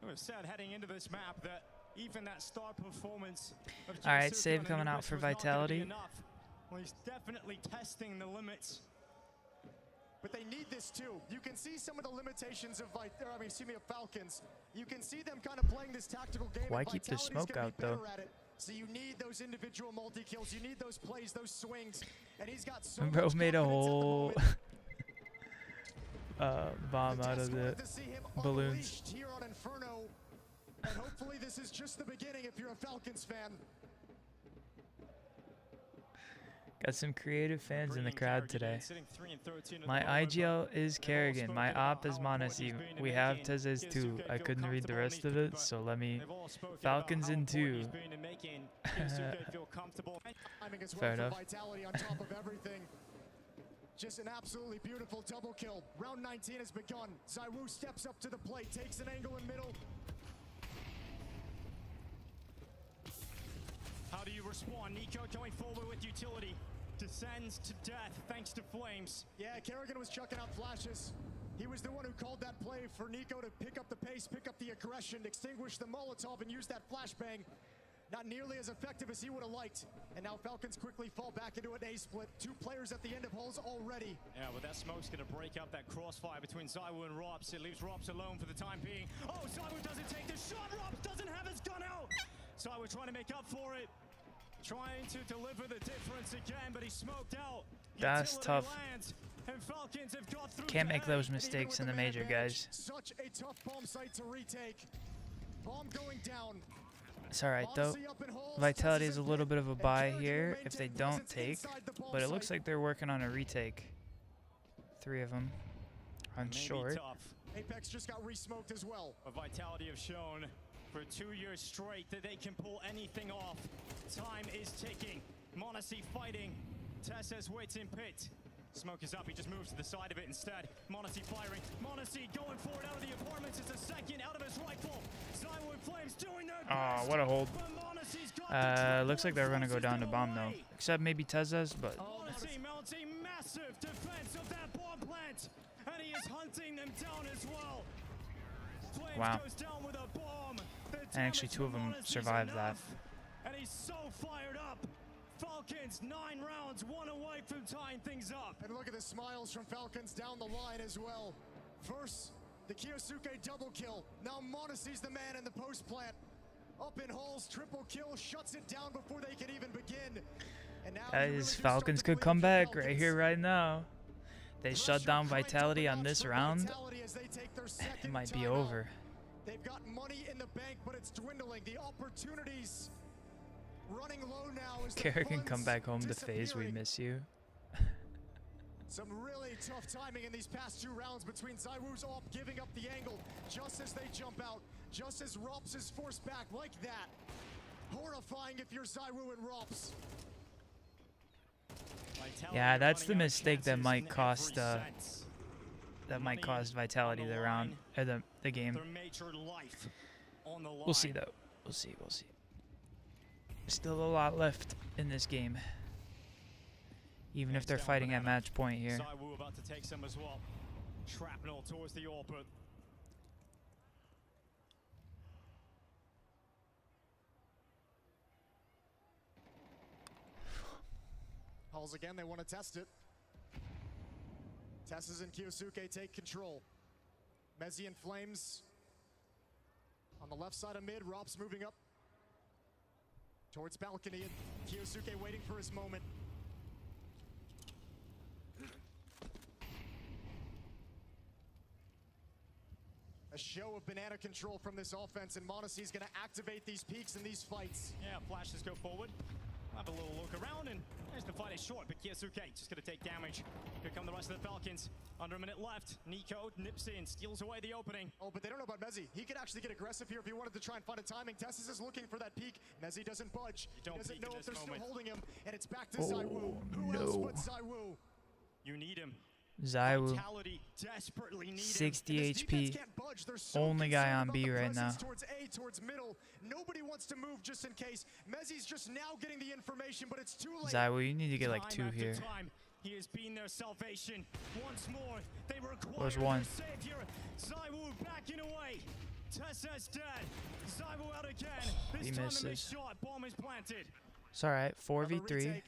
It was said heading into this map that even that star performance of All right, Yosuke save on coming out Anubis for was not gonna be Vitality. enough. Well, he's definitely testing the limits. But they need this too. You can see some of the limitations of Falcons. You can see them kind of playing this tactical game. Why and keep the Vitality's smoke gonna out, be better though? at it. So you need those individual multi-kills. You need those plays, those swings. And he's got so Bro much made a confidence at the whole moment. bomb out of the To see him balloons. unleashed here on Inferno. And hopefully this is just the beginning if you're a Falcons fan. Got some creative fans in the Bringing crowd Kerrigan in, today. sitting 3 and 13 at My the moment, IGL but is they've all Kerrigan. My spoken about op is how important he's Monacy. been in We have making Tezes too. Yosuke I feel couldn't read the comfortable rest in of his it, but so let me. they've all spoken Falcons about how in important he's 2. been in making Yosuke feel comfortable. Timing as well Fair for enough. Vitality on top of everything. Just an absolutely beautiful double kill. Round 19 has begun. ZywOo steps up to the plate, takes an angle in middle. How do you respond? Nico going forward with utility. Descends to death thanks to Flames. Yeah, Kerrigan was chucking out flashes. He was the one who called that play for Nico to pick up the pace, pick up the aggression, extinguish the Molotov, and use that flashbang. Not nearly as effective as he would have liked. And now Falcons quickly fall back into an A split. 2 players at the end of holes already. Yeah, but that smoke's going to break up that crossfire between ZywOo and Rops. It leaves Rops alone for the time being. Oh, ZywOo doesn't take the shot. Rops doesn't have his gun out. ZywOo trying to make up for it. Trying to deliver the difference again, but he's smoked out. That's Utility tough. lands, and Falcons have got through Can't to make A. those And even mistakes with in the man major, advantage, guys. Such a tough bomb site to retake. Bomb going down. It's alright though. Vitality is a little bit of a buy here if they don't take, but it looks like they're working on a retake. 3 of them on short. Apex just got re-smoked as well. But Vitality have shown for 2 years straight that they can pull anything off. Time is ticking. Monacy fighting. Tess's waits in pit. Smoke is up, he just moves to the side of it instead. Monacy firing. Monacy going forward out of the apartments. It's a second out of his rifle. Zywoo Flames doing their best. Oh, what a hold. Looks like they're going to go down to bomb though. Except maybe Tezza's, but... Monacy mounts a massive defense of that bomb plant. And he is hunting them down as well. Flames wow. goes down with a bomb. And actually 2 of them survived that. And he's so fired up. Falcons 9 rounds, 1 away from tying things up. And look at the smiles from Falcons down the line as well. First, the Kiyosuke double kill. Now Monacy's the man in the post plant. Up in holes, triple kill, shuts it down before they can even begin. And now guys, Falcons could come back right here, right now. They shut down Vitality on this round. It might be over. They've got money in the bank, but it's dwindling. The opportunities running low now. Kerrigan, come back home to FaZe. We miss you. Some really tough timing in these past 2 rounds between Zywoo's off giving up the angle just as they jump out, just as Rops is forced back like that. Horrifying if you're Zywoo and Rops. Yeah, that's the mistake that might cost Vitality the round or the game. We'll see though. We'll see. Still a lot left in this game. Even if they're fighting at match point here. Zywoo about to take some as well. Shrapnel towards the orbit. Halls again, they want to test it. Tesses and Kiyosuke take control. Mezzi and Flames on the left side of mid. Rops moving up towards balcony, and Kiyosuke waiting for his moment. A show of banana control from this offense, and Monacy's going to activate these peaks in these fights. Yeah, flashes go forward. Have a little look around, and there's the fight is short, but Kiyosuke just going to take damage. Here come the rest of the Falcons. Under a minute left. Nico nips in, steals away the opening. Oh, but they don't know about Mezzi. He could actually get aggressive here if he wanted to try and find a timing. Tessis is looking for that peak. Mezzi doesn't budge. He doesn't know if they're still holding him, and it's back to Zywoo. Who else but Zywoo? You need him. Zywoo, 60 HP, only guy on B right now. Towards A, towards middle. Nobody wants to move just in case. Mezzi's just now getting the information, but it's too late. Zywoo, you need to get like 2 here. He has been their salvation. Once more, they Where's 1? Savior. Zywoo backing away. Tessa's dead. Zywoo out again. This He time misses. shot. Bomb is planted. It's alright, 4v3.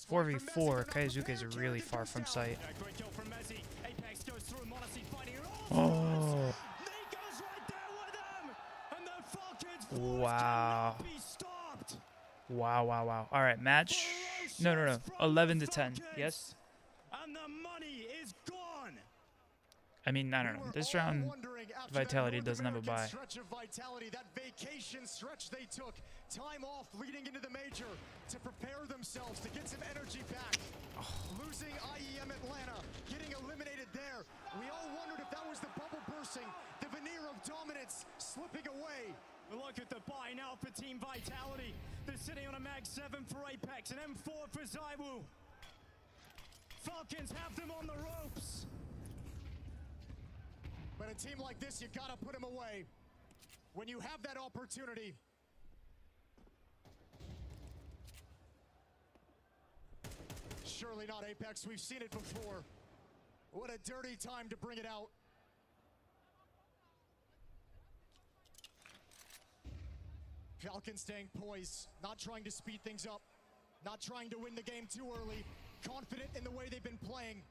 4v4, Kayazuka is really far from sight. Great kill from Mezzi. Apex goes through. Monacy fighting. Oh. Nico's right there with him. And the Falcons Wow. cannot be stopped. Wow. Alright, match. No. 11 to 10. Yes? And the money is gone. I mean, I don't know. This round, Vitality doesn't have a bye. Stretch of Vitality, that vacation stretch they took, time off leading into the major to prepare themselves to get some energy back. Losing IEM Atlanta, getting eliminated there. We all wondered if that was the bubble bursting, the veneer of dominance slipping away. Look at the buy now for Team Vitality. They're sitting on a mag 7 for Apex, an M4 for Zywoo. Falcons have them on the ropes. But a team like this, you gotta put them away. When you have that opportunity. Surely not Apex, we've seen it before. What a dirty time to bring it out. Falcons staying poised, not trying to speed things up, not trying to win the game too early, confident in the way they've been playing.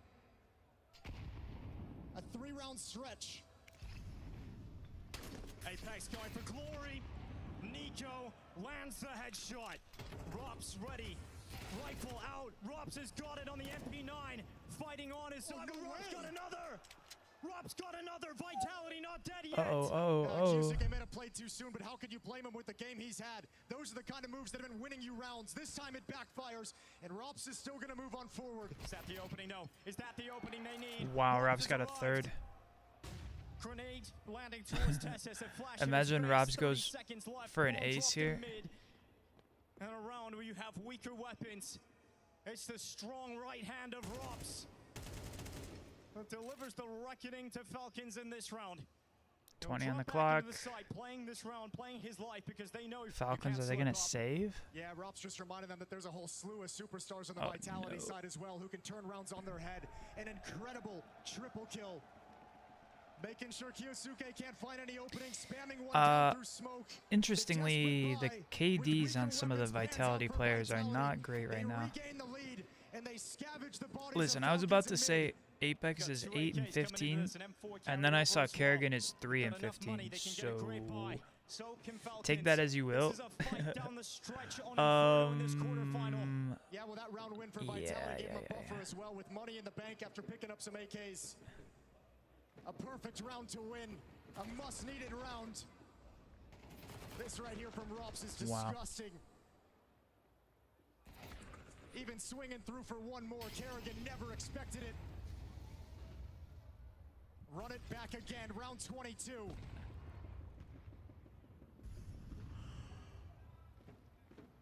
A 3-round stretch. Apex going for glory. Nico lands the headshot. Rops ready. Rifle out. Rops has got it on the MP9. Fighting on his side. Rops got another. Rob's got another. Vitality not dead yet. Kyusuke made a play too soon, but how could you blame him with the game he's had? Those are the kind of moves that have been winning you rounds. This time it backfires, and Robs is still going to move on forward. Is that the opening? No. Is that the opening they need? Wow, Rob's got a third. Grenade landing towards Tessus. Imagine Robs goes for an ace here. And a round where you have weaker weapons. It's the strong right hand of Robs that delivers the reckoning to Falcons in this round. 20 on the clock. Playing this round, playing his life because they know Falcons, are they going to save? Yeah, Rob's just reminded them that there's a whole slew of superstars on the Vitality side as well who can turn rounds on their head. An incredible triple kill. Making sure Kyosuke can't find any openings, spamming one down through smoke. Interestingly, the KDs on some of the Vitality players are not great right now. Listen, I was about to say Apex is 8 and 15, and then I saw Kerrigan is 3 and 15, so take that as you will. Yeah, well, that round win for Vitality gave him a buffer as well with money in the bank after picking up some AKs. A perfect round to win. A must-needed round. This right here from Robs is disgusting. Even swinging through for one more. Kerrigan never expected it. Run it back again. Round 22.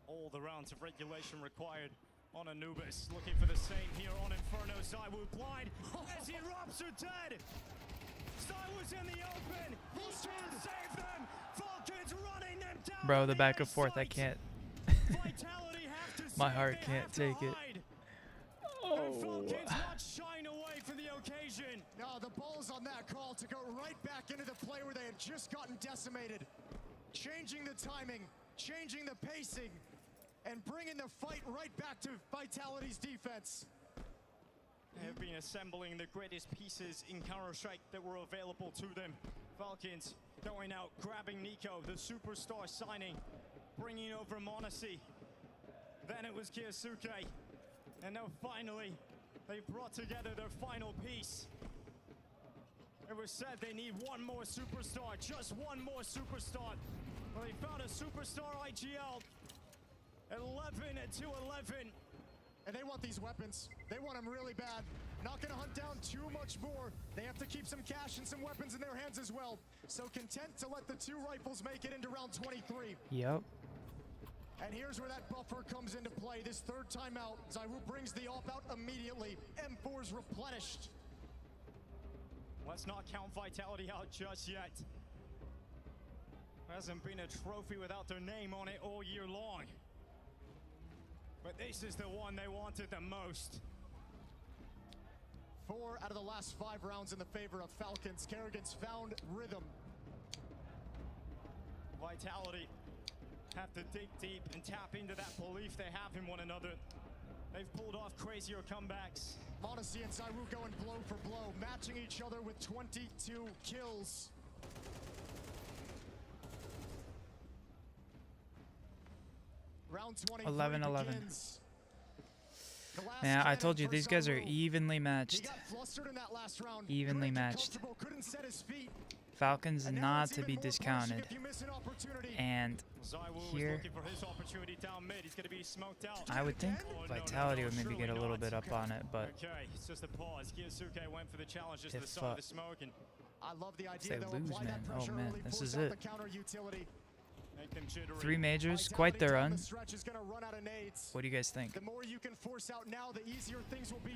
All the rounds of regulation required on Anubis. Looking for the same here on Inferno. Zywoo blind. As he Robs are dead. Zywoo's in the open. He's trying to save them. Falcons running them down. Bro, the back and forth, I can't. My heart can't take it. Falcons not shying away for the occasion. No, the ball's on that call to go right back into the play where they had just gotten decimated. Changing the timing, changing the pacing, and bringing the fight right back to Vitality's defense. They have been assembling the greatest pieces in Counter-Strike that were available to them. Falcons going out, grabbing Nico, the superstar signing, bringing over Monacy. Then it was Kyosuke. And now finally, they brought together their final piece. It was said they need one more superstar, just one more superstar. Well, they found a superstar IGL. 11-11. And they want these weapons. They want them really bad. Not going to hunt down too much more. They have to keep some cash and some weapons in their hands as well. So content to let the two rifles make it into round 23. Yep. And here's where that buffer comes into play. This third time out, Zywoo brings the AWP out immediately. M4's replenished. Let's not count Vitality out just yet. There hasn't been a trophy without their name on it all year long. But this is the one they wanted the most. 4 out of the last 5 rounds in the favor of Falcons. Kerrigan's found rhythm. Vitality have to dig deep and tap into that belief they have in one another. They've pulled off crazier comebacks. Monacy and Zywoo going blow for blow, matching each other with 22 kills. Round 23 begins. Yeah, I told you, these guys are evenly matched. Evenly matched. Falcons not to be discounted. And here, I would think Vitality would maybe get a little bit up on it, but if they lose, man, oh man, this is it. 3 majors, quite the run. What do you guys think?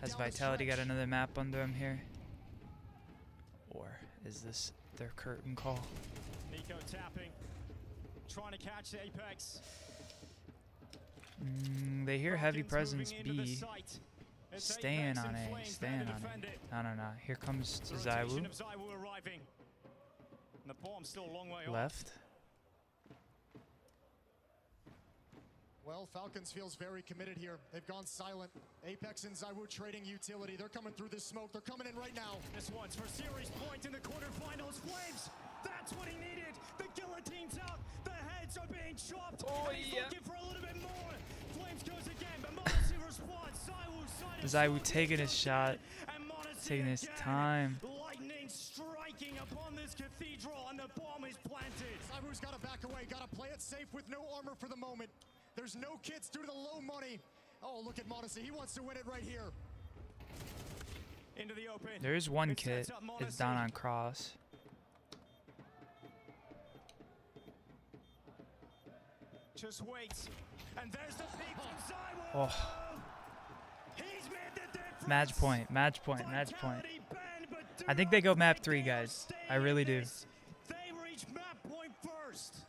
Has Vitality got another map under them here? Or is this their curtain call? Nico tapping, trying to catch the Apex. They hear heavy presence B. Staying on A, staying on A. No. Here comes Zywoo. Left. Well, Falcons feels very committed here. They've gone silent. Apex and Zywoo trading utility. They're coming through this smoke. They're coming in right now. This one's for series point in the quarterfinals. Flames, that's what he needed. The guillotine's out. The heads are being chopped. Oh, and he's yeah. looking for a little bit more. Flames goes again, but Monacy responds. Zywoo taking his shot, taking his time. Lightning the bomb is planted. Cyber's got to back away, got to play it safe with no armor for the moment. There's no kits due to the low money. Oh, look at Modesty. He wants to win it right here. Into the open. There is one kit. It's down on cross. Just wait. And there's the peak from Cyber. Oh. He's made the difference. Match point, match point, match point. I think they go map 3, guys. I really do. They reach map point first.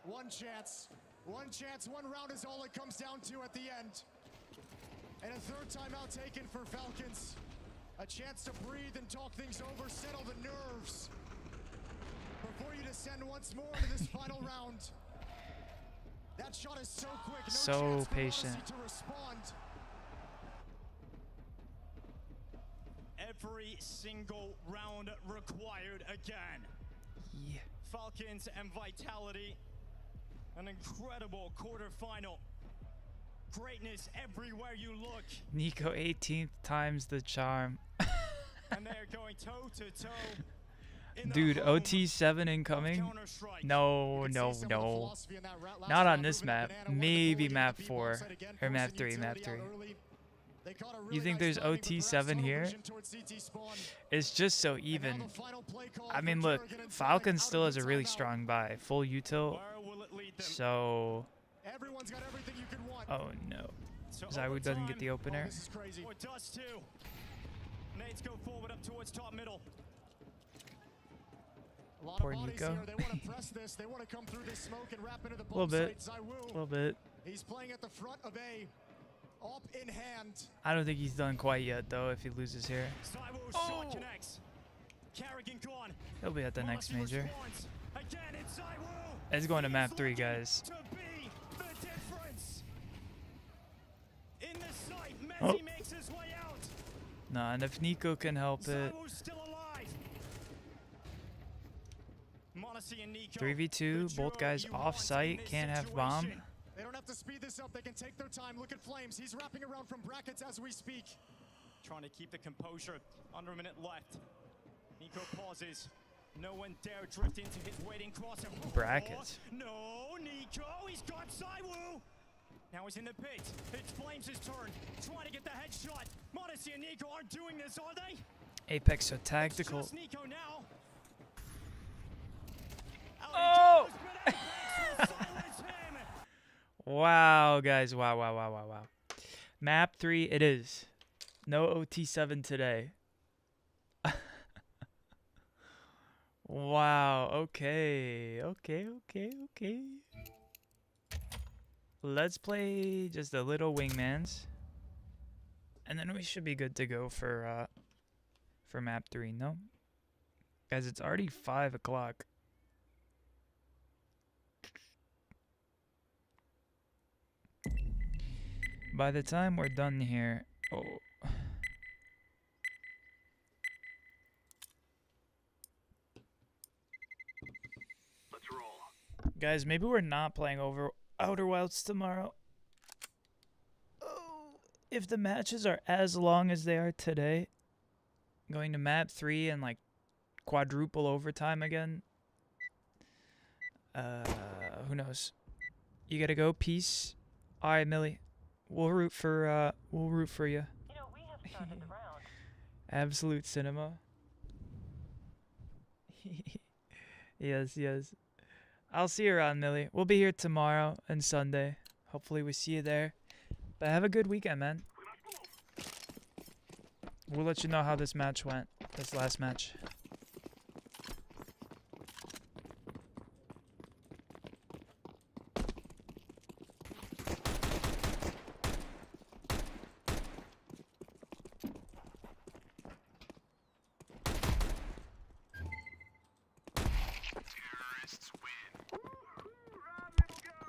One chance, one round is all it comes down to at the end. And a third timeout taken for Falcons. A chance to breathe and talk things over, settle the nerves. Before you descend once more into this final round. That shot is so quick, no So chance for patient. Odyssey to respond. Every single round required again. Yeah. Falcons and Vitality. An incredible quarterfinal. Greatness everywhere you look. Nico 18th times the charm. And they're going toe to toe. Dude, OT7 incoming? No, no, no. Not on this map. Maybe map 4. Or map 3, map 3. You think there's OT7 here? It's just so even. I mean, look, Falcons still has a really strong buy. Full util. So... Oh, no. Zywood doesn't get the opener. Nades go forward up towards top middle. Poor Nico. A little bit. A little bit. He's playing at the front of A. Up in hand. I don't think he's done quite yet, though, if he loses here. Oh. He'll be at the next major. It's going to map 3, guys. Oh. No, and if Nico can help it. 3v2, both guys off-site, can't have bomb. They don't have to speed this up, they can take their time. Look at Flames, he's wrapping around from brackets as we speak. Trying to keep the composure, under a minute left. Nico pauses. No one dare drift into his waiting cross. Brackets. No, Nico, he's got Saiwu. Now he's in the pit. It's Flames' turn. Trying to get the headshot. Modesty and Nico aren't doing this, are they? Apex so tactical. It's just Nico now. Oh! Wow, guys. Wow, wow, wow, wow, wow. Map 3 it is. No OT7 today. Wow. Okay. Okay, okay, okay. Let's play just a little wingmans. And then we should be good to go for map 3, no? Guys, it's already 5 o'clock. By the time we're done here, oh. Let's roll. Guys, maybe we're not playing over Outer Wilds tomorrow. Oh, if the matches are as long as they are today, going to map 3 and like quadruple overtime again. Who knows? You gotta go. Peace. All right, Millie. We'll root for you. You know, we have started the round. Absolute cinema. Yes, yes. I'll see you around, Millie. We'll be here tomorrow and Sunday. Hopefully we see you there. But have a good weekend, man. We'll let you know how this match went. This last match.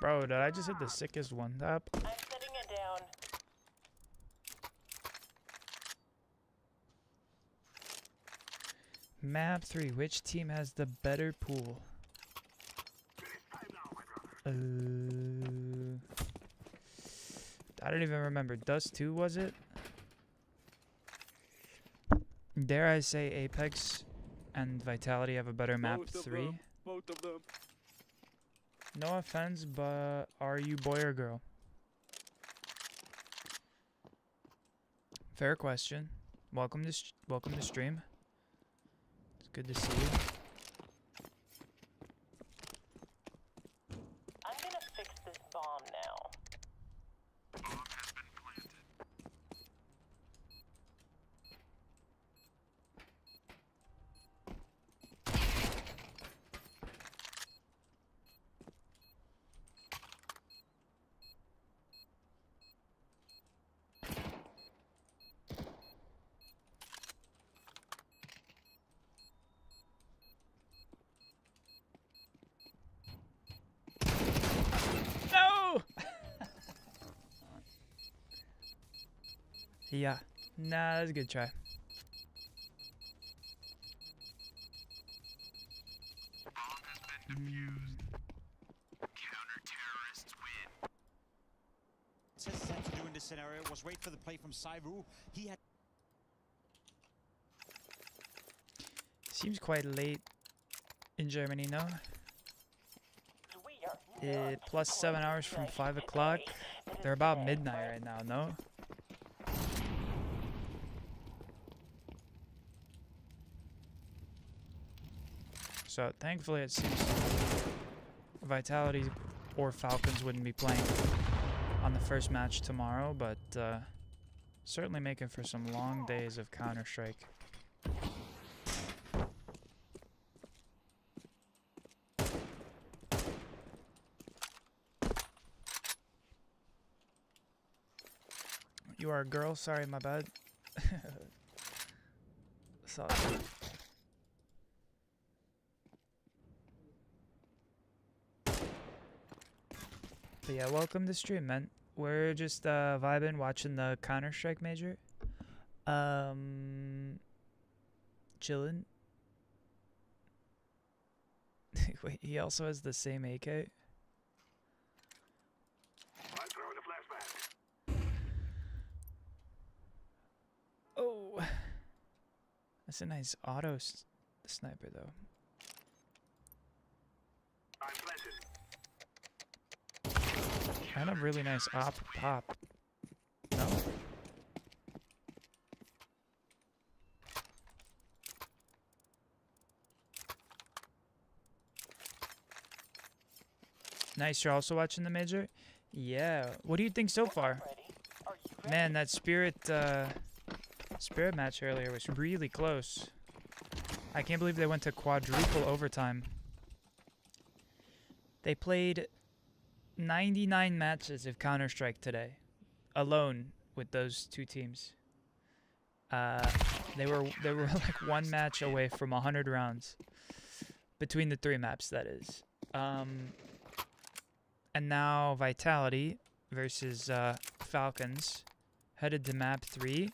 Bro, did I just hit the sickest one tap? I'm setting it down. Map 3. Which team has the better pool? I don't even remember. Dust 2, was it? Dare I say Apex and Vitality have a better map 3? No offense, but are you boy or girl? Fair question. Welcome to stream. It's good to see you. I'm gonna fix this bomb now. No! Yeah. Nah, that's a good try. Test had to do in this scenario was wait for the play from Saivu. He had Seems quite late in Germany, no? Plus 7 hours from 5 o'clock. They're about midnight right now, no? So thankfully it seems Vitality or Falcons wouldn't be playing on the first match tomorrow, but certainly making for some long days of Counter-Strike. You are a girl? Sorry, my bad. Sorry. But yeah, welcome to stream, man. We're just vibing, watching the Counter-Strike major. Chillin'. Wait, he also has the same AK? I'm throwing a flashback. Oh, that's a nice auto sniper, though. I'm planted. And a really nice op pop. No? Nice, you're also watching the major? Yeah. What do you think so far? Man, that Spirit match earlier was really close. I can't believe they went to quadruple overtime. They played 99 matches of Counter-Strike today, alone with those two teams. They were like one match away from 100 rounds between the three maps. That is. And now Vitality versus Falcons, headed to map 3.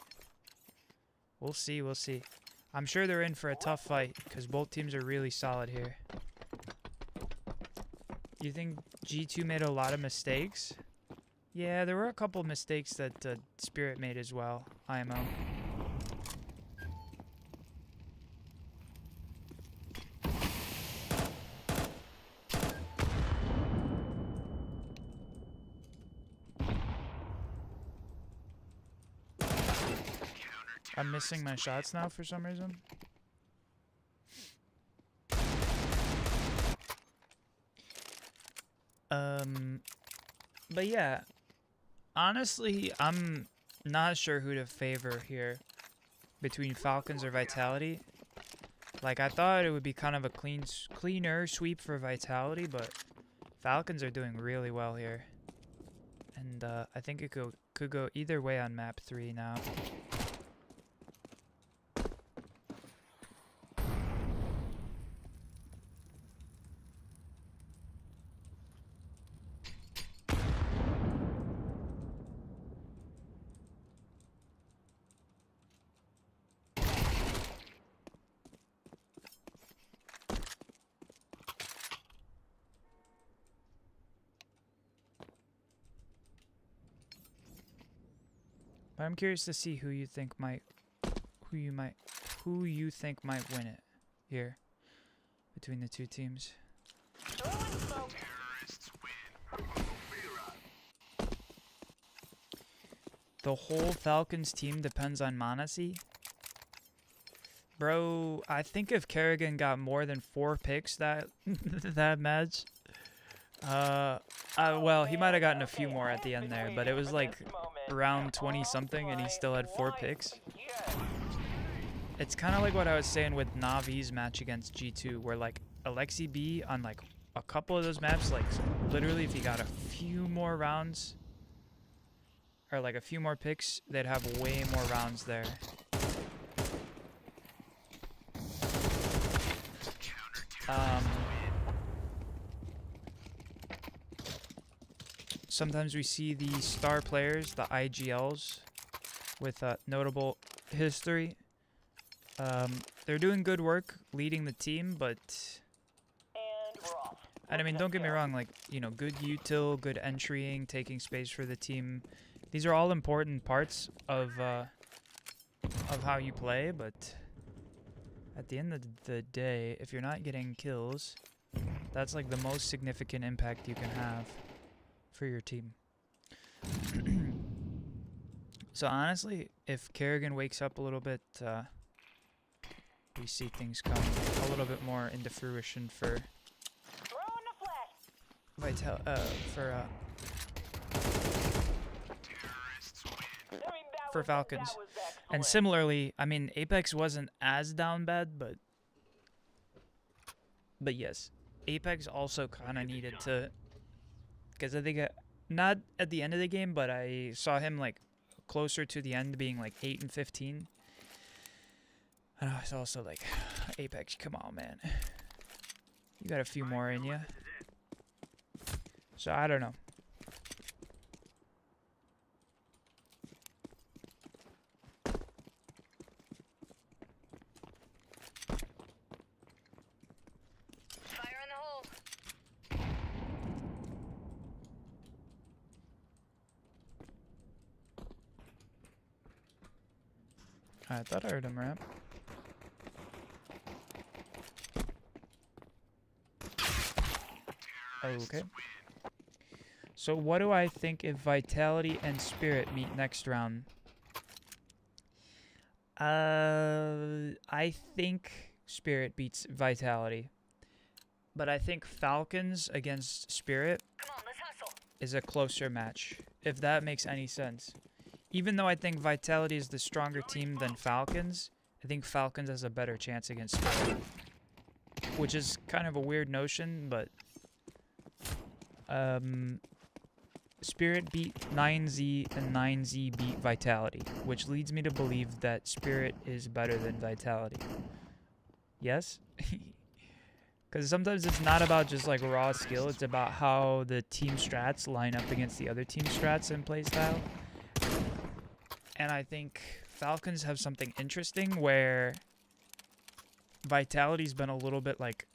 We'll see. We'll see. I'm sure they're in for a tough fight because both teams are really solid here. You think G2 made a lot of mistakes? Yeah, there were a couple mistakes that Spirit made as well. IMO. I'm missing my shots now for some reason. But yeah, honestly, I'm not sure who to favor here between Falcons or Vitality. Like, I thought it would be kind of a cleaner sweep for Vitality, but Falcons are doing really well here. And I think it could go either way on map 3 now. But I'm curious to see who you think might win it here between the two teams. the whole Falcons team depends on Monesi. Bro, I think if Kerrigan got more than 4 picks that that match, well, he might have gotten a few more at the end there, but it was like round 20 something and he still had 4 picks. It's kind of like what I was saying with Navi's match against G2, where like Alexi B on like a couple of those maps, like literally if he got a few more rounds or like a few more picks, they'd have way more rounds there. Sometimes we see the star players, the IGLs, with notable history. They're doing good work leading the team, but... And I mean, don't get me wrong, like, you know, good util, good entrying, taking space for the team. These are all important parts of how you play, but at the end of the day, if you're not getting kills, that's like the most significant impact you can have for your team. So honestly, if Kerrigan wakes up a little bit, we see things come a little bit more into fruition for for Falcons. And similarly, I mean, Apex wasn't as down bad, but yes, Apex also kind of needed to, because I think not at the end of the game, but I saw him like closer to the end being like 8 and 15. And I was also like, Apex, come on, man. You got a few more in you. So I don't know. Fire in the hole. I thought I heard him ramp. Okay. So what do I think if Vitality and Spirit meet next round? I think Spirit beats Vitality. But I think Falcons against Spirit is a closer match, if that makes any sense. Even though I think Vitality is the stronger team than Falcons, I think Falcons has a better chance against Spirit. Which is kind of a weird notion, but... Spirit beat 9Z and 9Z beat Vitality, which leads me to believe that Spirit is better than Vitality. Yes? Because sometimes it's not about just like raw skill, it's about how the team strats line up against the other team strats and playstyle. And I think Falcons have something interesting where Vitality's been a little bit like...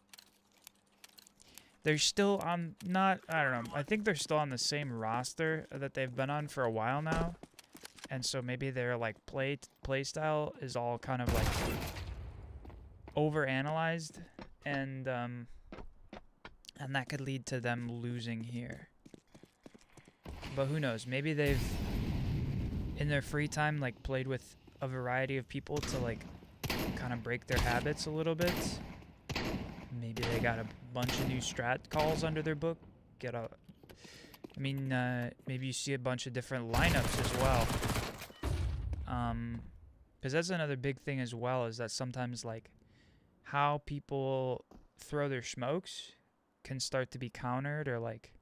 They're still on, I don't know, I think they're still on the same roster that they've been on for a while now. And so maybe their like play style is all kind of like overanalyzed, and that could lead to them losing here. But who knows, maybe they've in their free time like played with a variety of people to like kind of break their habits a little bit. Maybe they got a bunch of new strat calls under their book. Maybe you see a bunch of different lineups as well. Because that's another big thing as well, is that sometimes like how people throw their smokes can start to be countered, or like,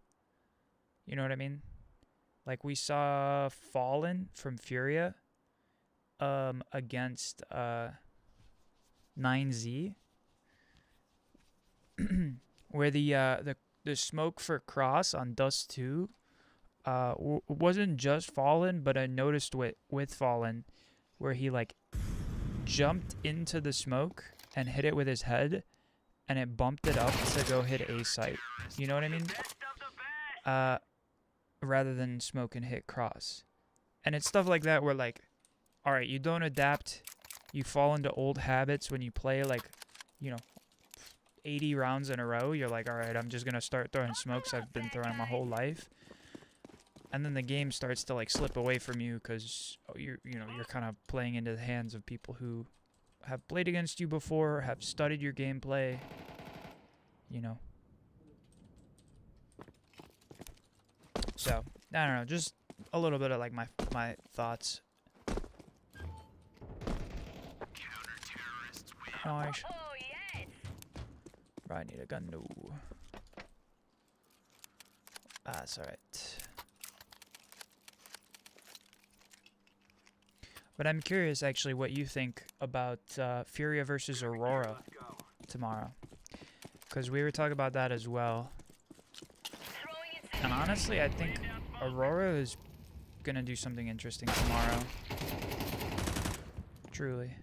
you know what I mean? Like we saw Fallen from Furia against 9Z. Where the smoke for Cross on Dust 2 wasn't just Fallen, but I noticed with Fallen where he like jumped into the smoke and hit it with his head, and it bumped it up to go hit A site. You know what I mean? Rather than smoke and hit Cross. And it's stuff like that where like, alright, you don't adapt, you fall into old habits when you play like, you know, 80 rounds in a row. You're like, alright, I'm just gonna start throwing smokes I've been throwing my whole life. and then the game starts to like slip away from you because you're kind of playing into the hands of people who have played against you before, have studied your gameplay, you know. So I don't know, just a little bit of like my thoughts. Nice. Oh, yes. Right, I need a gun. No. Ah, that's alright. But I'm curious, actually, what you think about Furia versus Aurora tomorrow. Because we were talking about that as well. And honestly, I think Aurora is going to do something interesting tomorrow. Truly.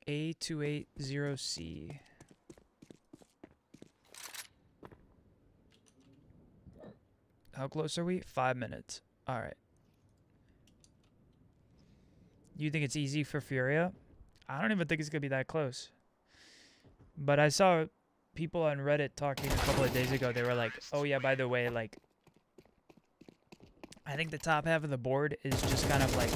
A280C. How close are we? 5 minutes. Alright. You think it's easy for Furia? I don't even think it's going to be that close. But I saw people on Reddit talking a couple of days ago. They were like, oh yeah, by the way, like, I think the top half of the board is just kind of like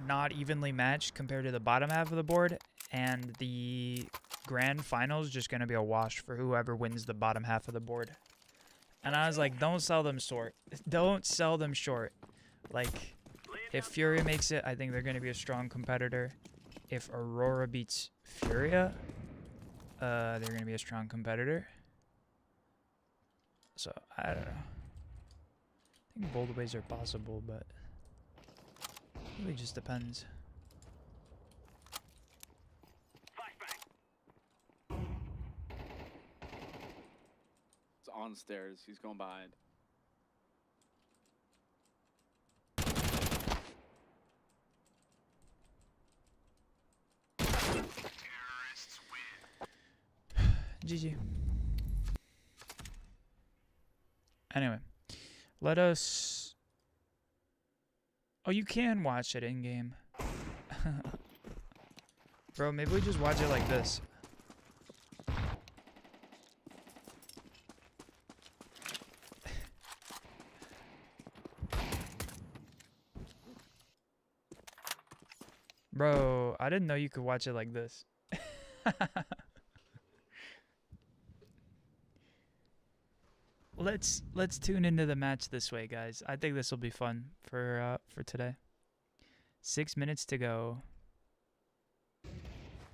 not evenly matched compared to the bottom half of the board. And the grand final is just going to be a wash for whoever wins the bottom half of the board. And I was like, don't sell them short. Don't sell them short. Like, if Furia makes it, I think they're going to be a strong competitor. If Aurora beats Furia, they're going to be a strong competitor. So, I don't know. I think both ways are possible, but it really just depends. It's on stairs. He's going behind. GG. Anyway, let us... Oh, you can watch it in-game. Bro, maybe we just watch it like this. Bro, I didn't know you could watch it like this. Let's tune into the match this way, guys. I think this will be fun for today. 6 minutes to go.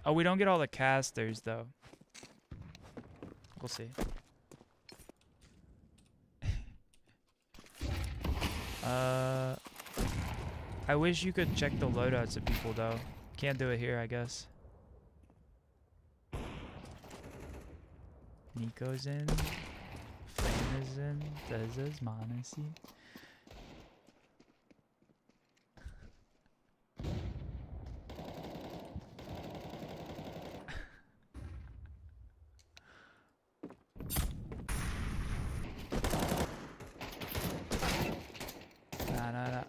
Oh, we don't get all the casters though. We'll see. I wish you could check the loadouts of people though. Can't do it here, I guess. Nico's in. Flame is in. This is Monacy. Nah.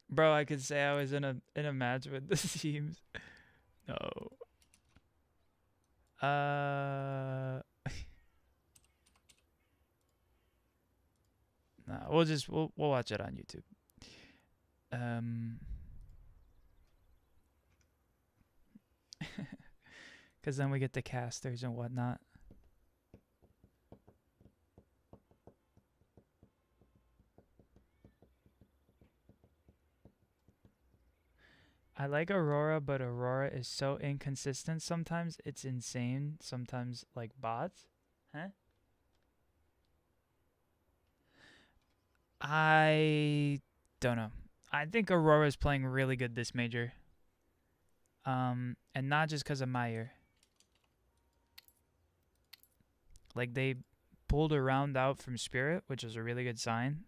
Bro, I could say I was in a match with the teams. No. Nah, we'll watch it on YouTube. Cause then we get the casters and whatnot. I like Aurora, but Aurora is so inconsistent sometimes. It's insane. Sometimes, like, bots. Huh? I don't know. I think Aurora is playing really good this major. And not just because of Meyer. Like, they pulled a round out from Spirit, which is a really good sign.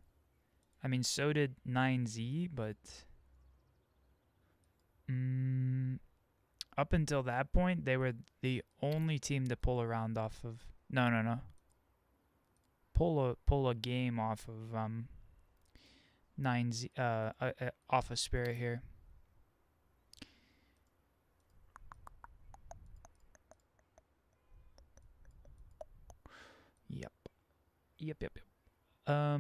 I mean, so did 9Z, but... up until that point, they were the only team to pull a round off of... No. Pull a game off of 9Z off of Spirit here. Yep. I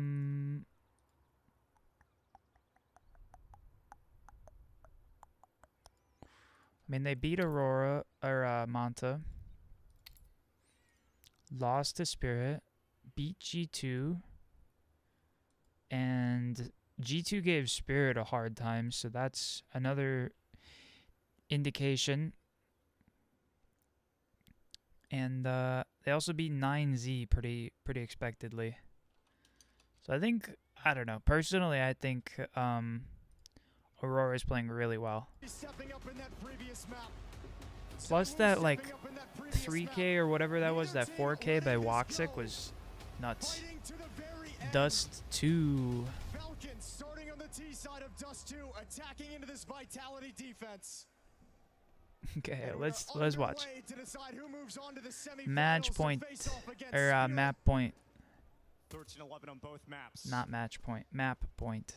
mean, they beat Aurora or Manta, lost to Spirit, beat G2, and G2 gave Spirit a hard time, so that's another indication. And they also beat 9Z pretty expectedly. So I think, I don't know, personally I think Aurora is playing really well. Plus that like 3K or whatever that was, that 4K by Woxic was nuts. Dust 2. Falcons starting on the T side of Dust 2, attacking into this Vitality defense. Okay, let's watch. Match point or map point. 13-11 on both maps. Not match point. Map point.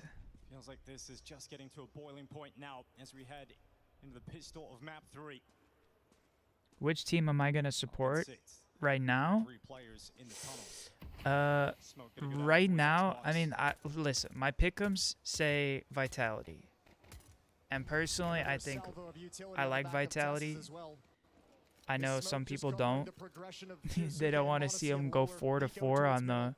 Feels like this is just getting to a boiling point now as we head into the pistol of map 3. Which team am I gonna support right now? 3 players in the tunnels. Right now, I mean, listen. My pick'ems say Vitality. And personally, I think I like Vitality. I know some people don't. They don't want to see them go 4-4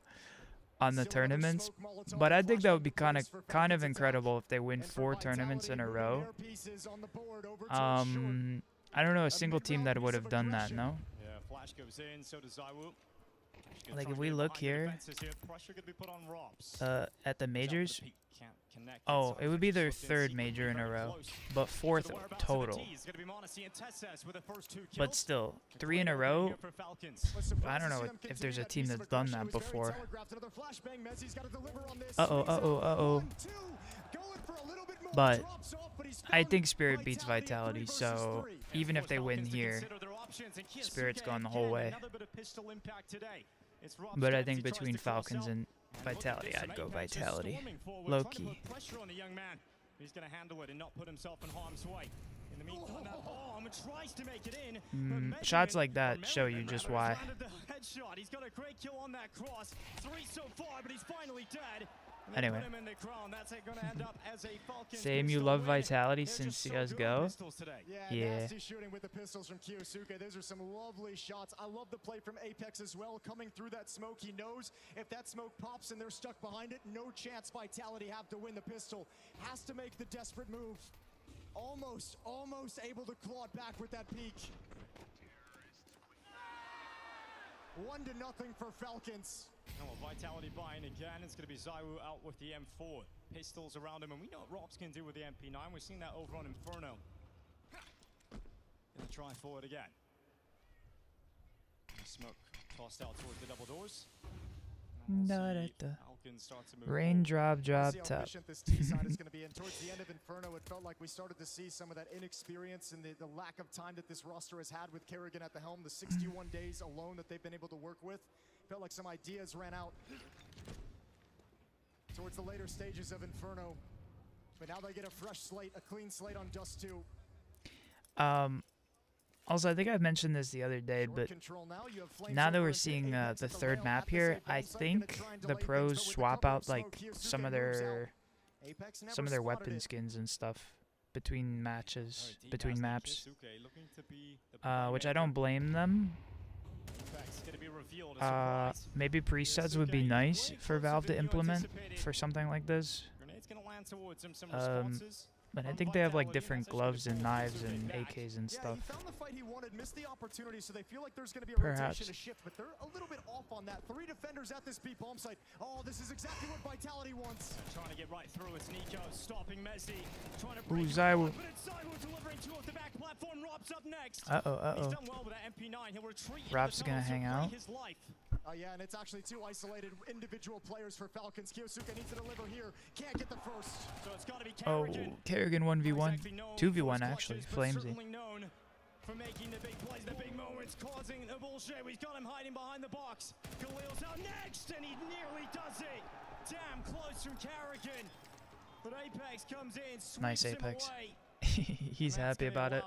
on the tournaments, but I think that would be kind of incredible if they win 4 tournaments in a row. I don't know a single team that would have done that. No. Yeah, Flash goes in, so does Zywoo. Like if we look here, at the majors, oh, it would be their 3rd major in a row, but 4th total. But still, 3 in a row. I don't know if there's a team that's done that before. Uh-oh. But I think Spirit beats Vitality, so even if they win here, Spirit's going the whole way. But I think between Falcons and Vitality, I'd go Vitality. Low key. He's going to handle it and not put himself in harm's way. In the meantime, that bomb tries to make it in. Shots like that show you just why. He's got a great kill on that cross. 3 so far, but he's finally dead. Anyway, same, you love Vitality since CSGO? Yeah. Nasty shooting with the pistols from Kiyosuke. Those are some lovely shots. I love the play from Apex as well. Coming through that smoke, he knows if that smoke pops and they're stuck behind it, no chance Vitality have to win the pistol. Has to make the desperate move. Almost able to claw it back with that peek. 1-0 for Falcons. Vitality buying again. It's going to be Zywoo out with the M4. Pistols around him, and we know what Robs can do with the MP9. We've seen that over on Inferno. Gonna try forward again. Smoke tossed out towards the double doors. Raindrop drop top. This T side is going to be in. Towards the end of Inferno, it felt like we started to see some of that inexperience and the lack of time that this roster has had with Kerrigan at the helm. The 61 days alone that they've been able to work with. Felt like some ideas ran out towards the later stages of Inferno. But now they get a fresh slate, a clean slate on Dust 2. Also, I think I mentioned this the other day, but now that we're seeing the 3rd map here, I think the pros swap out like some of their weapon skins and stuff between matches, between maps, which I don't blame them. Maybe presets would be nice for Valve to implement for something like this. But I think they have like different gloves and knives and AKs and stuff. He found the fight he wanted, missed the opportunity, so they feel like there's going to be a rotation to shift, but they're a little bit off on that. 3 defenders at this B bomb site. Oh, this is exactly what Vitality wants. Trying to get right through. It's Nico stopping Messi. Trying to break Zywoo. But it's Zywoo delivering 2 off the back platform. Rob's up next. He's done well with that MP9. He'll retreat. Rob's gonna hang out. Yeah, and it's actually 2 isolated individual players for Falcons. Kiyosuke needs to deliver here. Can't get the first. So it's got to be Kerrigan. Kerrigan 1v1. 2v1 actually. Flamesy. Known for making the big plays, the big moments, causing the bullshit. We've got him hiding behind the box. Khalil's out next, and he nearly does it. Damn close from Kerrigan. But Apex comes in, sweeps Nice him Apex. away. He's happy about it.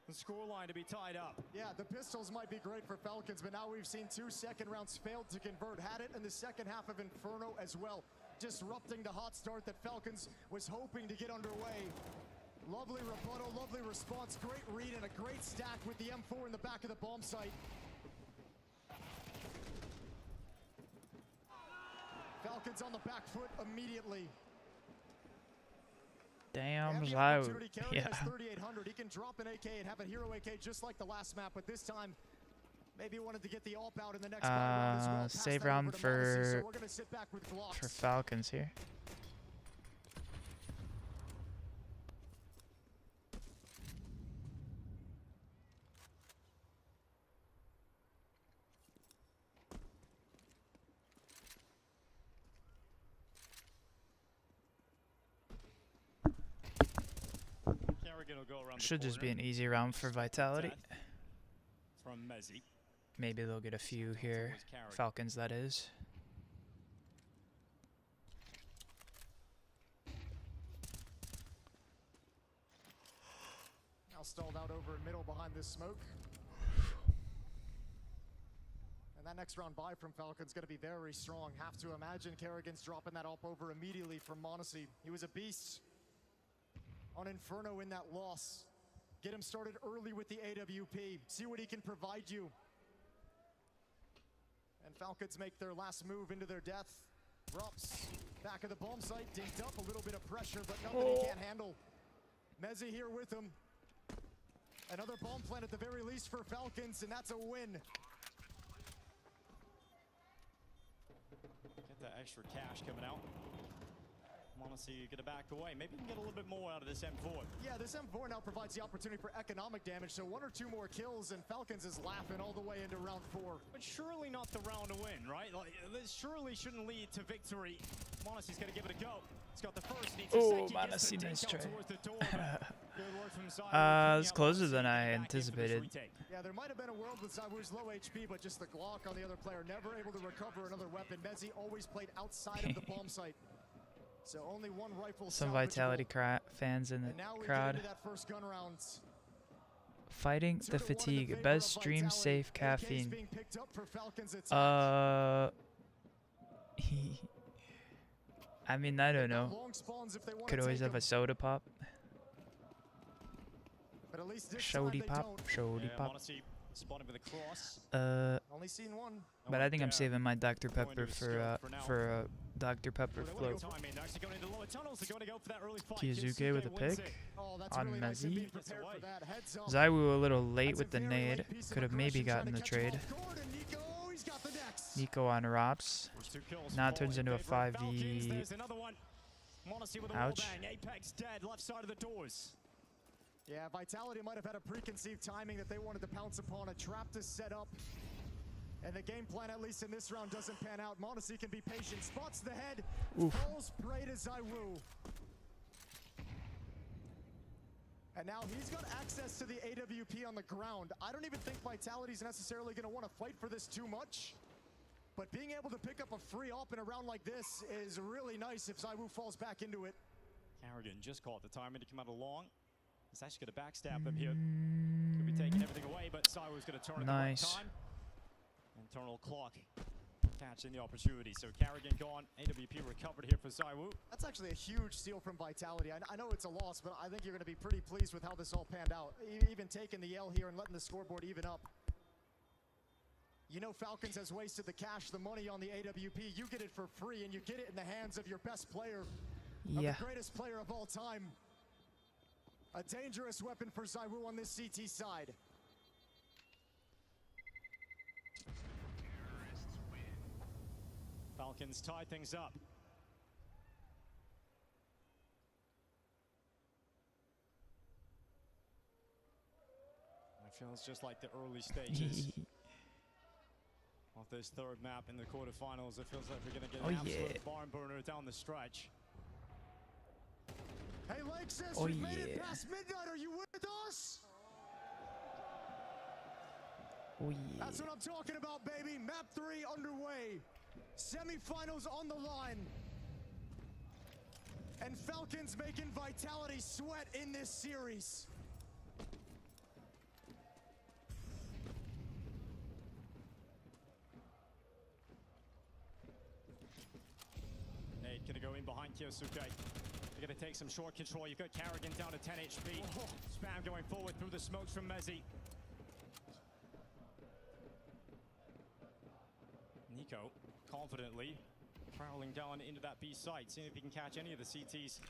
The scoreline to be tied up. Yeah, the pistols might be great for Falcons, but now we've seen 2 second rounds failed to convert. Had it in the second half of Inferno as well, disrupting the hot start that Falcons was hoping to get underway. Lovely rebuttal, lovely response, great read, and a great stack with the M4 in the back of the bomb site. Falcons on the back foot immediately. Damn, Zai. Yeah. 3800. He can drop an AK and have a hero AK just like the last map, but this time maybe he wanted to get the AWP out in the next round as well. Save round for so we're gonna sit back with Glocks. for Falcons here. Should just be an easy round for Vitality. From Mezzi. Maybe they'll get a few here. Falcons, that is. Now stalled out over in middle behind this smoke. And that next round buy from Falcon's going to be very strong. Have to imagine Kerrigan's dropping that AWP over immediately from Monacy. He was a beast on Inferno in that loss. Get him started early with the AWP. See what he can provide you. And Falcons make their last move into their death. Rups, back of the bomb site, dinked up, a little bit of pressure, but nothing he can't handle. Mezzi here with him. Another bomb plant at the very least for Falcons, and that's a win. Get that extra cash coming out. Monacy gonna back away. Maybe you can get a little bit more out of this M4. Yeah, this M4 now provides the opportunity for economic damage, so 1 or 2 more kills, and Falcons is laughing all the way into round 4. But surely not the round to win, right? Like, this surely shouldn't lead to victory. Monacy's gonna give it a go. He's got the first. Oh, Monacy nice try. It's closer than I anticipated. Yeah, there might have been a world with Zawu's low HP, but just the Glock on the other player, never able to recover another weapon. Mezzi always played outside of the bomb site. So only 1 rifle. Some Vitality fans in the crowd. That first gun round. Fighting the fatigue. Best stream safe caffeine. I mean, I don't know. Could always have a soda pop. Shody pop. Shody pop. Only seen 1. But I think I'm saving my Dr. Pepper for a Dr. Pepper float. Kiyozuke with a pick on Mezzi. Zaiwu a little late with the nade. Could have maybe gotten the trade. Nico on Rops. Now it turns into a 5v. Ouch. Yeah, Vitality might have had a preconceived timing that they wanted to pounce upon. A trap to set up. And the game plan, at least in this round, doesn't pan out. Monacy can be patient. Spots the head. Falls prey to Zaiwu. And now he's got access to the AWP on the ground. I don't even think Vitality's necessarily going to want to fight for this too much. But being able to pick up a free AWP in a round like this is really nice if Zaiwu falls back into it. Carrigan just caught the timing to come out along. He's actually going to backstab him here. Could be taking everything away, but Zaiwu's going to turn it nice. the right time. Internal clock catching the opportunity. So Carrigan gone. AWP recovered here for Zaiwu. That's actually a huge steal from Vitality. I know it's a loss, but I think you're going to be pretty pleased with how this all panned out. Even taking the L here and letting the scoreboard even up. You know Falcons has wasted the cash, the money on the AWP. You get it for free, and you get it in the hands of your best player. Yeah. Of the greatest player of all time. A dangerous weapon for Zaiwu on this CT side. Falcons tie things up. It feels just like the early stages of this third map in the quarterfinals. It feels like we're going to get an absolute barn burner down the stretch. Hey, Lake says we made it past midnight. Are you with us? Oh, yeah. That's what I'm talking about, baby. Map 3 underway. Semifinals on the line. And Falcons making Vitality sweat in this series. Nate gonna go in behind Kyosuke. They're gonna take some short control. You've got Carrigan down to 10 HP. Spam going forward through the smokes from Mezzi. Nico confidently prowling down into that B site, seeing if he can catch any of the CTs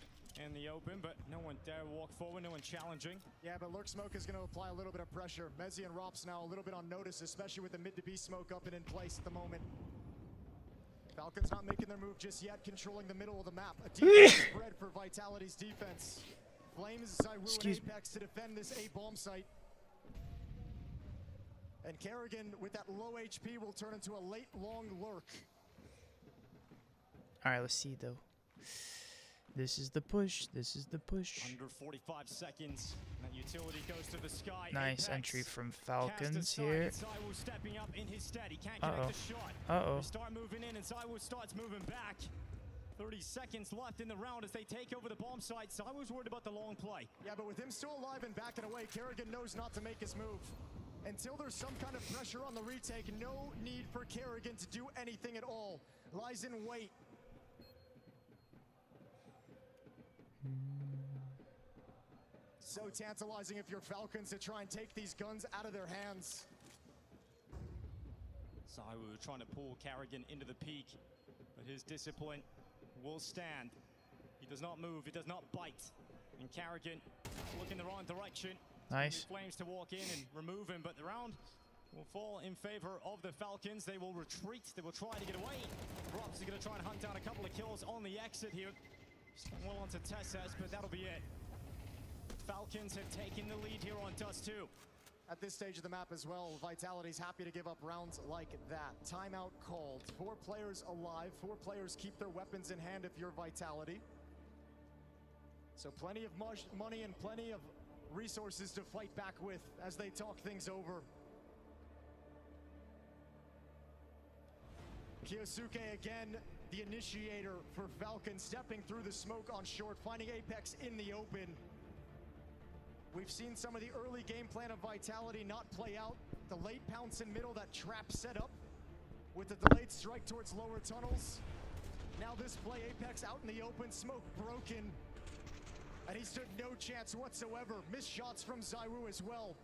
in the open, but no one dare walk forward, no one challenging. Yeah, but Lurk Smoke is going to apply a little bit of pressure. Mezzi and Rops now a little bit on notice, especially with the mid to B smoke up and in place at the moment. Falcons not making their move just yet, controlling the middle of the map. A deep spread for Vitality's defense. Flames, Zaiwu, and Apex to defend this A bomb site. And Kerrigan, with that low HP, will turn into a late, long lurk. All right, let's see, though. This is the push. This is the push. Under 45 seconds. That utility goes to the sky. Nice Apex entry from Falcons here. Zaiwu stepping up in his stead. He can't connect the shot. We start moving in, and Zaiwu starts moving back. 30 seconds left in the round as they take over the bomb site. Zaiwu's worried about the long play. Yeah, but with him still alive and backing away, Kerrigan knows not to make his move. Until there's some kind of pressure on the retake, no need for Kerrigan to do anything at all. Lies in wait. So tantalizing if you're Falcons to try and take these guns out of their hands. Zaiwu trying to pull Kerrigan into the peak, but his discipline will stand. He does not move, he does not bite. And Kerrigan looking the wrong direction. Nice. Flames to walk in and remove him, but the round will fall in favor of the Falcons. They will retreat, they will try to get away. Rops is going to try and hunt down a couple of kills on the exit here. Staying well onto Tesses, but that'll be it. Falcons have taken the lead here on Dust 2. At this stage of the map as well, Vitality's happy to give up rounds like that. Timeout called. 4 players alive. 4 players keep their weapons in hand if you're Vitality. So plenty of money and plenty of resources to fight back with as they talk things over. Kyosuke again, the initiator for Falcon, stepping through the smoke on short, finding Apex in the open. We've seen some of the early game plan of Vitality not play out. The late pounce in middle, that trap set up with the delayed strike towards lower tunnels. Now this play, Apex out in the open, smoke broken. And he stood no chance whatsoever. Missed shots from Zaiwu as well.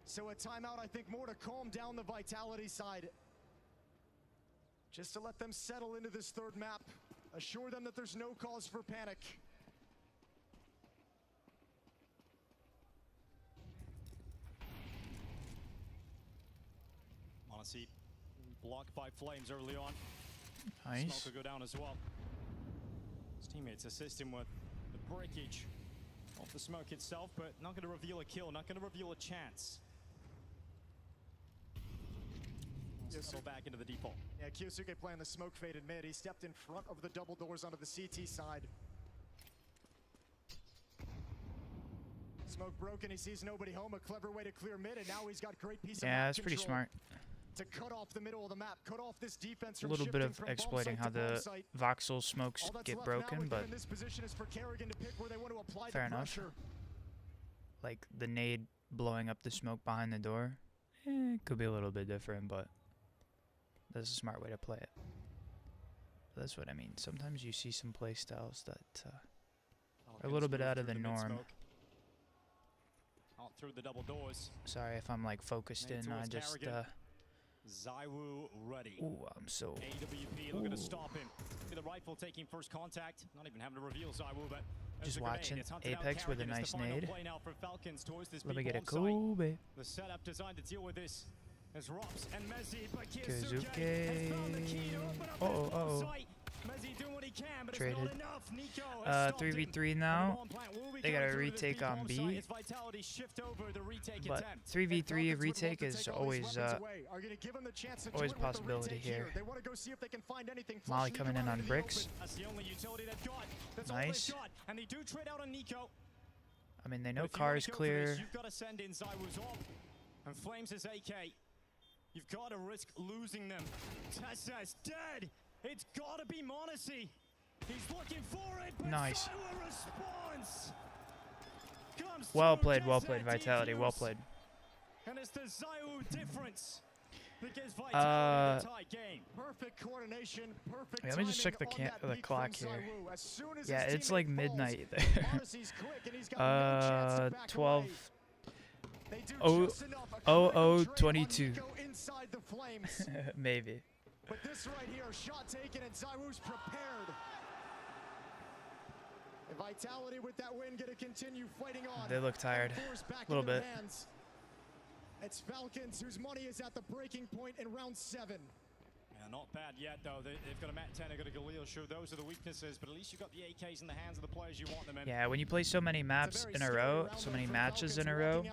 So a timeout, I think, more to calm down the Vitality side. Just to let them settle into this third map. Assure them that there's no cause for panic. Monacy blocked by Flames early on. Nice. Smoke will go down as well. His teammates assist him with the breakage of the smoke itself, but not going to reveal a kill, not going to reveal a chance. Settle back into the default. Yeah, Kyosuke playing the smoke faded mid. He stepped in front of the double doors onto the CT side. Smoke broken, he sees nobody home. A clever way to clear mid, and now he's got great piece of map Yeah, that's pretty control smart. to cut off the middle of the map, cut off this defense A from little bit shifting of from bomb exploiting site how to bomb the site. voxel smokes All that's get left now broken, with but them in this position is for Kerrigan to pick where they want to apply fair the enough. pressure. Like the nade blowing up the smoke behind the door, it could be a little bit different, but that's a smart way to play it. That's what I mean. Sometimes you see some play styles that are a little bit out of the norm. Out through the double doors. Sorry if I'm like focused in. I just Zaiwu ready. ooh, I'm so AWP looking to stop him. The rifle taking first contact. Not even having to reveal Zaiwu, but just watching Apex with a nice nade. Let me get a Kobe. The setup designed to deal with this. As Rops and Mezzi, but Kyosuke has found the key to open up this bomb site. Mezzi doing what he can, but traded. it's not enough. Nico has stopped 3v3 him. now. The They got a through to the retake on bomb B. site as Vitality shift over the retake But attempt. 3v3 retake is always always a possibility here. They want to go see if they can find anything. Molly Flush coming Nico in out on into the bricks. open. That's the only utility they've got. That's all Nice. they've got. And they do trade out on Nico. I mean, they know But if you wanna car is go for clear. this, you've got to send in Zaiwu's op. And Flames is AK. You've got to risk losing them. Tessa's dead. It's got to be Monacy. He's looking for it, but Nice. Zaiwu responds. Comes Well through, played, gets well that played, Vitality, well defuse. played. And it's the Zaiwu difference that gives Vitality the tie game. Perfect coordination, perfect Wait, let me just check the timing on that the peak clock from here. Zaiwu. As soon as Yeah, his it's teammate like falls, midnight there. Odyssey's quick and he's got no chance to back 12. away. They do Oh, just enough. A oh, critical oh, trade on 22. Nico inside the flames. Maybe. But this right here, shot taken and Zaiwu's prepared. And Vitality with that win gonna continue fighting on. They look tired. A little bit. Hands. It's Falcons whose money is at the breaking point in round 7. Yeah, not bad yet though. They've got a Matt 10, they've got a Galil. Sure, those are the weaknesses, but at least you've got the AKs in the hands of the players you want them in. Yeah, when you play so many maps in a row, so many matches in a row,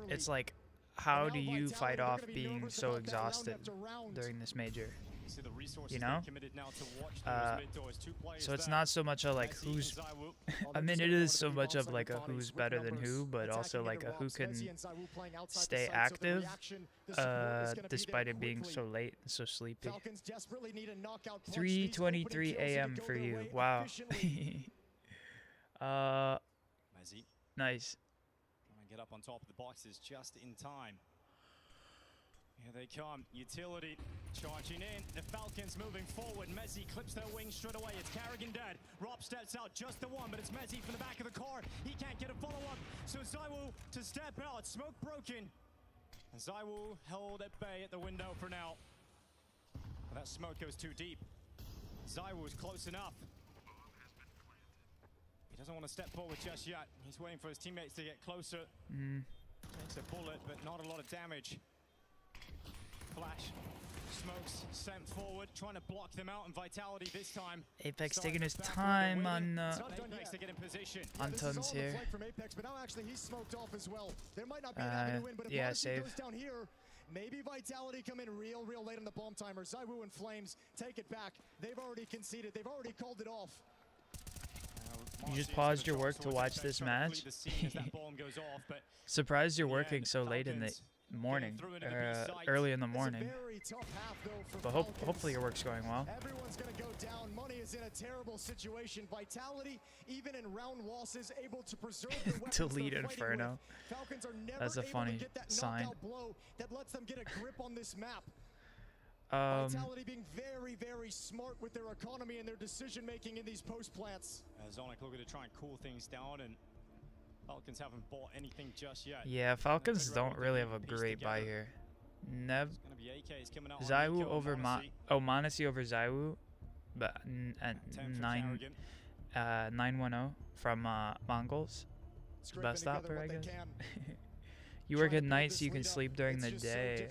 it's like, how do you fight off being so exhausted during this major? You know? So it's not so much a like who's, I mean it is so much of like a who's better than who, but also like a who can stay active despite it being so late and so sleepy. 3:23 a.m. for you. Wow. Nice. Trying to get up on top of the boxes just in time. Here they come. Utility charging in. The Falcons moving forward. Mezzi clips their wings straight away. It's Carrigan dead. Rob steps out just the one, but it's Mezzi from the back of the car. He can't get a follow-up. So Zaiwu to step out. Smoke broken. And Zaiwu held at bay at the window for now. But that smoke goes too deep. Zaiwu is close enough. He doesn't want to step forward just yet. He's waiting for his teammates to get closer. Takes a bullet, but not a lot of damage. Flash, smokes sent forward, trying to block them out, and Vitality this time. Apex taking his time on tons here. From Apex, but now actually he's smoked off as well. There might not be an avenue win, but if yeah, Odyssey save. goes down here, maybe Vitality come in real late on the bomb timer. Zaiwu and Flames take it back. They've already conceded. They've already called it off. You just paused your work to watch this match? Surprised you're working so late in the morning, early in the morning. But hopefully your work's going well. Everyone's gonna go down. Money is in a terrible situation. Vitality, even in round losses, able to preserve the weapons Delete they're Inferno. Falcons are never That's a able funny to get that sign. knockout blow that lets them get a grip on this map. Vitality being very smart with their economy and their decision making in these post plants. Zonic looking to try and cool things down, and Falcons haven't bought anything just yet. Yeah, Falcons don't really have a great buy here. Zaiwu over Monesi over Zaiwu, but at 910 from Mongols. It's the best opera, I guess. You work at night so you can sleep during the day.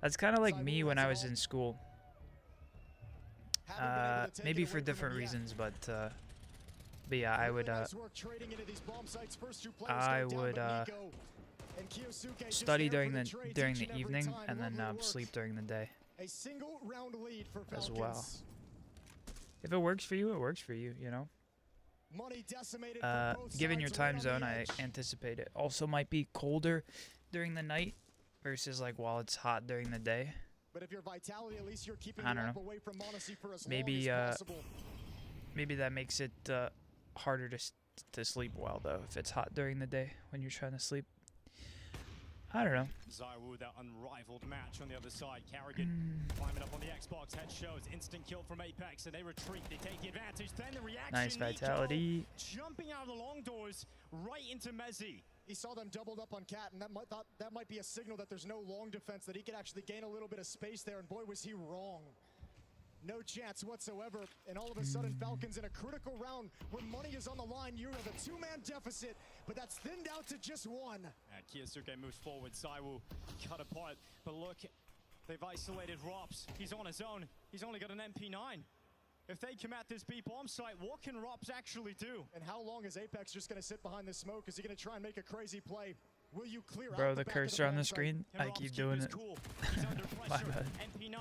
That's kind of like me when I was in school. Maybe for different reasons, but yeah, I would study during the evening and then sleep during the day as well. If it works for you, it works for you, you know. Given your time zone, I anticipate it also might be colder during the night versus like while it's hot during the day. But if you're Vitality, at least you're keeping I don't know. away from Monesi for as Maybe long as possible. maybe that makes it harder to sleep well though if it's hot during the day when you're trying to sleep. I don't know. Zaiwu, that unrivaled match on the other side. Carrigan climbing up on the Xbox. Head shows instant kill from Apex, and they retreat. They take the advantage. Then the reaction. Nice Vitality. Nico jumping out of the long doors right into Mezzi. He saw them doubled up on Cat, and that might be a signal that there's no long defense, that he could actually gain a little bit of space there, and boy, was he wrong. No chance whatsoever, and all of a sudden, Falcons in a critical round where money is on the line. You have a two-man deficit, but that's thinned out to just one. Kiyosuke moves forward. Zaiwu cut apart, but look, they've isolated Rops. He's on his own. He's only got an MP9. If they come at this B bomb site, what can Rops actually do? And how long is Apex just going to sit behind the smoke? Is he going to try and make a crazy play? Will you clear Bro, out the cursor on the screen, I keep doing it. Cool. He's under My pressure. bad. MP9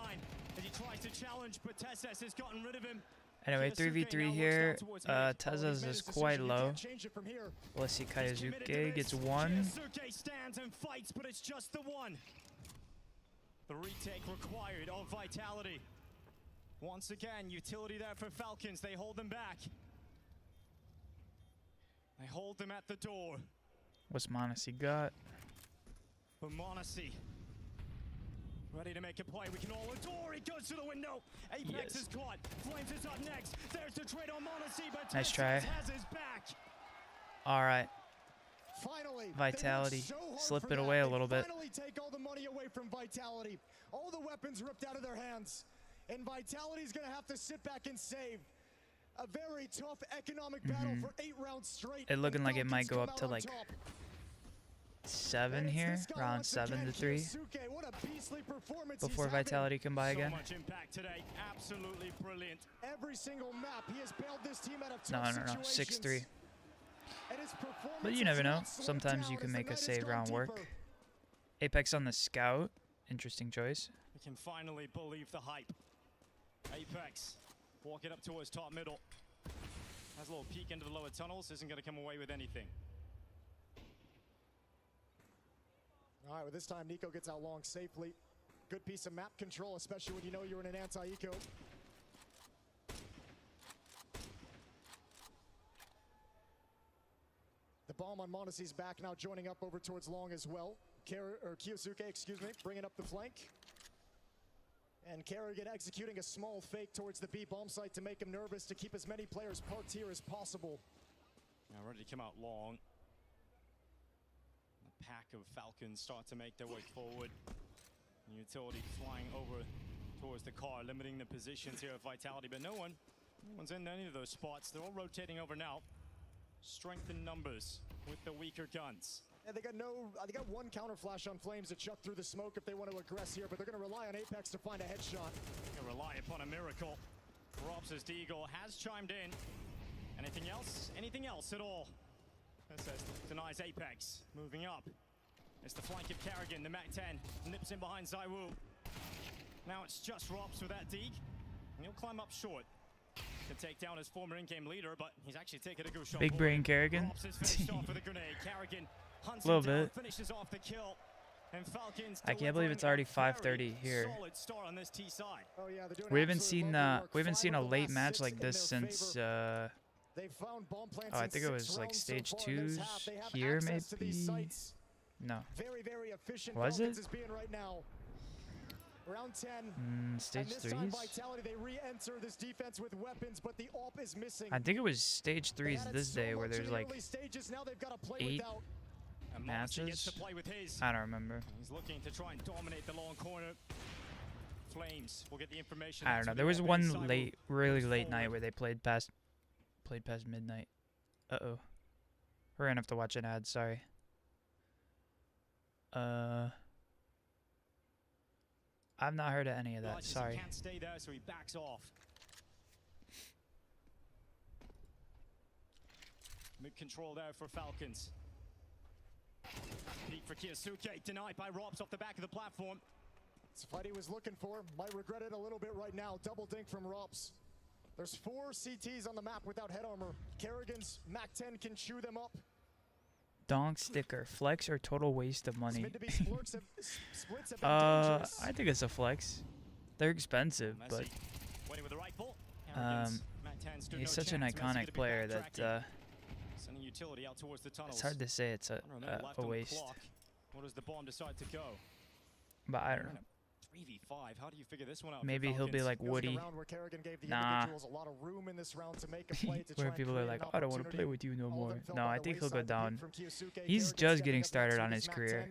as he tries to challenge, but Tesses has gotten rid of him. Anyway, 3v3 here. Tezza's is quite low. Let's see, Kayazuke gets one. Kiyosuke stands and fights, but it's just the one. The retake required of Vitality. Once again, utility there for Falcons. They hold them back. They hold them at the door. What's Monacy got? But Monacy ready to make a play. We can all adore. He goes to the window. Apex is caught. Flames is up next. There's the trade on Monacy, but nice try. has his back. All right. Finally, Vitality so slip it away a little bit. Finally take all the money away from Vitality. All the weapons ripped out of their hands. And Vitality's going to have to sit back and save. A very tough economic battle for 8 rounds straight. It looking like it might go up to like 7 here, round 7 to 3, before Vitality can buy again. So much impact today. Absolutely brilliant. Every single map, he has bailed this team out of No, tough 6-3. But you never know. Sometimes you can make a save round work. Apex on the scout. Interesting choice. We can finally believe the hype. Apex walking up towards top middle. Has a little peek into the lower tunnels. Isn't going to come away with anything. All right, well, this time Nico gets out long safely. Good piece of map control, especially when you know you're in an anti-eco. The bomb on Monacy's back now, joining up over towards long as well. Kiyosuke, excuse me, bringing up the flank. And Kerrigan executing a small fake towards the B bomb site to make him nervous, to keep as many players parked here as possible. Now ready to come out long. The pack of Falcons start to make their way forward. Utility flying over towards the car, limiting the positions here of Vitality, but no one's in any of those spots. They're all rotating over now. Strength in numbers with the weaker guns. And they got one counter flash on Flames to chuck through the smoke if they want to aggress here, but they're going to rely on Apex to find a headshot. Gonna rely upon a miracle. Robs as Deagle has chimed in. Anything else? Anything else at all? Denies Apex. Moving up. It's the flank of Kerrigan. The MAC-10 nips in behind Zaiwu. Now it's just Robs with that Deag. And he'll climb up short. Can take down his former in-game leader, but he's actually taken a good shot. Big brain Kerrigan. Robs is finished off with a grenade. Kerrigan hunts a little him down, bit. finishes off the kill. And Falcons I can't believe it's already 5:30 here. Solid start on this T side. Oh, yeah, they're doing We haven't absolute seen lovely work. we haven't 5 seen of a the late last match 6 like in this their since favor. They found bomb plants oh, I in think it 6 was like rounds stage so far in 2 this half. They have here access to these maybe. sites. No. Very, very efficient. Was Falcons it? is being right now. Round 10. Stage and this time 3s. Vitality, they re-enter this defense with weapons, but the AWP is missing. I think it was stage 3s this day where there's like stages. Now they've got to play 8 without. matches. To play with his. I don't remember. He's looking to try and dominate the long corner. Flames will get the information. I don't know. There was one really late night where they played past midnight. Uh-oh. We're gonna have to watch an ad, sorry. I've not heard of any of that, sorry. He can't stay there, so he backs off. Mid-control there for Falcons. Peek for Kiyosuke, denied by Robs off the back of the platform. It's the fight he was looking for. Might regret it a little bit right now. Double dink from Robs. There's 4 CTs on the map without head armor. Kerrigan's MAC-10 can chew them up. Donk sticker, flex or total waste of money? Splits have been dangerous. I think it's a flex. They're expensive, but he's such an iconic player that it's hard to say it's a waste. What does the bomb decide to go? But I don't know. 3v5. How do you figure this one out? Maybe he'll be like Woody. Nah. Where people are like, oh, I don't want to play with you no more. No, I think he'll go down. He's just getting started on his career.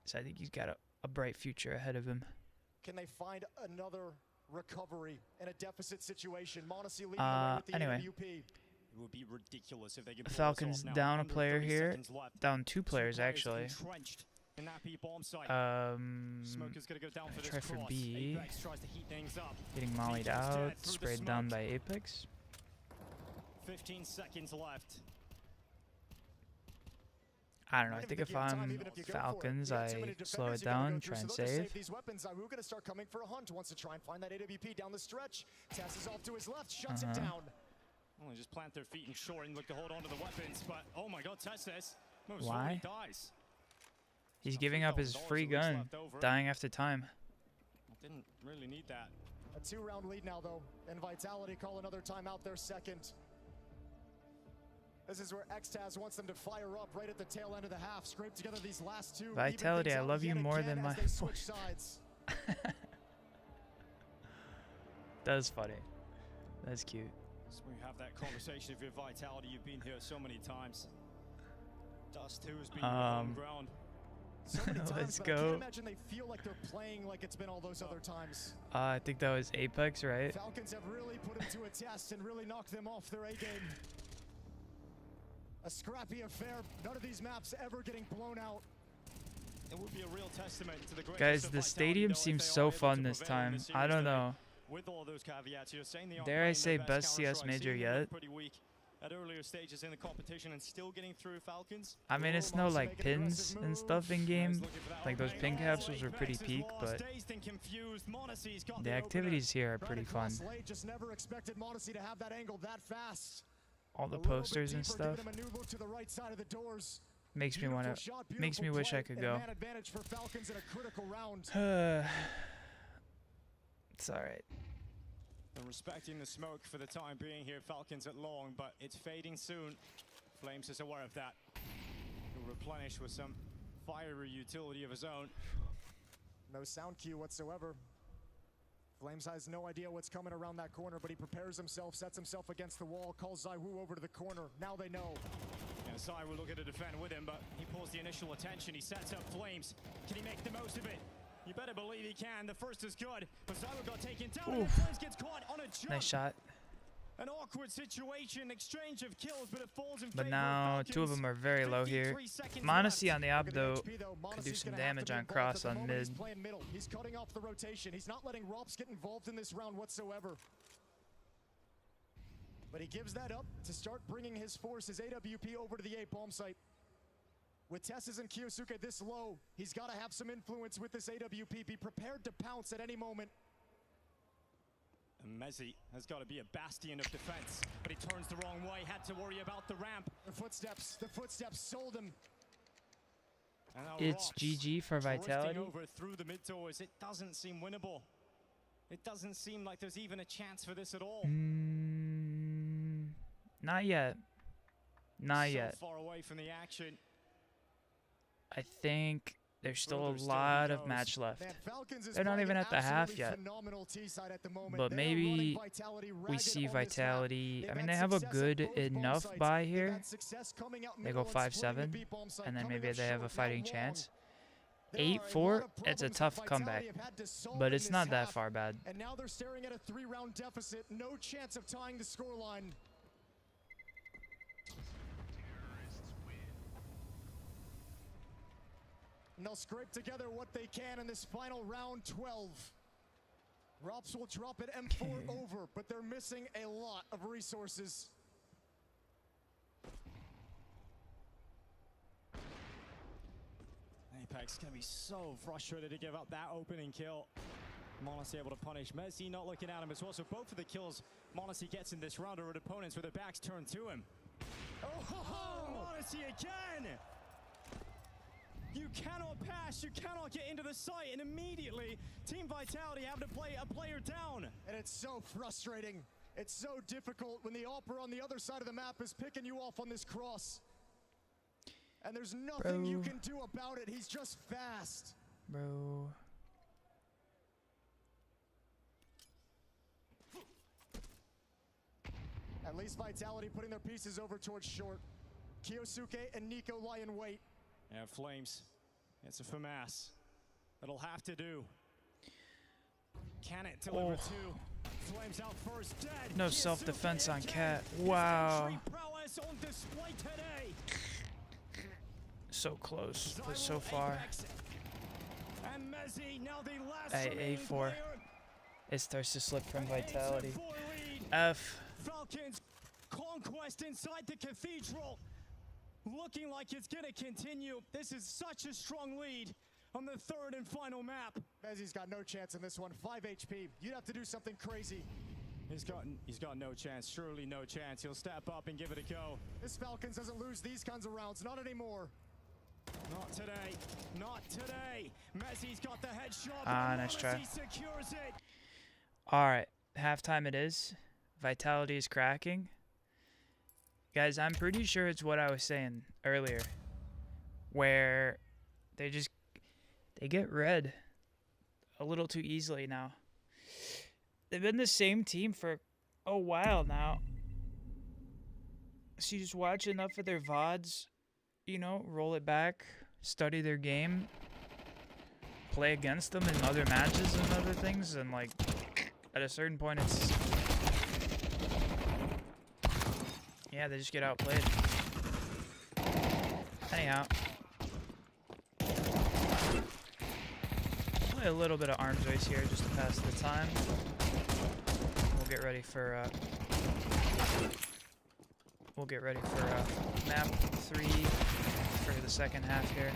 So I think he's got a bright future ahead of him. Can they find another recovery in a deficit situation? Monacy leading the way with the anyway. AWP. It would be ridiculous if they could Falcons down a player here. Down 2 players, actually. In that B bomb site. Smoker's gonna go down for try this for cross. B. Apex tries to heat things up. Getting mollied out, sprayed down by Apex. 15 seconds left. I don't know. I think if I'm Falcons, I slow it down, try and save. These weapons, Zaiwu gonna start coming for a hunt. Wants to try and find that AWP down the stretch. Tess is off to his left, shuts it down. Well, they just plant their feet in short and look to hold on to the weapons, but oh my God, Tess Why? dies. He's giving up his free gun, dying after time. Didn't really need that. A 2-round lead now, though, and Vitality call another timeout, their second. This is where Xtaz wants them to fire up right at the tail end of the half. Scrape together these last two. Vitality, I love you more than my... That was funny. That's cute. So we have that conversation with Vitality. You've been here so many times. Dust 2 has been your home ground. So many times, Let's but I go. can't imagine they feel like they're playing like it's been all those other times. I think that was Apex, right? Falcons have really put them to a test and really knocked them off their A game. A scrappy affair. None of these maps ever getting blown out. It would be a real testament to the greatness Guys, of the Vitality, stadium though, if seems they so are able fun to this prevail in time. the I series don't today. know. With all those caveats, you're saying they aren't Dare I playing say their best Counter-Strike, CS major seeing them look yet? pretty weak at earlier stages in the competition and still getting through Falcons. I mean, it's no like pins and stuff in game. Like those pin capsules are pretty peak, but the activities here are pretty fun. Just never expected Monacy to have that angle that fast. All the posters and stuff makes me wanna, makes me wish I could go. It's alright. And respecting the smoke for the time being here, Falcons at long, but it's fading soon. Flames is aware of that. He'll replenish with some fiery utility of his own. No sound cue whatsoever. Flames has no idea what's coming around that corner, but he prepares himself, sets himself against the wall, calls Zaiwu over to the corner. Now they know. Yeah, Zai will look at to defend with him, but he pulls the initial attention. He sets up Flames. Can he make the most of it? You better believe he can. The first is good, but Zaiwu got taken down, and Flames gets caught on a jump. Nice shot. An awkward situation, exchange of kills, but it falls in But favor now of two of them are very low here. Monacy on the op though could do some damage on cross on mid. He's cutting off the rotation. He's not letting Rops get involved in this round whatsoever. But he gives that up to start bringing his force, his AWP, over to the A bomb site. With Tesses and Kiyosuke this low, he's got to have some influence with this AWP. Be prepared to pounce at any moment. And Mezzi has got to be a bastion of defense, but he turns the wrong way, had to worry about the ramp. The footsteps sold him. It's GG for Vitality. Over through the mid doors. It doesn't seem winnable. It doesn't seem like there's even a chance for this at all. Not yet. Not yet. So far away from the action. I think there's still a lot of match left. They're not even at the half yet. But maybe we see Vitality. I mean, they have a good enough buy here. They go 5-7, and then maybe they have a fighting chance. 8-4, it's a tough comeback, but it's not that far bad. And now they're staring at a 3-round deficit. No chance of tying the scoreline. And they'll scrape together what they can in this final round 12. Rops will drop at M4 over, but they're missing a lot of resources. Apex going to be so frustrated to give up that opening kill. Monacy able to punish Mezzi, not looking at him as well. So both of the kills Monacy gets in this round are at opponents with their backs turned to him. Oh, Monacy again! You cannot pass, you cannot get into the site, and immediately Team Vitality have to play a player down. And it's so frustrating. It's so difficult when the Opera on the other side of the map is picking you off on this cross. And there's nothing you can do about it. He's just fast. Bro. At least Vitality putting their pieces over towards short. Kiyosuke and Nico lie in wait. Yeah, Flames. It's a FAMAS. It'll have to do. Can it deliver two? Flames out first, dead. No self-defense on Cat. Wow. On display today. So close, but so far. And Mezzi, now the last A4. It starts to slip from Vitality. F. Falcons conquest inside the Cathedral. Looking like it's going to continue. This is such a strong lead on the third and final map. Mezzi's got no chance in this one. 5 HP. You'd have to do something crazy. He's got no chance. Surely no chance. He'll step up and give it a go. This Falcons doesn't lose these kinds of rounds. Not anymore. Not today. Not today. Messi's got the headshot. Nice try. Messi secures it. All right, halftime it is. Vitality is cracking. Guys, I'm pretty sure it's what I was saying earlier, where they get red a little too easily now. They've been the same team for a while now. So you just watch enough of their VODs, you know, roll it back, study their game, play against them in other matches and other things, and like at a certain point it's, yeah, they just get outplayed. Anyhow, play a little bit of arms race here just to pass the time. We'll get ready for map 3 for the second half here.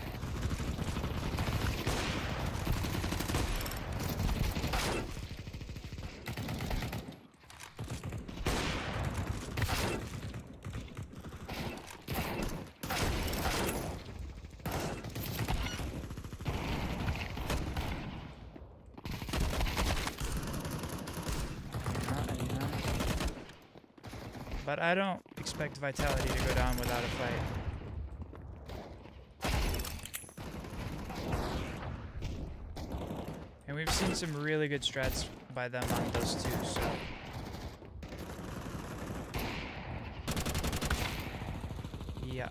But I don't expect Vitality to go down without a fight. And we've seen some really good strats by them on those two, so. Yeah.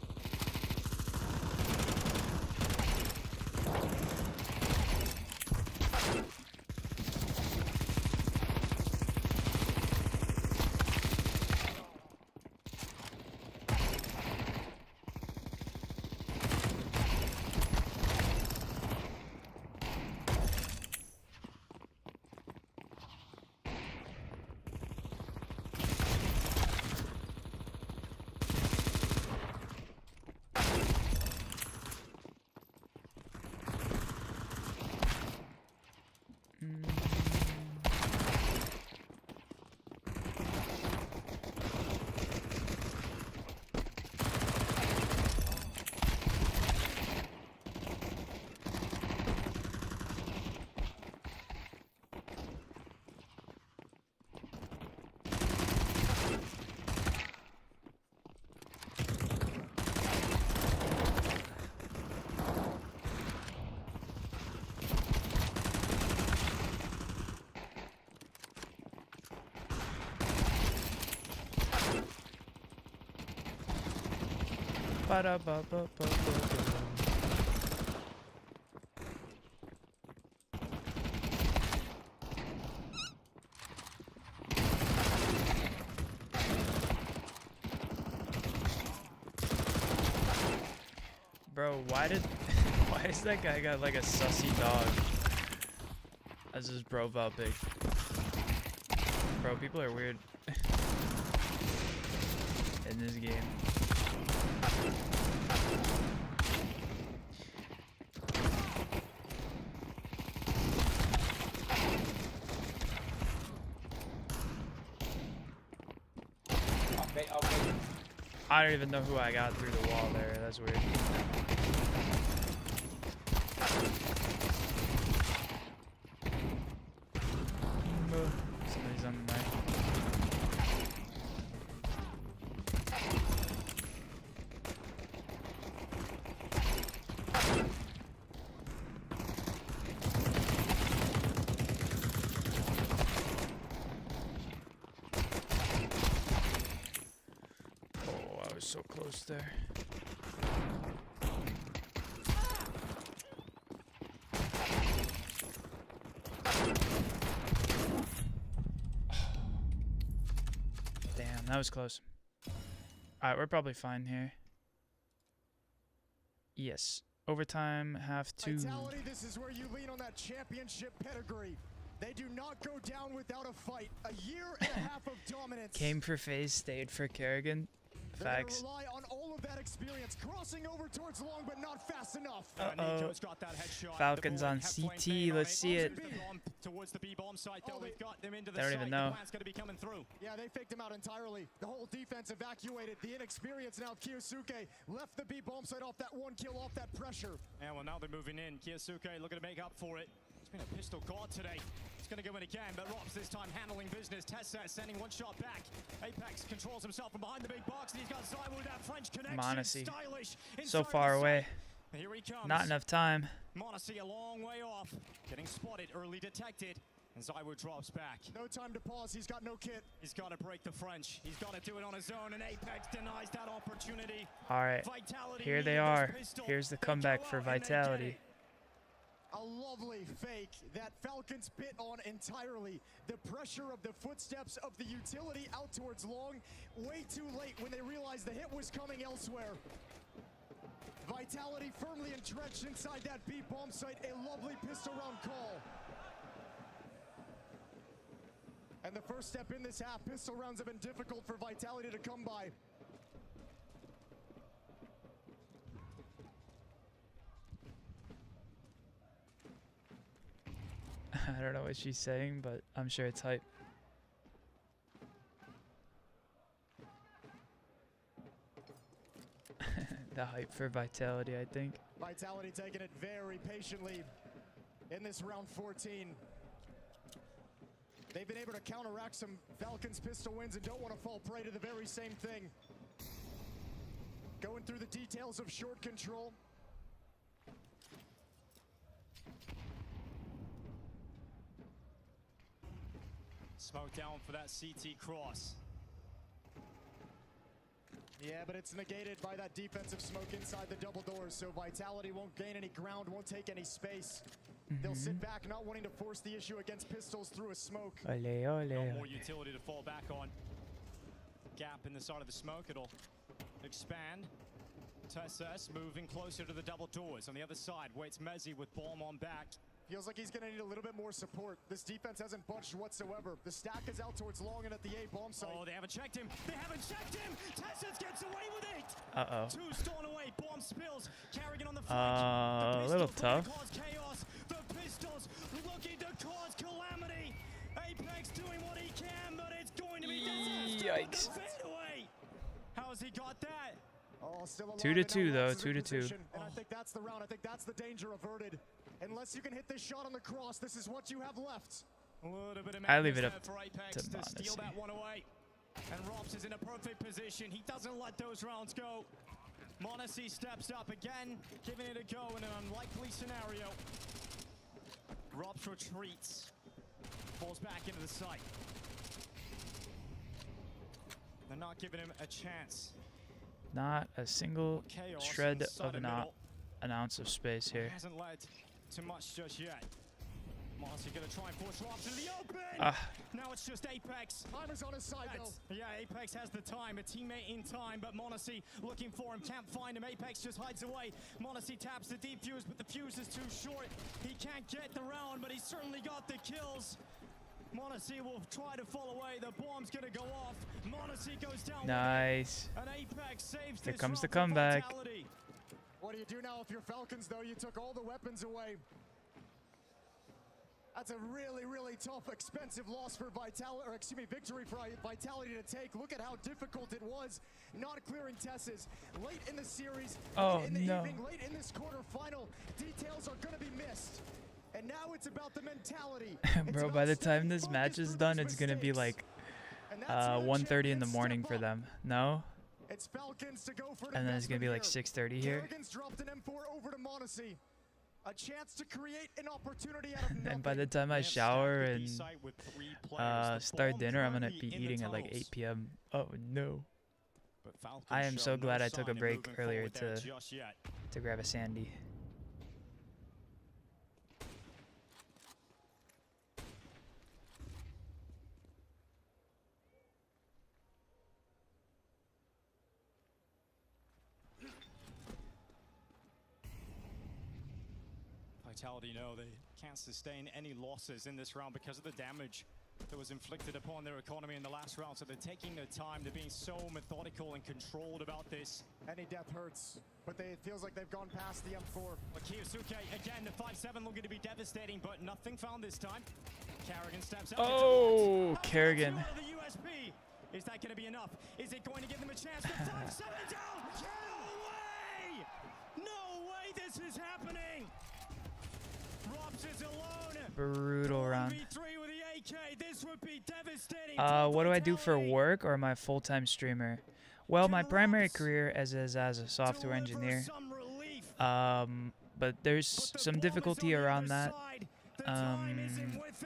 Bro, why is that guy got like a sussy dog as his profile pic? Bro, people are weird in this game. I don't even know who I got through the wall there. That's weird. Somebody's on the knife. So close there. Damn, that was close. Alright, we're probably fine here. Yes. Overtime, half 2. Vitality, this is where you lean on that championship pedigree. They do not go down without a fight. A year and a half of dominance. Came for FaZe, stayed for Kerrigan. Facts. Rely on all of that experience, crossing over towards long, but not fast enough. Nico's got that headshot. Falcons on CT. Let's see it. Towards the B-bomb site, though. They've got them into the They don't site. even know. The plan's going to be coming through. Yeah, they faked him out entirely. The whole defense evacuated. The inexperience now of Kiyosuke left the B-bomb site off that one kill, off that pressure. And well, now they're moving in. Kiyosuke looking to make up for it. It's been a pistol guard today. It's going to go in again, but Robs this time handling business. Tessa sending one shot back. Apex controls himself from behind the big box, and he's got Zywo with that French connection. Monacy. Stylish. So far away. Here he comes. Not enough time. Monacy a long way off. Getting spotted, early detected. And Zywo drops back. No time to pause. He's got no kit. He's got to break the French. He's got to do it on his own, and Apex denies that opportunity. All right. Vitality Here they are. Here's the comeback for Vitality. A lovely fake that Falcons bit on entirely. The pressure of the footsteps of the utility out towards long. Way too late when they realized the hit was coming elsewhere. Vitality firmly entrenched inside that B bomb site. A lovely pistol round call. And the first step in this half, pistol rounds have been difficult for Vitality to come by. I don't know what she's saying, but I'm sure it's hype. The hype for Vitality, I think. Vitality taking it very patiently in this round 14. They've been able to counteract some Falcons pistol wins and don't want to fall prey to the very same thing. Going through the details of short control. Smoke down for that CT cross. Yeah, but it's negated by that defensive smoke inside the double doors, so Vitality won't gain any ground, won't take any space. They'll sit back, not wanting to force the issue against pistols through a smoke. Ole, ole, No ole. more utility to fall back on. Gap in the side of the smoke, it'll expand. Tessas moving closer to the double doors. On the other side, waits Mezzi with bomb on back. Feels like he's going to need a little bit more support. This defense hasn't budged whatsoever. The stack is out towards long and at the A bomb site. Oh, they haven't checked him. They haven't checked him. Tessas gets away with it. Uh-oh. Two stolen away. Bomb spills. Carrigan on the flank. A little tough. Cause chaos. The pistols looking to cause calamity. Apex doing what he can, but it's going to be disaster. Yikes. Fadeaway. How has he got that? Oh, still alive 2-2 and though. Robs is in 2-2. position, and I think that's the round. I think that's the danger averted. Unless you can hit this shot on the cross, this is what you have left. A little bit of I leave it madness up there for Apex to steal Monacy. that one away. And Robs is in a perfect position. He doesn't let those rounds go. Monacy steps up again, giving it a go in an unlikely scenario. Robs retreats, falls back into the site. They're not giving him a chance. Not a single Chaos shred inside of the an middle. ounce of space here. Hasn't led to much just yet. Monacy gonna try and force Robs into the open. Now it's just Apex. Time is on his side, though. Yeah, Apex has the time, a teammate in time, but Monacy looking for him, can't find him. Apex just hides away. Monacy taps the defuse, but the fuse is too short. He can't get the round, but he's certainly got the kills. Monacy will try to fall away. The bomb's gonna go off. Monacy goes down. Nice. And Apex saves Here this comes the round for comeback. Vitality. What do you do now if you're Falcons, though? You took all the weapons away. That's a really, really tough, expensive loss for Vitality, or excuse me, victory for Vitality to take. Look at how difficult it was not clearing Tess's late in the series, Oh, late in the no. evening, late in this quarterfinal. Details are going to be missed. And now it's about the mentality. Bro, by the time this match is done, it's going to be like 1:30 in the morning for them. No? It's Falcons to go for And then it's going to be like 6:30 here. Kerrigan's dropped an M4 over to Monacy. A chance to create an opportunity out of nothing. And by the time I shower and start dinner, I'm going to be eating at like 8 p.m. Oh, no. I am so glad I took a break earlier to grab a Sandy. Vitality know they can't sustain any losses in this round because of the damage that was inflicted upon their economy in the last round. So they're taking their time. They're being so methodical and controlled about this. Any death hurts, but it feels like they've gone past the M4. But Kiyosuke, again, the 5-7 looking to be devastating, but nothing found this time. Kerrigan steps up. Oh, Kerrigan. The USP. Is that going to be enough? Is it going to give them a chance? The 5-7 down. No way! No way this is happening. Robs is alone. Brutal round. V3 with the AK. This would be devastating. What do I do for work, or am I a full-time streamer? Well, my primary career is as a software engineer. But there's some difficulty around that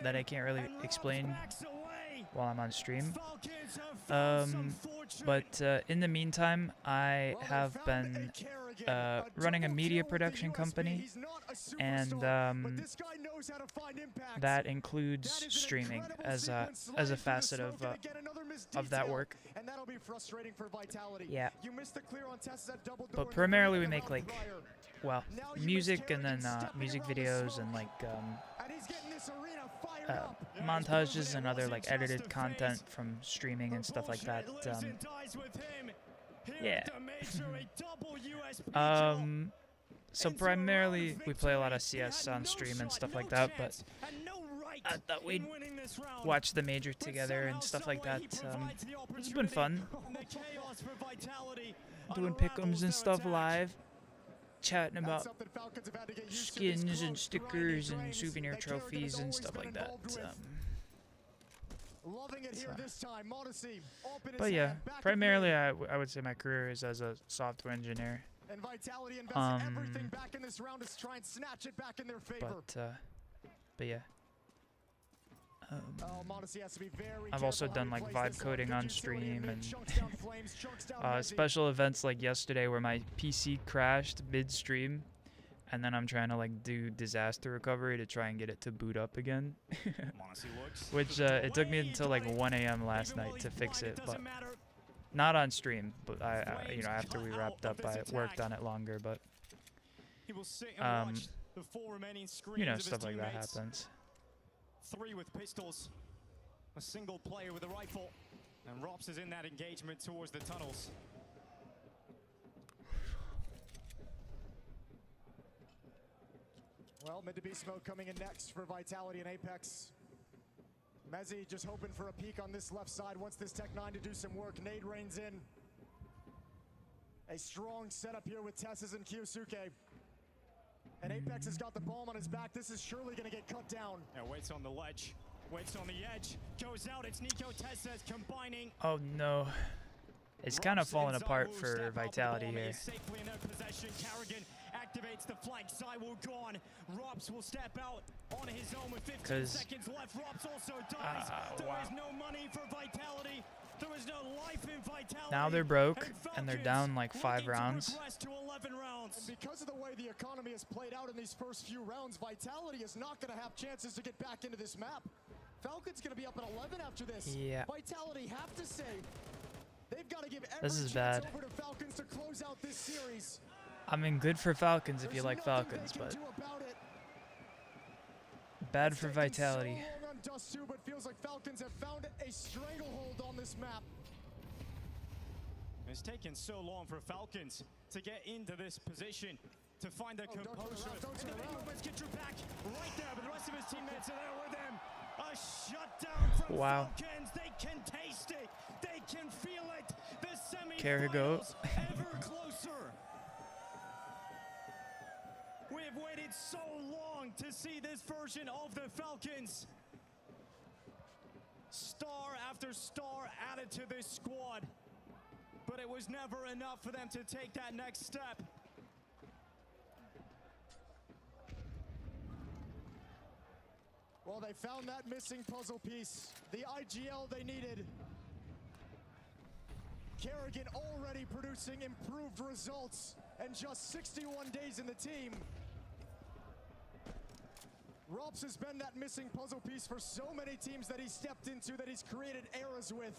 that I can't really explain while I'm on stream. But in the meantime, I have been running a media production company, and that includes streaming as a facet of that work. Yeah. But primarily we make like, well, music and then music videos and like montages and other like edited content from streaming and stuff like that. Yeah. So primarily we play a lot of CS on stream and stuff like that, but I thought we'd watch the major together and stuff like that. It's been fun. Doing pick'ems and stuff live. Chatting about skins and stickers and souvenir trophies and stuff like that. But yeah, primarily I would say my career is as a software engineer. But yeah. I've also done like vibe coding on stream and special events like yesterday where my PC crashed midstream, and then I'm trying to like do disaster recovery to try and get it to boot up again. Which it took me until like 1 a.m. last night to fix it, but not on stream. But I you know, after we wrapped up, I worked on it longer. But you know, stuff like that happens. 3 with pistols, a single player with a rifle, and Rops is in that engagement towards the tunnels. Well, mid to B smoke coming in next for Vitality and Apex. Mezzi just hoping for a peek on this left side. Wants this Tech 9 to do some work. Nade rains in. A strong setup here with Tesses and Kiyosuke. And Apex has got the bomb on his back. This is surely going to get cut down. Yeah, waits on the ledge. Waits on the edge. Goes out. It's Nico Tesses combining. Oh no. It's kind of falling apart for Vitality here. Safely in their possession. Kerrigan activates the flank. Cywoo gone. Rops will step out on his own with 15 seconds left. Rops also dies. There is no money for Vitality. There is no life in Vitality. Now they're broke and they're down like 5 rounds. And because of the way the economy has played out in these first few rounds, Vitality is not going to have chances to get back into this map. Falcon's going to be up at 11 after this. Yeah. Vitality have to say they've got to give every This is chance bad. over to Falcons to close out this series. I mean, good for Falcons if you like Falcons, but bad for Vitality. Dust too, but feels like Falcons have found a stranglehold on this map. It's taken so long for Falcons to get into this position, to find their composure. And the big movements get you back right there, but the rest of his teammates are there with him. A shutdown from Falcons. They can taste it. They can feel it. The semifinals ever closer. We have waited so long to see this version of the Falcons. Star after star added to this squad, but it was never enough for them to take that next step. Well, they found that missing puzzle piece, the IGL they needed. Kerrigan already producing improved results and just 61 days in the team. Rops has been that missing puzzle piece for so many teams that he's stepped into, that he's created eras with.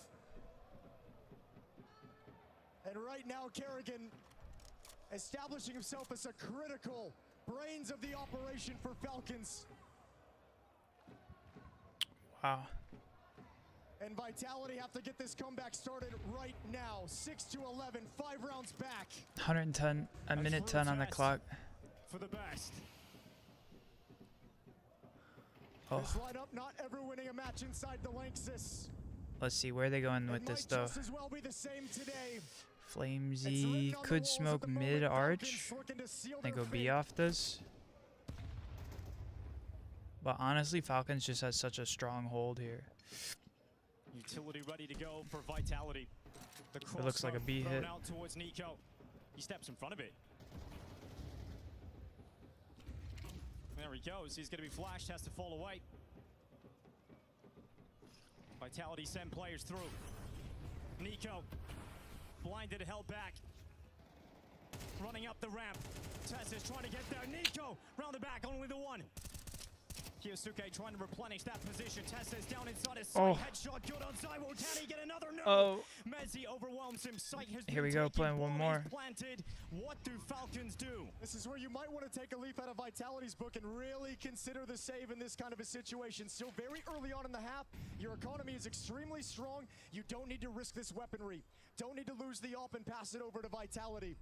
And right now, Kerrigan establishing himself as a critical brains of the operation for Falcons. Wow. And Vitality have to get this comeback started right now. 6-11, 5 rounds back. 110, a minute 10 on the clock. For the best. Oh. This lineup not ever winning a match inside the Lanxess. Let's see where they going with this though. Just as well be the same today. Flamesy could smoke mid arch. They go B off this. But honestly, Falcons just has such a strong hold here. Utility ready to go for Vitality. The it looks like a B hit. Out towards Nico. He steps in front of it. There he goes. He's going to be flashed, has to fall away. Vitality send players through. Nico, blinded, held back. Running up the ramp. Tess is trying to get there. Nico, round the back, only the one. Kyosuke trying to replenish that position. Tessa is down inside his sight. Headshot good on Zywo. Can he get another? No. Mezzi overwhelms him. Sight has Here we go, playing one more. Planted. What do Falcons do? This is where you might want to take a leaf out of Vitality's book and really consider the save in this kind of a situation. Still very early on in the half. Your economy is extremely strong. You don't need to risk this weaponry. Don't need to lose the op and pass it over to Vitality.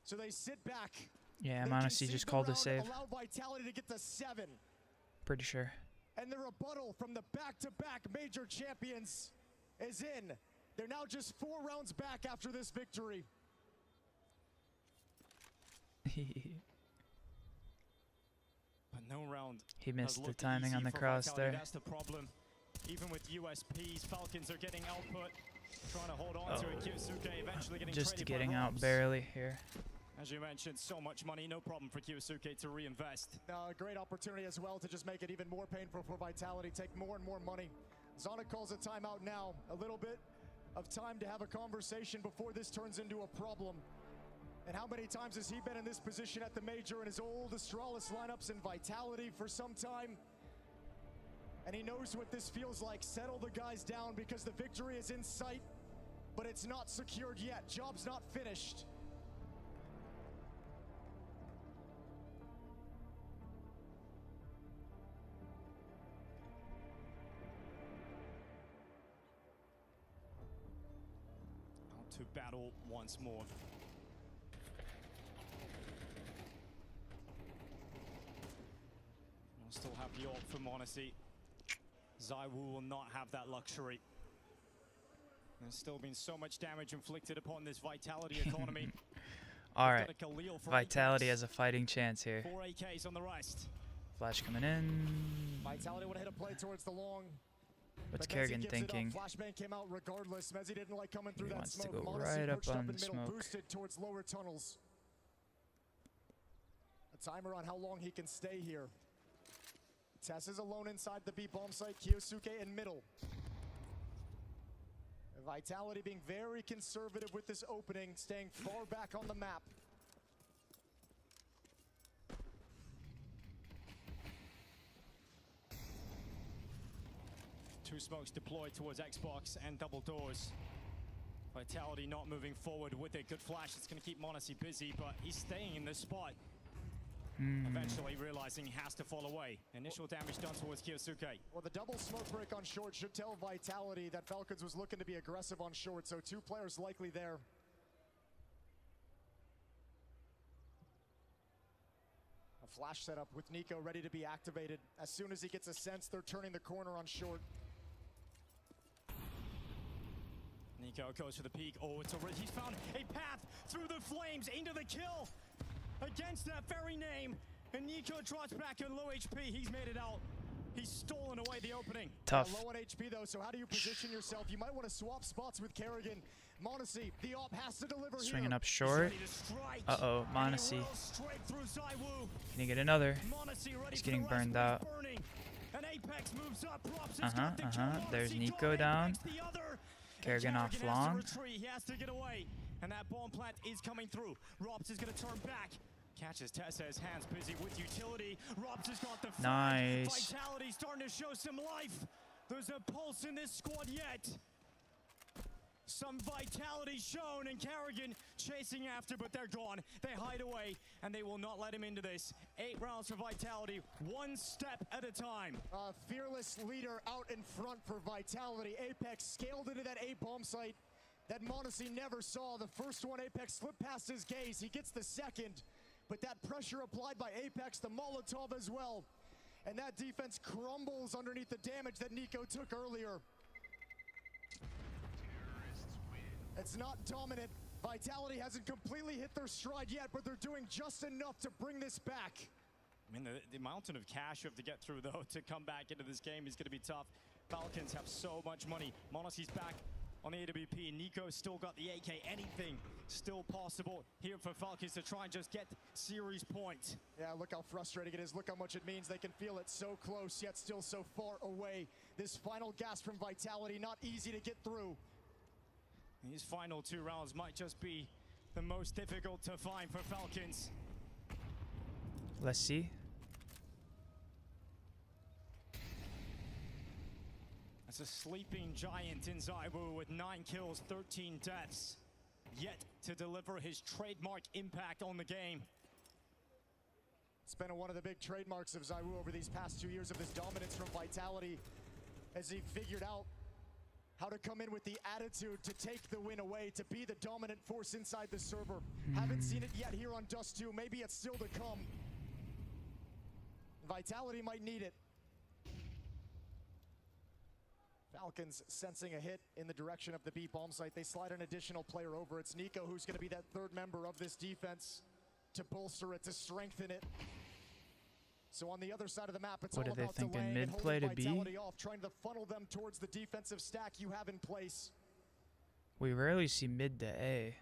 So they sit back. Yeah, Monacy just called a save. Allow Vitality to get to 7. Pretty sure. And the rebuttal from the back-to-back major champions is in. They're now just 4 rounds back after this victory. But no round. He missed the timing on the cross there. That's the problem. Even with USPs, Falcons are getting output. Trying to hold on to it. Kyosuke eventually getting just getting out barely here. As you mentioned, so much money, no problem for Kyosuke to reinvest. A great opportunity as well to just make it even more painful for Vitality, take more and more money. Zonic calls a timeout now. A little bit of time to have a conversation before this turns into a problem. And how many times has he been in this position at the major in his old Astralis lineups in Vitality for some time? And he knows what this feels like. Settle the guys down because the victory is in sight, but it's not secured yet. Job's not finished. To battle once more. We'll still have the ult for Monacy. Zywu will not have that luxury. There's still been so much damage inflicted upon this Vitality economy. Alright, Vitality has a fighting chance here. 4 AKs on the rest. Flash coming in. Vitality would hit a play towards the long. What's Kerrigan thinking? Flashbang came out regardless. Mezzi didn't like coming through he that wants smoke. to go Monacy right up on in the smoke. Boosted towards lower tunnels. A timer on how long he can stay here. Tess is alone inside the B bomb site. Kyosuke in middle. Vitality being very conservative with this opening, staying far back on the map. Two smokes deployed towards Xbox and double doors. Vitality not moving forward with a good flash. It's going to keep Monacy busy, but he's staying in this spot. Eventually realizing he has to fall away. Initial damage done towards Kyosuke. Well, the double smoke break on short should tell Vitality that Falcons was looking to be aggressive on short, so 2 players likely there. A flash setup with Nico ready to be activated. As soon as he gets a sense, they're turning the corner on short. Nico goes for the peak. Oh, it's already, he's found a path through the flames into the kill against that very name. And Nico drops back in low HP. He's made it out. He's stolen away the opening. Tough. Low on HP though, so how do you position yourself? You might want to swap spots with Kerrigan. Monacy, the op has to deliver. Swinging here. up short. Uh-oh, Monacy. Can he get another? He's getting burned out. There's Nico down. Kerrigan off long. He has to get away. And that bomb plant is coming through. Robs is going to turn back. Catches Tessa's hands busy with utility. Robs has got the fight. Nice. Vitality starting to show some life. There's a pulse in this squad yet. Some vitality shown, and Carrigan chasing after, but they're gone. They hide away, and they will not let him into this. 8 rounds for Vitality, one step at a time. Fearless leader out in front for Vitality. Apex scaled into that A bomb site that Monacy never saw. The first one, Apex slipped past his gaze. He gets the second, but that pressure applied by Apex, the Molotov as well. And that defense crumbles underneath the damage that Nico took earlier. It's not dominant. Vitality hasn't completely hit their stride yet, but they're doing just enough to bring this back. I mean, the mountain of cash you have to get through, though, to come back into this game is going to be tough. Falcons have so much money. Monacy's back on the AWP. Nico's still got the AK. Anything still possible here for Falcons to try and just get series points. Yeah, look how frustrating it is. Look how much it means. They can feel it so close, yet still so far away. This final gasp from Vitality, not easy to get through. These final 2 rounds might just be the most difficult to find for Falcons. Let's see. That's a sleeping giant in Zaiwu with 9 kills, 13 deaths. Yet to deliver his trademark impact on the game. It's been one of the big trademarks of Zaiwu over these past 2 years of this dominance from Vitality, as he figured out how to come in with the attitude to take the win away, to be the dominant force inside the server. Haven't seen it yet here on Dust 2. Maybe it's still to come. Vitality might need it. Falcons sensing a hit in the direction of the B bomb site. They slide an additional player over. It's Nico who's going to be that 3rd member of this defense to bolster it, to strengthen it. So on the other side of the map, it's what all are they about thinking? delaying and Mid play holding to B? Vitality off, trying to funnel them towards the defensive stack you have in place. We rarely see mid to A.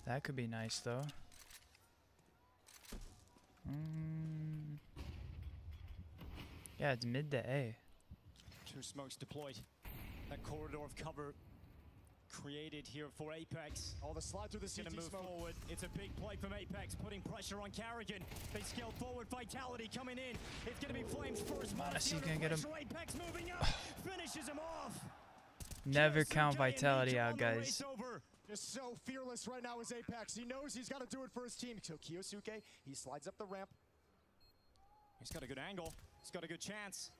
That could be nice though. Yeah, it's mid to A. 2 smokes deployed. That corridor of cover created here for Apex. Oh, the slide through the CT move smoke. forward. It's a big play from Apex, putting pressure on Carrigan. They scale forward. Vitality coming in. It's going to be Flames first. Monacy gonna get him. Apex moving up, finishes him off. Never count Vitality out, guys. Just so fearless right now is Apex. He knows he's got to do it for his team. So Kiyosuke, he slides up the ramp. He's got a good angle. He's got a good chance.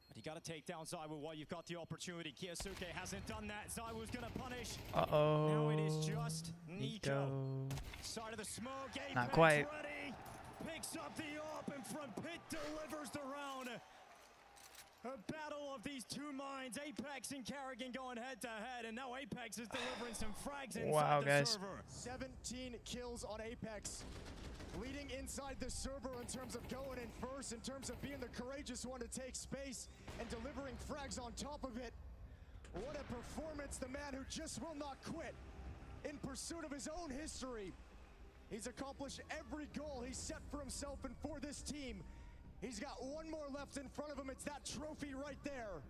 But you got to take down Zaiwu while you've got the opportunity. Kiyosuke hasn't done that. Zaiwu's going to punish. Uh-oh. Now it is just Nico. Side of the smoke. Apex Not quite. ready. Picks up the op and from pit delivers the round. A battle of these 2 minds. Apex and Carrigan going head to head. And now Apex is delivering some frags inside the server. 17 kills on Apex. Leading inside the server in terms of going in first, in terms of being the courageous one to take space and delivering frags on top of it. What a performance, the man who just will not quit in pursuit of his own history. He's accomplished every goal he set for himself and for this team. He's got 1 more left in front of him. It's that trophy right there.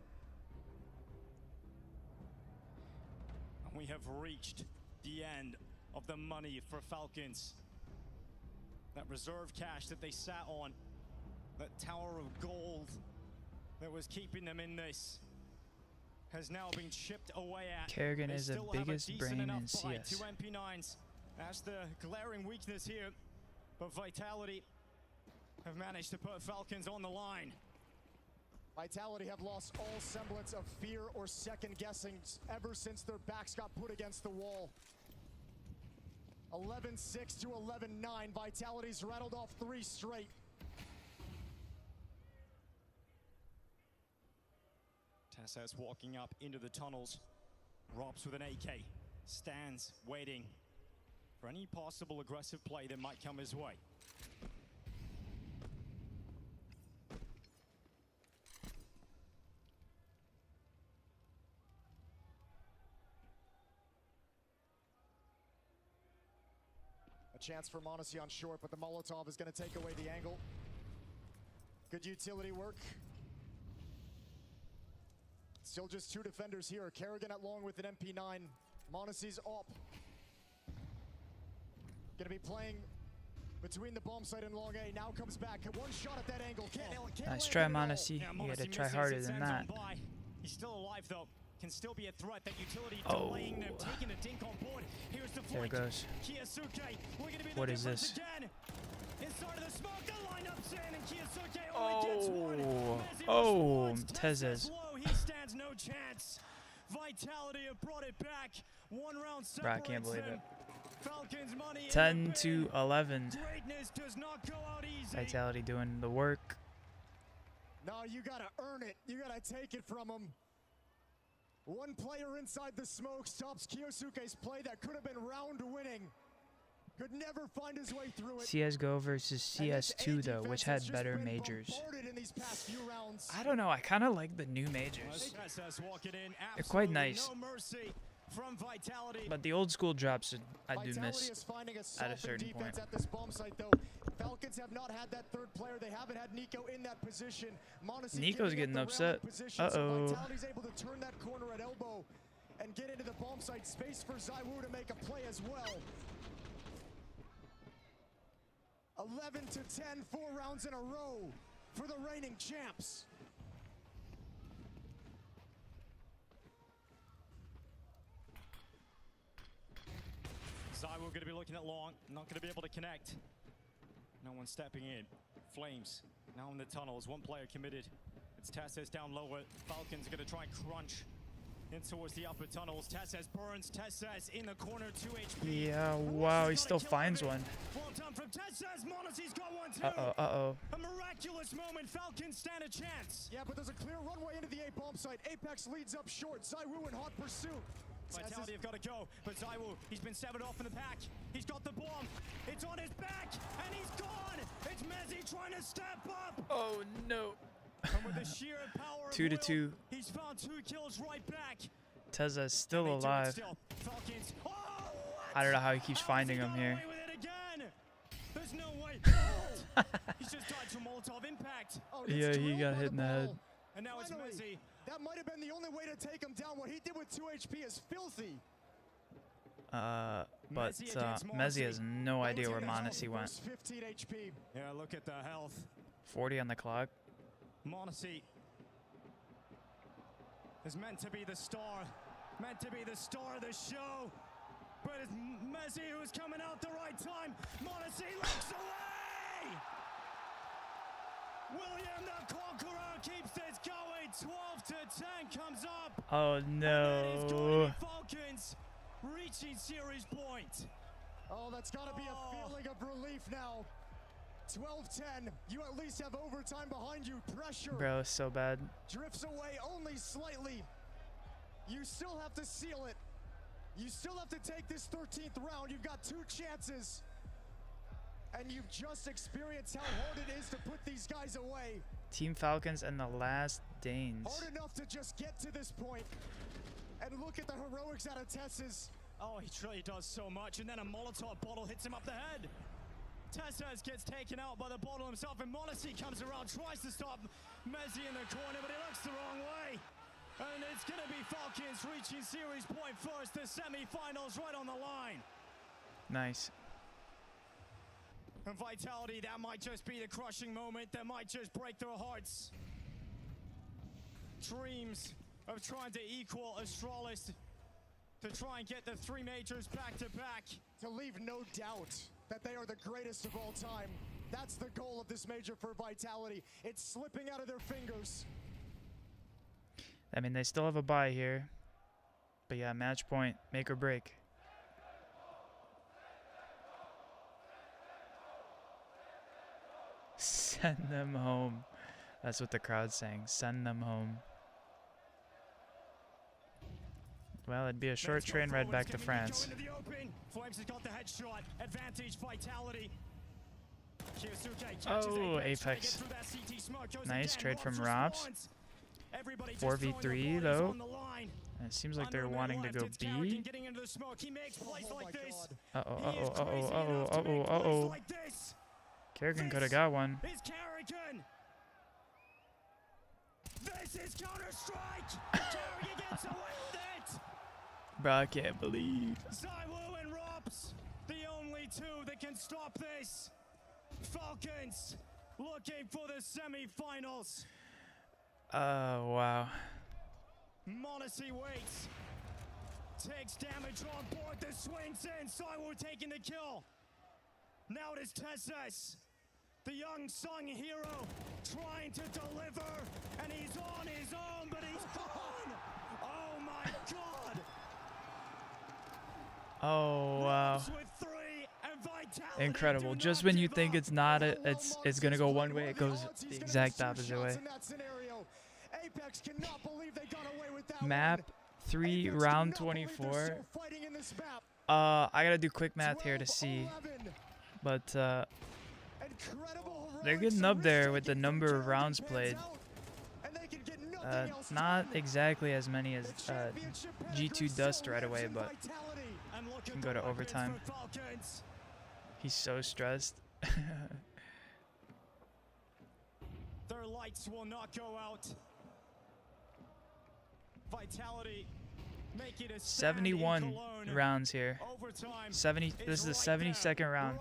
And we have reached the end of the money for Falcons. That reserve cash that they sat on, that tower of gold that was keeping them in this, has now been chipped away at. Kerrigan They is the still have a biggest decent brain enough in fight. CS. 2 MP9s. That's the glaring weakness here. But Vitality have managed to put Falcons on the line. Vitality have lost all semblance of fear or second guessing ever since their backs got put against the wall. 11-6 to 11-9. Vitality's rattled off 3 straight. Tassas walking up into the tunnels. Robs with an AK. Stands waiting for any possible aggressive play that might come his way. A chance for Monacy on short, but the Molotov is going to take away the angle. Good utility work. Still just 2 defenders here. Kerrigan at long with an MP9. Monacy's op. Gonna be playing between the bomb site and long A. Now comes back. 1 shot at that angle. Can't Nice land try, it at all. Monacy. Yeah, You gotta Monacy try misses. harder It than sends that. him by. He's still alive though. can still be a threat. That utility delaying them, taking a dink on board. Here's the There it goes. Kiyasuke, we're gonna be the What is difference this? again. Inside of the smoke, the lineup's in, and Kiyasuke only gets one. Messi Oh, responds. Tezes. Low, he stands no chance. Vitality have brought it back. 1 round separates Bro, I can't believe them. it. Falcons money 10 to 11. Greatness does not go out easy. Vitality doing the work. No, you gotta earn it. You gotta take it from him. One player inside the smoke stops Kiyosuke's play that could have been round winning. Could never find his way through it. CSGO versus CS2 though, which had better majors. I don't know, I kind of like the new majors. They're quite nice. But the old school drops I do miss at a certain point. At this bomb site, though. Falcons have not had that third player. They haven't had Nico in that position. Nico's getting upset. Uh-oh. Vitality's able to turn that corner at elbow and get into the bomb site. Space for Zaiwu to make a play as well. 11 to 10, 4 rounds in a row for the reigning champs. Zaiwu going to be looking at long, not going to be able to connect. No one stepping in. Flames now in the tunnels. One player committed. It's Tezes down lower. Falcons going to try and crunch in towards the upper tunnels. Tezes burns. Tezes in the corner, 2 HP. Yeah, wow, he still finds one. Well done from Tezes. Monesi's got one too. Uh-oh. A miraculous moment. Falcons stand a chance. Yeah, but there's a clear runway into the A bomb site. Apex leads up short. Zaiwu in hot pursuit. Vitality have got to go, but Zaiwu, he's been severed off in the pack. He's got the bomb. It's on his back, and he's gone. It's Messi trying to step up. Oh no. And with the sheer power 2 to 2. He's found 2 kills right back. Teza's still alive. Falcons. Oh, I don't know how he keeps finding him here. There's no way. He's just died to Molotov impact. Oh, yeah, he got hit in the head. And now it's Messi. That might have been the only way to take him down. What he did with 2 HP is filthy. But Messi has no idea where Monesi went. 15 HP. Yeah, look at the health. 40 on the clock. Monesi is meant to be the star. Meant to be the star of the show. But it's Messi who's coming out the right time. Monesi looks away! William the Conqueror keeps this going. 12 to 10 comes up. Oh no. Falcons reaching series point. Oh, that's got to be a feeling of relief now. 12-10. You at least have overtime behind you. Pressure. Bro, so bad. Drifts away only slightly. You still have to seal it. You still have to take this 13th round. You've got 2 chances. And you've just experienced how hard it is to put these guys away. Team Falcons and the last Danes. Hard enough to just get to this point. And look at the heroics out of Tezes. Oh, he truly does so much. And then a Molotov bottle hits him up the head. Tezes gets taken out by the bottle himself, and Monesi comes around, tries to stop Messi in the corner, but he looks the wrong way. And it's going to be Falcons reaching series point first. The semi-finals right on the line. Nice. And Vitality, that might just be the crushing moment that might just break their hearts. Dreams of trying to equal Astralis, to try and get the 3 majors back to back. To leave no doubt that they are the greatest of all time. That's the goal of this major for Vitality. It's slipping out of their fingers. I mean, they still have a bye here. But yeah, match point, make or break. Send them home. That's what the crowd's saying. Send them home. Well, it'd be a short train ride back to France. Flames has got the headshot. Advantage, Vitality. Oh, Apex. Nice trade from Rops. 4v3 though. And it seems like they're wanting to go B. Uh-oh. Kerrigan could have got one. This is Counter-Strike. Kerrigan gets away with it. Bro, I can't believe. Zaiwu and Rops, the only 2 that can stop this. Falcons looking for the semi-finals. Wow. Monacy waits. Takes damage on board. The swings in. Saiwu taking the kill. Now it is Tesses, the young Sung hero, trying to deliver. And he's on his own, but he's gone. Oh my god. Oh wow. Incredible. Just when you think it's not it's gonna go one way, it goes the exact opposite way. Map 3, round 24. I gotta do quick math here to see, but they're getting up there with the number of rounds played. Not exactly as many as G2 Dust right away, but can go to overtime. He's so stressed. Their lights will not go out. Vitality make it a 71 rounds here. 70. This is the 72nd round.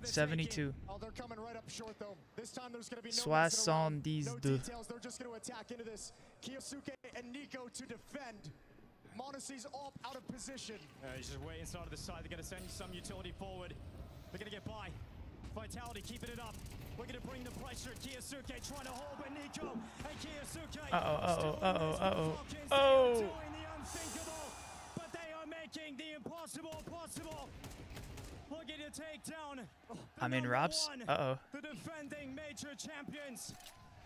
72. Oh, they're coming right up short though. This time there's going to be no 72. details. They're just going to attack into this. Kiyosuke and Nico to defend. Monacy's off out of position. He's just way inside of the side. They're going to send some utility forward. They're going to get by. Vitality keeping it up. We're going to bring the pressure. Kiyosuke trying to hold with Nico. And Kiyosuke. Oh. Doing the unthinkable. But they are making the impossible possible. Looking to take down. I'm in Robs. The defending major champions.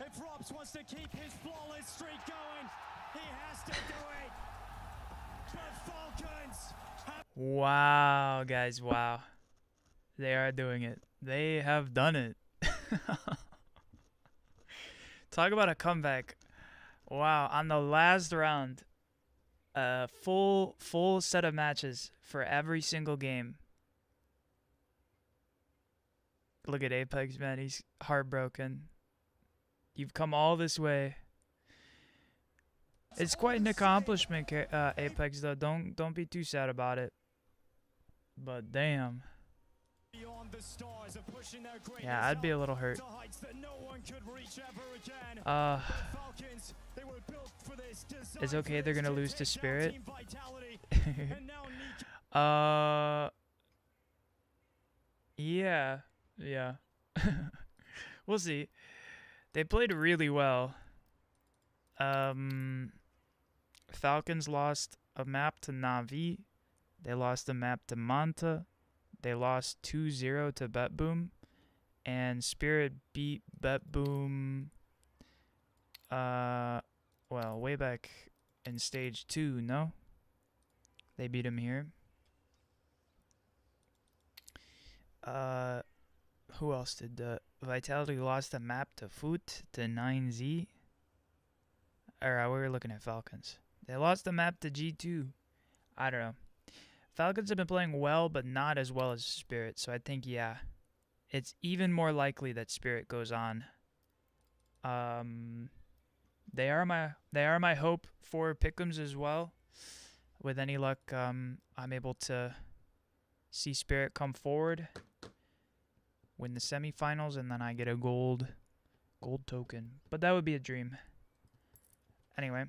If Robs wants to keep his flawless streak going, he has to do it. The Falcons. Wow, guys, wow. They are doing it. They have done it. Talk about a comeback. Wow, on the last round, full set of matches for every single game. Look at Apex, man. He's heartbroken. You've come all this way. It's quite an accomplishment, Apex, though. Don't be too sad about it. But damn. Yeah, I'd be a little hurt. It's okay. They're gonna lose to Spirit. Yeah. We'll see. They played really well. Falcons lost a map to Na'Vi. They lost a map to Manta. They lost 2-0 to BetBoom. And Spirit beat BetBoom, well, way back in stage 2, no? They beat him here. Who else did Vitality lost a map to Foot to 9Z? Alright, we were looking at Falcons. They lost a map to G2. I don't know. Falcons have been playing well, but not as well as Spirit. So I think, yeah, it's even more likely that Spirit goes on. They are my hope for pick'ems as well. With any luck, I'm able to see Spirit come forward, win the semifinals, and then I get a gold token. But that would be a dream. Anyway,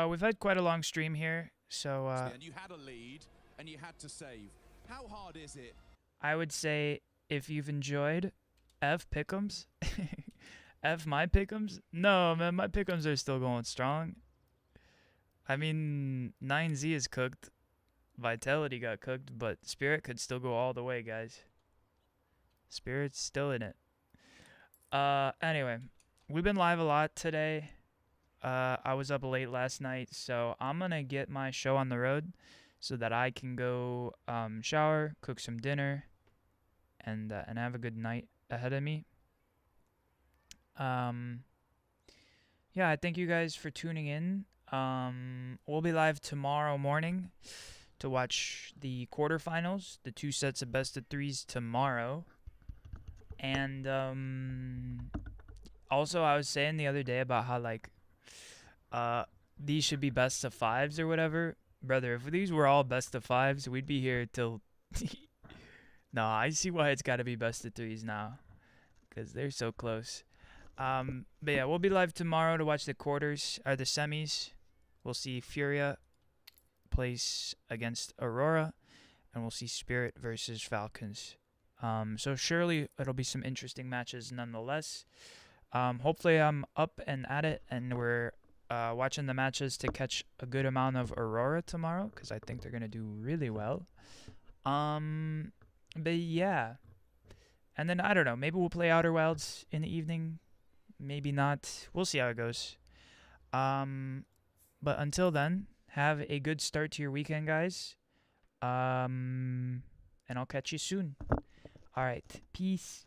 we've had quite a long stream here, so and you had a lead and you had to save. How hard is it? I would say if you've enjoyed F pick'ems, F my pick'ems. No, man, my pick'ems are still going strong. I mean, 9Z is cooked, Vitality got cooked, but Spirit could still go all the way, guys. Spirit's still in it. Anyway, we've been live a lot today. I was up late last night, so I'm gonna get my show on the road so that I can go shower, cook some dinner, and have a good night ahead of me. Yeah, I thank you guys for tuning in. We'll be live tomorrow morning to watch the quarterfinals, the 2 sets of best of 3s tomorrow. And also I was saying the other day about how like these should be best of 5s or whatever. Brother, if these were all best of 5s, we'd be here till no, I see why it's got to be best of 3s now, because they're so close. But yeah, we'll be live tomorrow to watch the quarters or the semis. we'll see Furia place against Aurora, and we'll see Spirit versus Falcons. So surely it'll be some interesting matches nonetheless. Hopefully I'm up and at it, and we're watching the matches to catch a good amount of Aurora tomorrow, because I think they're going to do really well. But yeah. And then, I don't know, maybe we'll play Outer Wilds in the evening. Maybe not. We'll see how it goes. But until then, have a good start to your weekend, guys. And I'll catch you soon. All right. Peace.